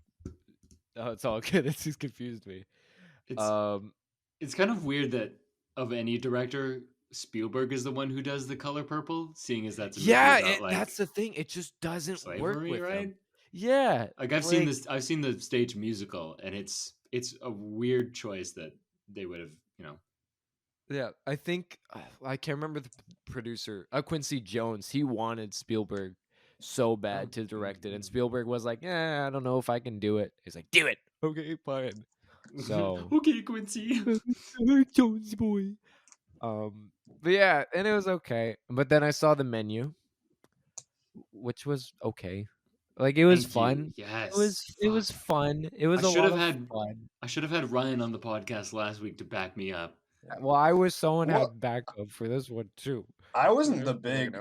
Oh, it's all good. It just confused me. It's kind of weird that of any director, Spielberg is the one who does The Color Purple, seeing as that's a movie about, like, that's the thing. It just doesn't slavery, work with right? him. Yeah, like I've seen this. I've seen the stage musical, and it's a weird choice that they would have, Yeah, I think I can't remember the producer, Quincy Jones. He wanted Spielberg so bad to direct it, and Spielberg was like, "Yeah, I don't know if I can do it." He's like, "Do it, okay, fine." So okay, Quincy, Jones boy. But yeah, and it was okay. But then I saw The Menu, which was okay. Like it was fun. Yes, it was fun. It was a lot of fun. I should have had Ryan on the podcast last week to back me up. Well, I was someone had backup for this one too. I wasn't the big.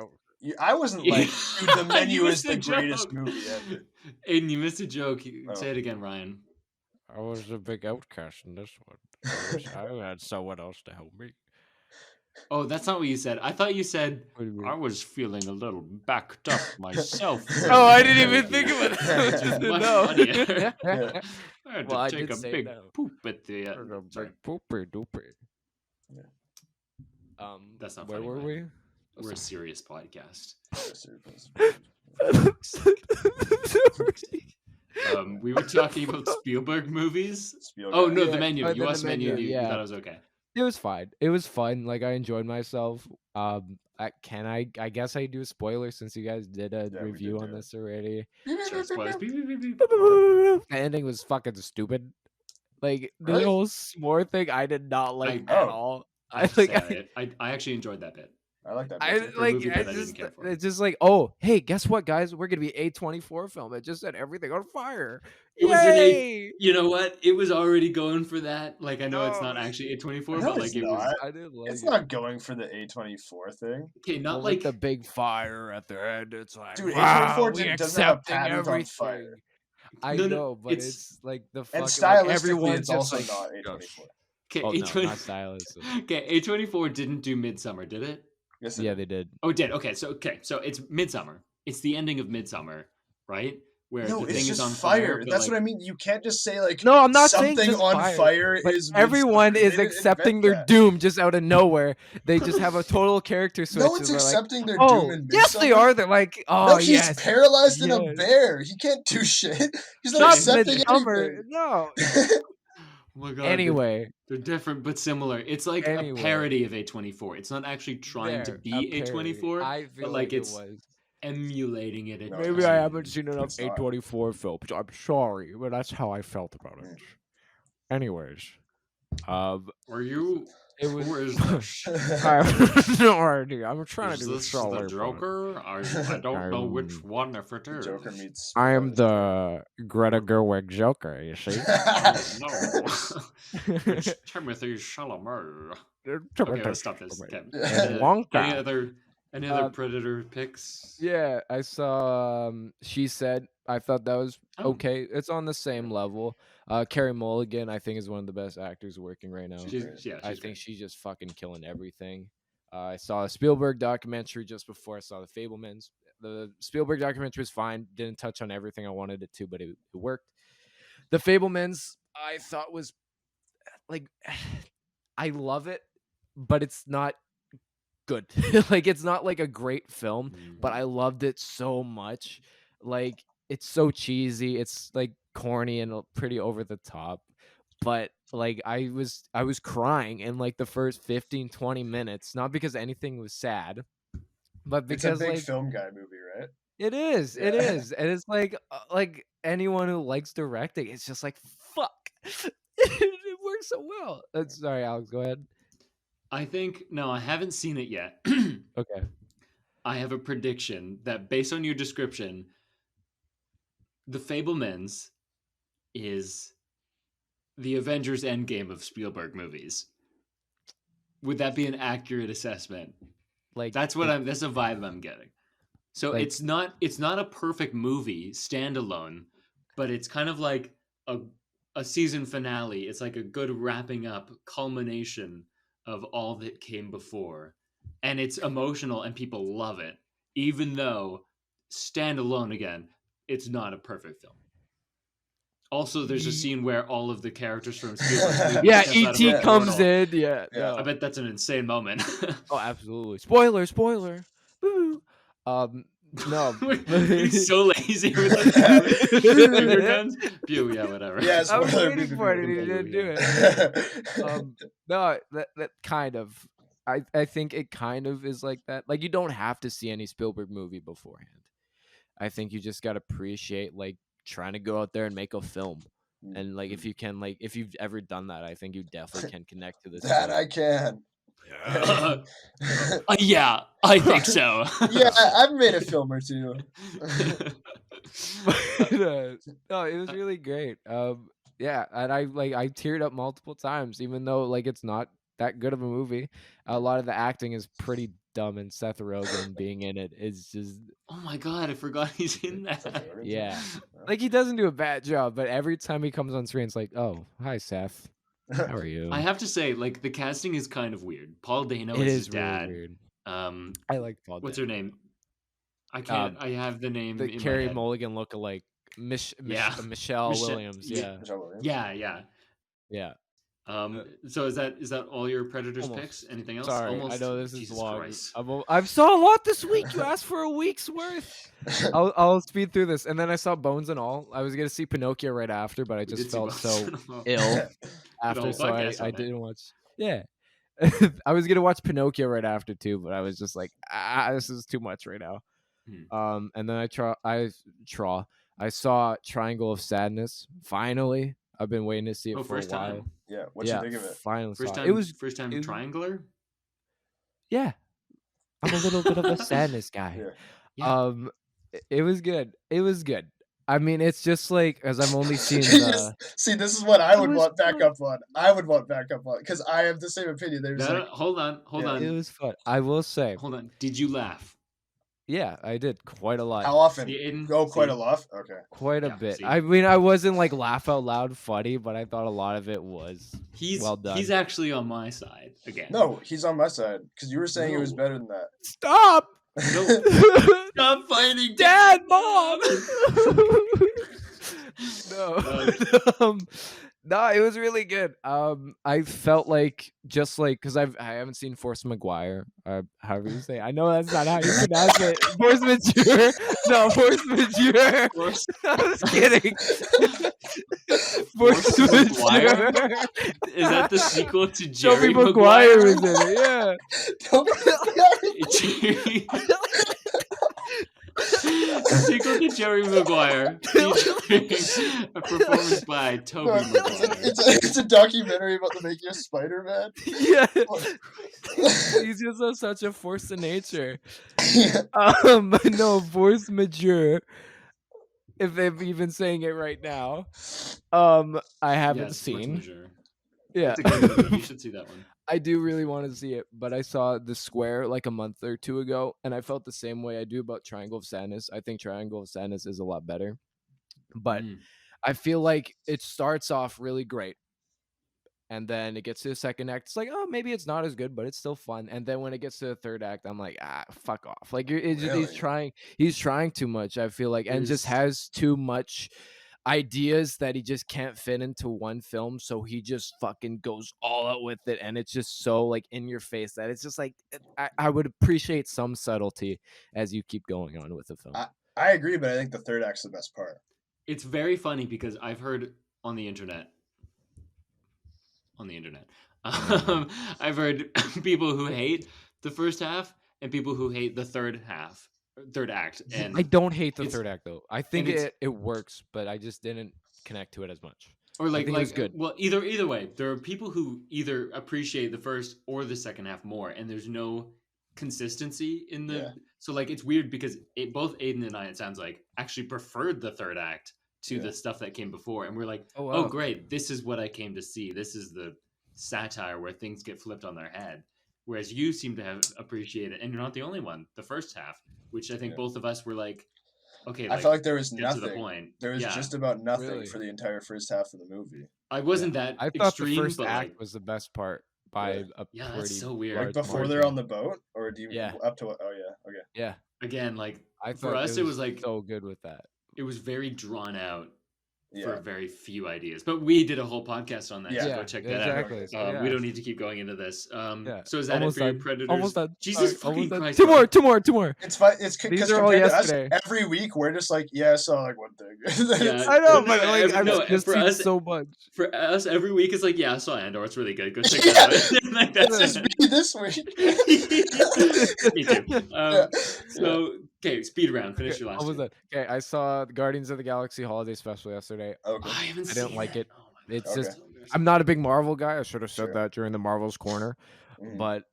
I wasn't like, dude, The Menu is the greatest movie ever. Aiden, you missed a joke. Say it again, Ryan. I was a big outcast in this one. I wish I had someone else to help me. Oh, that's not what you said. I thought you said I was feeling a little backed up myself. Oh, I didn't even think about it. Which is much funnier. Yeah. I had to take a big poop at the pooper duper. Yeah. That's not where funny. Where were we? We're a serious podcast. We were talking about Spielberg movies. Oh no, The Menu. You watched The Menu. You thought it was okay. It was fine. It was fun. Like I enjoyed myself. I guess I do a spoiler since you guys did a review on this already. Sure, spoilers. The ending was fucking stupid. Like the whole s'more thing, I did not like at all. I actually enjoyed that bit. I like that. It's just like, oh, hey, guess what, guys? We're gonna be A24 film. It just set everything on fire. Yay! You know what? It was already going for that. Like, I know it's not actually A24, but like it was. I didn't like it's not going for the A24 thing. Okay, not like the big fire at the end. It's like, dude, A24 doesn't have patterns on fire. I know, but it's like the fucking, and stylistically, like, everyone's it's also like, not A24. Okay, not stylistic. Okay, A24 didn't do Midsummer, did it? Yes, yeah, they did. Oh, it did. Okay, so it's Midsummer. It's the ending of Midsummer, right? Where no, the it's thing just is on fire. fire. That's what I mean. You can't just say like, no, I'm not something saying just on fire but is. Everyone is accepting their doom just out of nowhere. They just have a total character switch. No one's accepting their doom in Midsummer. Yes, they are. They're like, oh, no, he's paralyzed in a bear. He can't do shit. He's not accepting anything. No. Oh my God, anyway, they're different but similar. It's like a parody of A24. It's not actually trying to be A24. I feel but like it's emulating it. Maybe I haven't seen enough A24 films. I'm sorry, but that's how I felt about it. Anyways, were you? It was. Who is this? I have no idea. I'm trying to do this the Joker? I don't know which one if it is. Joker meets. I am the Greta Gerwig Joker. You see? No, it's Timothy Chalamet. Okay, let's stop this. Okay. Any other Predator picks? Yeah, I saw. She Said. I thought that was okay. It's on the same level. Carey Mulligan, I think, is one of the best actors working right now. I think she's just fucking killing everything. I saw a Spielberg documentary just before I saw The Fabelmans. The Spielberg documentary was fine. Didn't touch on everything I wanted it to, but it worked. The Fabelmans, I thought was like, I love it, but it's not good. Like, it's not like a great film, but I loved it so much. Like, it's so cheesy. It's like corny and pretty over the top. But like I was crying in like the first 15-20 minutes, not because anything was sad, but because it's a big film guy movie, right? It is. Yeah. It is. And it's like anyone who likes directing, it's just like, fuck. It works so well. Sorry, Alex, go ahead. I haven't seen it yet. Okay. I have a prediction that based on your description, The Fabelmans is the Avengers Endgame of Spielberg movies. Would that be an accurate assessment? Like That's what that's a vibe I'm getting. So Like- it's not a perfect movie standalone, but it's kind of like a season finale. It's like a good wrapping up culmination of all that came before. And it's emotional and people love it, even though standalone again, it's not a perfect film. Also, there's a scene where all of the characters from Spielberg's movie yeah, step out of E.T. a comes portal. in. Yeah, Yeah. no. I bet that's an insane moment. Oh, absolutely. Spoiler. Boo. No. He's so lazy with the finger guns. Pew, yeah, whatever. Yeah, I was spoiler, waiting for it and he pew, didn't do yeah. it. No, that kind of. I think it kind of is like that. Like, you don't have to see any Spielberg movie beforehand. I think you just gotta appreciate like trying to go out there and make a film. And like if you can, like if you've ever done that, I think you definitely can connect to this. That I can. Yeah, I think so. Yeah, I've made a film or two. No, it was really great. Yeah, and I teared up multiple times, even though like it's not that good of a movie. A lot of the acting is pretty dumb, and Seth Rogen being in it is just. Oh my god, I forgot he's in that. Yeah, like he doesn't do a bad job, but every time he comes on screen, it's like, oh, hi Seth, how are you? I have to say, like the casting is kind of weird. Paul Dano It is is his dad. really weird. I like Paul. What's her name? I can't. I have the name. The in Carrie my head. Mulligan lookalike, Michelle Williams. Yeah. So is that all your Predators Almost. picks? Anything else? Sorry, Almost. I know this Jesus is long. Christ. I've saw a lot this week. You asked for a week's worth. I'll speed through this, and then I saw Bones and All. I was gonna see Pinocchio right after, but I just felt so ill after, so I didn't watch. Yeah, I was gonna watch Pinocchio right after too, but I was just like, this is too much right now. And then I saw Triangle of Sadness. Finally, I've been waiting to see it for a while. Time. Yeah, what'd you think of it? Finally, first time. It was first time triangler. Yeah, I'm a little bit of a sadness guy. Yeah. It was good. I mean, it's just like, as I'm only seeing the... See, this is what I would want backup on. I would want backup on, because I have the same opinion. Hold on. It was fun. I will say. Hold on. Did you laugh? Yeah, I did quite a lot. How often? Quite a lot? Okay. Quite a bit. I mean, I wasn't like laugh out loud funny, but I thought a lot of it was well done. He's actually on my side again. No, he's on my side, because you were saying it was better than that. Stop! No. Stop fighting, Dad, Mom! No. No, it was really good. I felt like, just like, because I haven't seen Force Maguire, however you say it. I know that's not how you pronounce it. Force Majeure. No, Force Majeure. I was kidding. Force Majeure. Is that the sequel to Jerry Maguire? Was in it, yeah. Sequel to Jerry Maguire, featuring a performance by Toby Maguire. It's a documentary about the making of Spider-Man. Yeah, he's just such a force of nature. No, Force Majeure. If they've even saying it right now, I haven't seen. Yeah, you should see that one. I do really want to see it, but I saw The Square like a month or two ago, and I felt the same way I do about Triangle of Sadness. I think Triangle of Sadness is a lot better, but I feel like it starts off really great, and then it gets to the second act. It's like, oh, maybe it's not as good, but it's still fun. And then when it gets to the third act, I'm like, fuck off. Like he's trying too much, I feel like, and just has too much ideas that he just can't fit into one film, so he just fucking goes all out with it, and it's just so like in your face that it's just like, I would appreciate some subtlety as you keep going on with the film. I agree, but I think the third act's the best part. It's very funny because I've heard on the internet I've heard people who hate the first half and people who hate the third act. And I don't hate the third act though. I think it works, but I just didn't connect to it as much. Or like it was good. Well, either way, there are people who either appreciate the first or the second half more, and there's no consistency in the. So like it's weird because both Aidan and I, it sounds like, actually preferred the third act to the stuff that came before, and we're like, Oh, wow. oh great, this is what I came to see. This is the satire where things get flipped on their head. Whereas you seem to have appreciated, and you're not the only one, the first half, which I think both of us were like, okay, I felt like there was get nothing. to the point. There was Yeah. just about nothing Really? for the entire first half of the movie. I wasn't that I thought extreme, the first but act like, was the best part by a yeah, pretty that's so weird. Like large before margin. they're on the boat, or do you up to? Oh yeah, okay. Yeah. Again, like I for thought us, it was like so good with that. it was very drawn out Yeah. for very few ideas. But we did a whole podcast on that. Yeah. So go check that out. Exactly. So, We don't need to keep going into this. Yeah. So is that Almost it for your done. Predators? Almost done. Jesus Sorry, fucking almost done. Christ. Two bro. more. It's fine. It's These because are all compared to us, yesterday. every week we're just like, yeah, I saw like one thing. Yeah. I know, No, but like I've no, just for seen us- so much. For us, every week is like, yeah, I saw Andor. It's really good. Go check that out. Like, That's that's just me this week. Me too. Yeah. So, okay, speed round. Finish your last Almost two. done. Okay, I saw the Guardians of the Galaxy Holiday Special yesterday. Okay. I haven't I didn't seen like it. Oh my It's God. just Okay. I'm not a big Marvel guy. I should have said Sure. that during the Marvel's corner, Mhm. but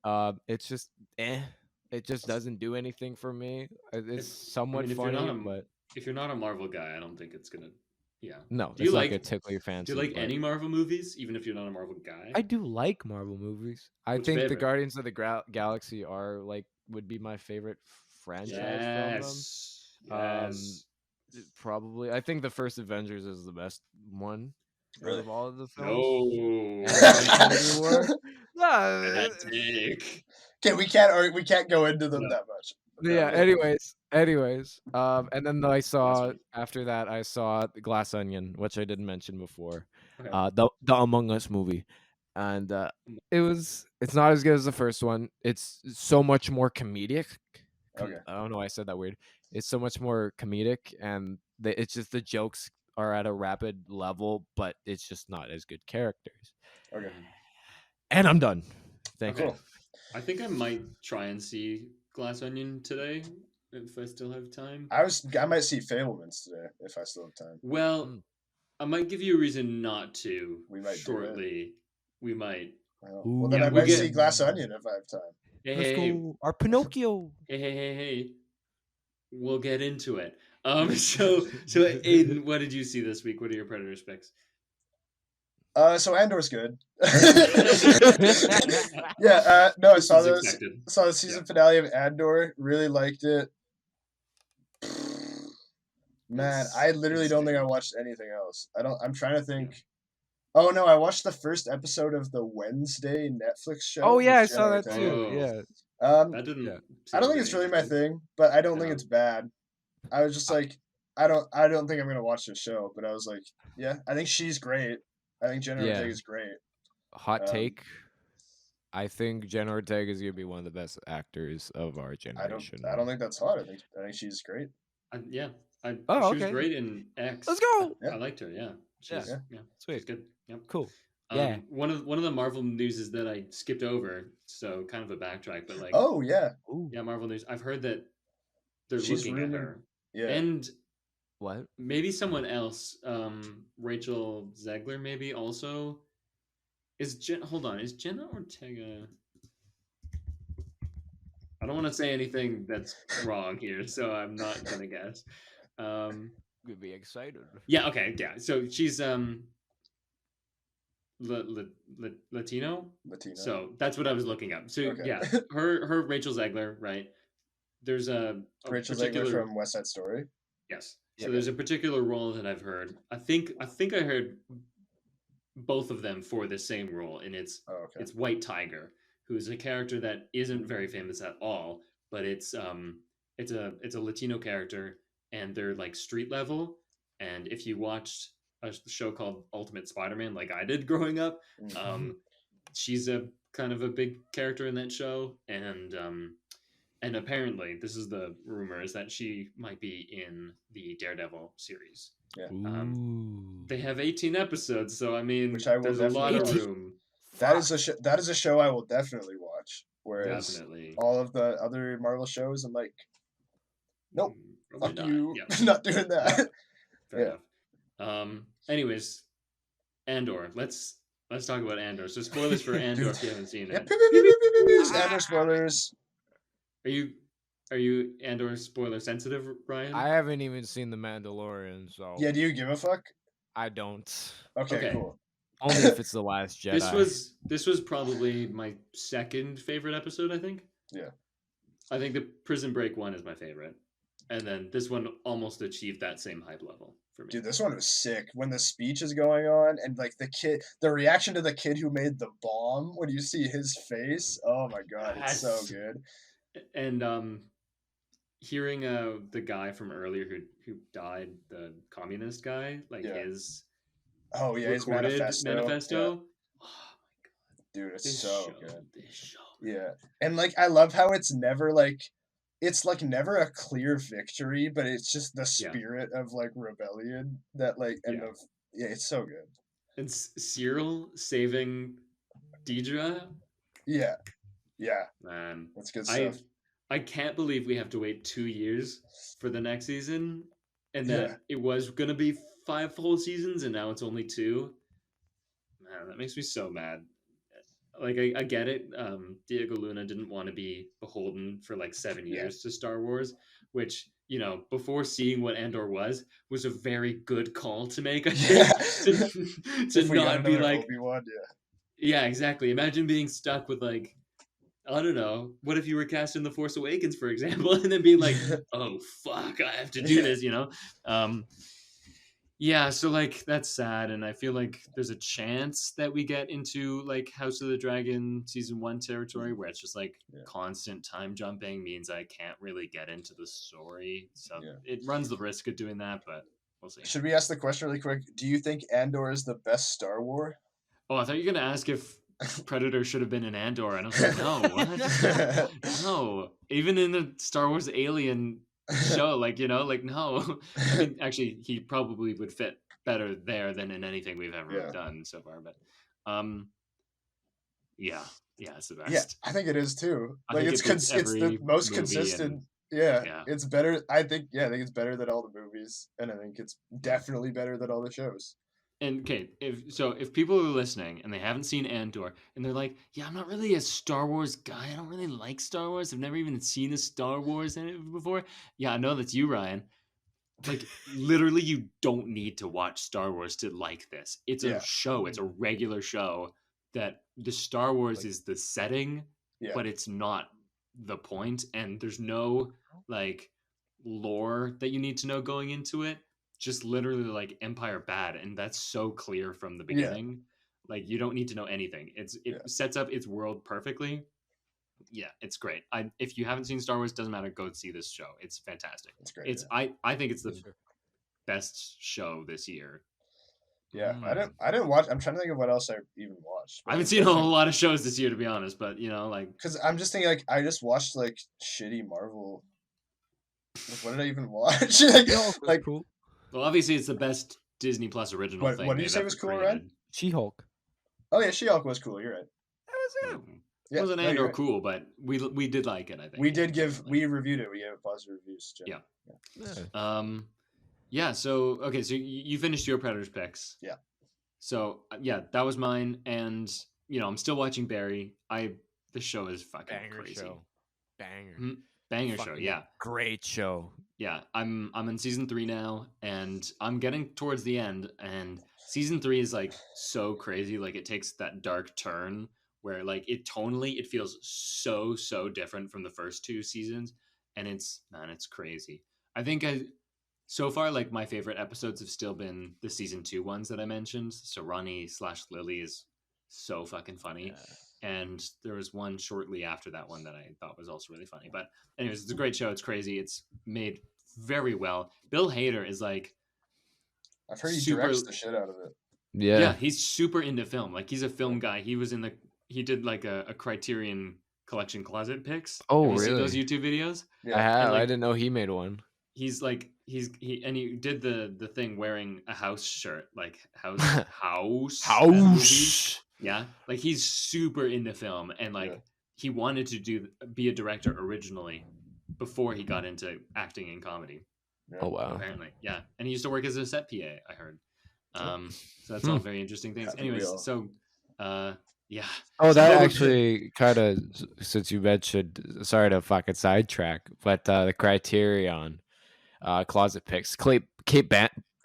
it's just It just doesn't do anything for me. It's somewhat if funny, you're not but if you're not a Marvel guy, I don't think it's gonna. Yeah. no, Do you it's not like? gonna tickle your fancy. Do you like but any Marvel movies, even if you're not a Marvel guy? I do like Marvel movies. I What's your think the favorite? Guardians of the Galaxy are would be my favorite franchise Yes. from them. Probably. I think the first Avengers is the best one Really? out of all of the films. No. Infinity War. Bad take. Okay, we can't go into them that much. Yeah. Anyways. And then I saw one. after that I saw the Glass Onion, which I didn't mention before. Okay. The Among Us movie, and it's not as good as the first one. It's so much more comedic. Okay. I don't know why I said that weird. It's so much more comedic, and it's just the jokes are at a rapid level, but it's just not as good characters. Okay. And I'm done. Thank you. Cool. I think I might try and see Glass Onion today if I still have time. I might see Fablemans today if I still have time. Well, I might give you a reason not to. We might do it. shortly. We might. Well, then Yeah, I we'll might get- see Glass Onion if I have time. Hey, Let's hey, go. Our Pinocchio. hey. We'll get into it. So Aidan, what did you see this week? What are your Predators picks? So Andor's good. Yeah. No, I This saw is this. expected. Saw the season finale of Andor. Really liked it. Man, It's I literally don't think I insane. watched anything else. I'm trying to think. Oh no, I watched the first episode of the Wednesday Netflix show. Oh yeah, I with saw Jenna that Ortega. too. Oh. Yeah. That didn't. Yeah. I don't think it's really my thing, but I don't think No. it's bad. I was just like, I don't think I'm gonna watch the show, but I was like, yeah, I think she's great. I think Jenna Yeah. Ortega is great. Hot Um, take. I think Jenna Ortega is gonna be one of the best actors of our generation. I don't think that's hot. I think she's great. Yeah. Oh, she was okay. great in X. Let's go. I liked her. Yeah. She's, Yeah. She's Sweet. good. Yep. Cool. Yeah. One of the Marvel news is that I skipped over, so kind of a backtrack, but like, Oh yeah, Ooh. yeah, Marvel news. I've heard that they're She's looking rumored- at her, yeah. and What? maybe someone else. Rachel Zegler, maybe also. Is Jenna Ortega? I don't want to say anything that's wrong here, so I'm not gonna guess. Could be excited. Yeah. Okay. Yeah. So she's Latino. Latino. So that's what I was looking up. So Okay. yeah, her Rachel Zegler, right? There's a Rachel particular Zegler from West Side Story. yes. So Yeah. there's a particular role that I've heard. I think I heard both of them for the same role, and it's Oh, okay. it's White Tiger, who is a character that isn't very famous at all, but it's a Latino character, and they're like street level. And if you watched a show called Ultimate Spider-Man, like I did growing up, she's a kind of a big character in that show, and apparently this is the rumor is that she might be in the Daredevil series. Yeah. Ooh. They have 18 episodes, so I mean, Which I will there's a lot of definitely- room. That is a show I will definitely watch. Whereas Definitely. all of the other Marvel shows, I'm like, nope, Probably fuck not. you, Yeah, not doing that. fair enough. Anyways, Andor. Let's talk about Andor. So spoilers for Andor if you haven't seen Yeah, it. Andor spoilers. Are you Are you Andor spoiler sensitive, Ryan? I haven't even seen The Mandalorian, so Yeah, do you give a fuck? I don't. Okay, Okay. cool. Only if it's The Last Jedi. This was probably my second favorite episode, I think. Yeah. I think the Prison Break one is my favorite. And then this one almost achieved that same hype level for me. Dude, this one was sick. When the speech is going on and like the reaction to the kid who made the bomb, when you see his face, oh my god, it's so good. And hearing the guy from earlier who died, the communist guy, like his his manifesto. Yeah. Oh my god. Dude, it's so good. This show. Yeah. And like I love how it's never like never a clear victory, but it's just the spirit of like rebellion that like it's so good. And Cyril saving Deidre. Yeah. Yeah. Man. That's good stuff. I can't believe we have to wait 2 years for the next season, and that it was gonna be 5 full seasons, and now it's only 2. Man, that makes me so mad. Like I get it. Diego Luna didn't want to be beholden for like 7 years to Star Wars, which before seeing what Andor was a very good call to make. I think to not be like Obi-Wan, yeah, exactly. Imagine being stuck with like, I don't know, what if you were cast in The Force Awakens, for example, and then being like, oh fuck, I have to do this, Yeah, so like that's sad, and I feel like there's a chance that we get into like House of the Dragon season 1 territory where it's just like constant time jumping means I can't really get into the story. So it runs the risk of doing that, but we'll see. Should we ask the question really quick? Do you think Andor is the best Star Wars? Oh, I thought you were gonna ask if Predator should have been in Andor, and I was like, no, what? No. Even in the Star Wars Alien show, like no. I mean, actually he probably would fit better there than in anything we've ever done so far, but it's the best. I think it is too. Like it's the most consistent. It's better. I think it's better than all the movies, and I think it's definitely better than all the shows. And okay, if people are listening and they haven't seen Andor and they're like, yeah, I'm not really a Star Wars guy. I don't really like Star Wars. I've never even seen a Star Wars in it before. Yeah, I know that's you, Ryan. Like literally, you don't need to watch Star Wars to like this. It's a show. It's a regular show that the Star Wars is the setting, but it's not the point. And there's no like lore that you need to know going into it. Just literally like Empire bad, and that's so clear from the beginning. Like you don't need to know anything. It sets up its world perfectly. Yeah, it's great. If you haven't seen Star Wars, doesn't matter. Go see this show. It's fantastic. It's great. I think it's the best show this year. Yeah, I didn't watch. I'm trying to think of what else I even watched. I haven't seen a whole lot of shows this year, to be honest. But like because I'm just thinking like I just watched like shitty Marvel. Like, what did I even watch? like cool. Well, obviously, it's the best Disney Plus original thing. What did you say was cool, right? She-Hulk. Oh yeah, She-Hulk was cool. You're right. That was it. It wasn't Andor cool, but we did like it. I think we reviewed it. We gave it positive reviews. Yeah. So okay, so you finished your Predators picks. Yeah. So that was mine, and I'm still watching Barry. The show is fucking crazy. Show. Banger show, yeah. Great show. Yeah, I'm in season 3 now, and I'm getting towards the end, and season 3 is like so crazy. Like it takes that dark turn where like it feels so different from the first 2 seasons, and it's crazy. I think so far like my favorite episodes have still been the season 2 ones that I mentioned. So Ronnie / Lily is so fucking funny. Yeah. And there was one shortly after that one that I thought was also really funny. But anyways, it's a great show. It's crazy. It's made very well. Bill Hader is like... I've heard he directs the shit out of it. Yeah, he's super into film. Like he's a film guy. He did like a Criterion Collection Closet picks. Oh, have you really? seen those YouTube videos? Yeah. I have. Like, I didn't know he made one. He's like he did the thing wearing a house shirt, like house. Yeah, like he's super into film, and like he wanted to be a director originally before he got into acting and comedy. Oh wow! Apparently, yeah, and he used to work as a set PA. I heard. So that's all very interesting things. Anyways, so Yeah. Oh, that So- actually kind of, since you mentioned, sorry to fucking sidetrack, but the Criterion closet picks, Kate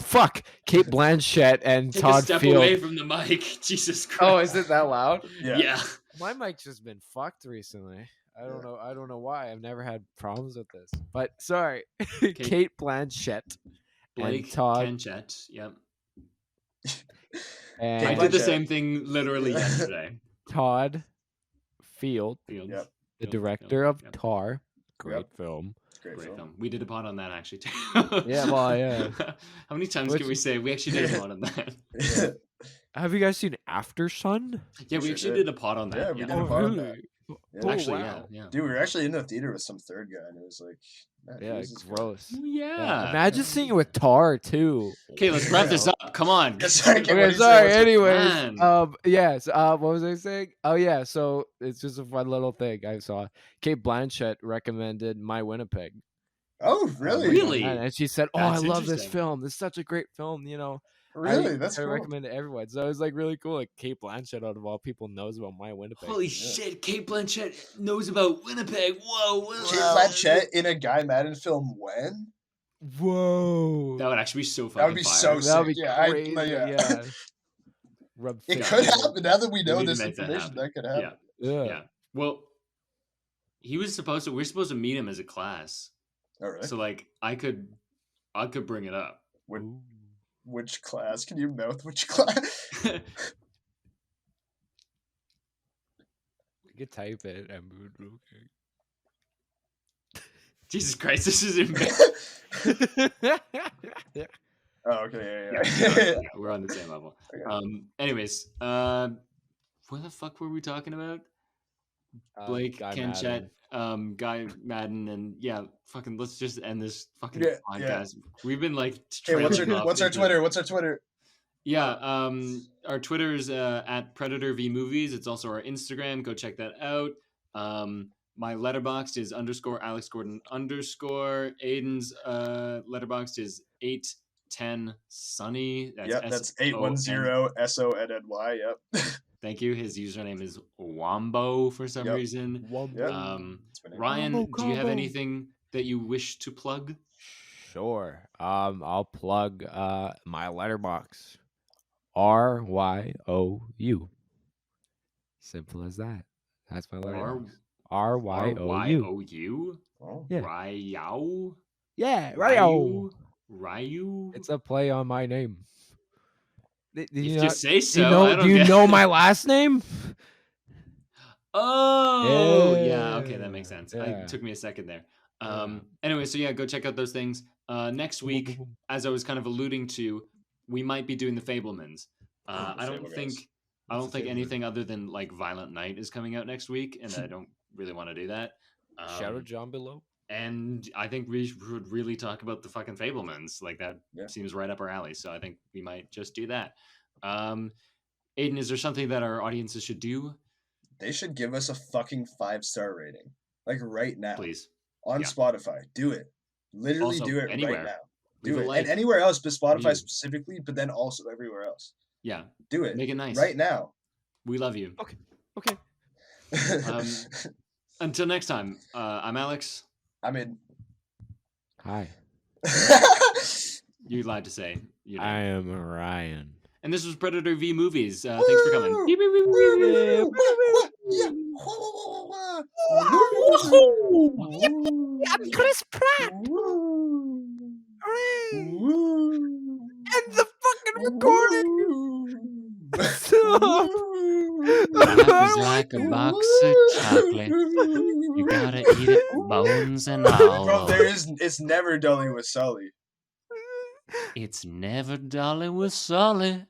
Blanchett and Take Todd a step Field. away from the mic. Jesus Christ. Oh, is it that loud? Yeah. My mic's just been fucked recently. I don't know why. I've never had problems with this. But sorry, Kate Blanchett Blake and Todd. Kenchett. Yep. And I did the same thing literally yesterday. Todd Field, Yep. the director of Yep. Tar. Great Yep. film. Great film. We did a pod on that actually too. Yeah, well, yeah. How many times can we say we actually did a pod on that? Yeah. Have you guys seen After Sun? Yeah, we actually did a pod on that. Yeah, we did a pod on that. Oh, Actually, wow. yeah. Dude, we were actually in the theater with some third guy, and it was like, Yeah, it's gross. Yeah. Imagine seeing it with Tar too. Okay, let's wrap this up. Come on. Sorry, Okay, sorry. Anyways, Man. yes. What was I saying? Oh, yeah. So it's just a fun little thing I saw. Kate Blanchett recommended My Winnipeg. Oh, really? Really? And she said, "Oh, That's I love this interesting. film. It's such a great film. You know, Really? That's I cool. recommend it to everyone." So it was like really cool. Like Kate Blanchett, out of all people, knows about My Winnipeg. Holy shit, Kate Blanchett knows about Winnipeg. Whoa. Kate Blanchett in a Guy Madden film when? Whoa. That would actually be so fucking That would be fire. so That would be sick. crazy. Yeah. Rub It face could in it. happen. Now that we We know need to this make that information, happen. that could happen. Yeah. Well, we're supposed to meet him as a class. All right. So like I could bring it up. Ooh. Which class? Can you mouth which class? I could type it. And okay. Jesus Christ, this is embarrassing. Oh, okay, yeah. Yeah, we're on the same level. Okay. Anyways, what the fuck were we talking about? Blake, Guy Kenchett, Guy Madden, and yeah, fucking let's just end this fucking Yeah, podcast. We've been like Okay, what's trailing off our into- Twitter? What's our Twitter? Yeah, our Twitter is at Predator V Movies. It's also our Instagram. Go check that out. My letterboxd is _Alex Gordon _ Aidan's letterboxd is 810 Sunny. That's SON. 810 SONNY. Yep. Thank you. His username is Wombo for some Yep. reason. Yep. That's my name. Ryan, Combo, do you have combo. anything that you wish to plug? Sure. I'll plug my letterbox. RYOU. Simple as that. That's my letterbox. RYOU. RYOU? Oh. Yeah. Ryu? Yeah, Ryo. Ryu? It's a play on my name. Did If you you not- say so. do you I know, don't do you get- know my last name? Oh, yeah. Okay, that makes sense. Yeah. It took me a second there. Yeah. Anyway, so yeah, go check out those things. Next week, as I was kind of alluding to, we might be doing the Fablemans. I don't think anything other than like Violent Night is coming out next week, and I don't really want to do that. Shout out John below. And I think we should really talk about the fucking Fablemans. Like that seems right up our alley. So I think we might just do that. Aidan, is there something that our audiences should do? They should give us a fucking 5-star rating. Like right now. Please. On Spotify. Do it. Literally Also, do it anywhere. right now. Leave Do a it. like. And anywhere else, but Spotify Please. specifically, but then also everywhere else. Yeah. Do it. Make it nice. Right now. We love you. Okay. Until next time, I'm Alex. I'm in. Hi. You lied to say your name. I am Ryan. And this was Predator V Movies. Thanks for coming. Woo! Beep, beep, beep, beep, beep. Yeah. I'm Chris Pratt. End the fucking recording. Life is like a box of chocolate. You gotta eat it, bones and all. Bro, it's never dulling with Sully. It's never Dolly with Sully.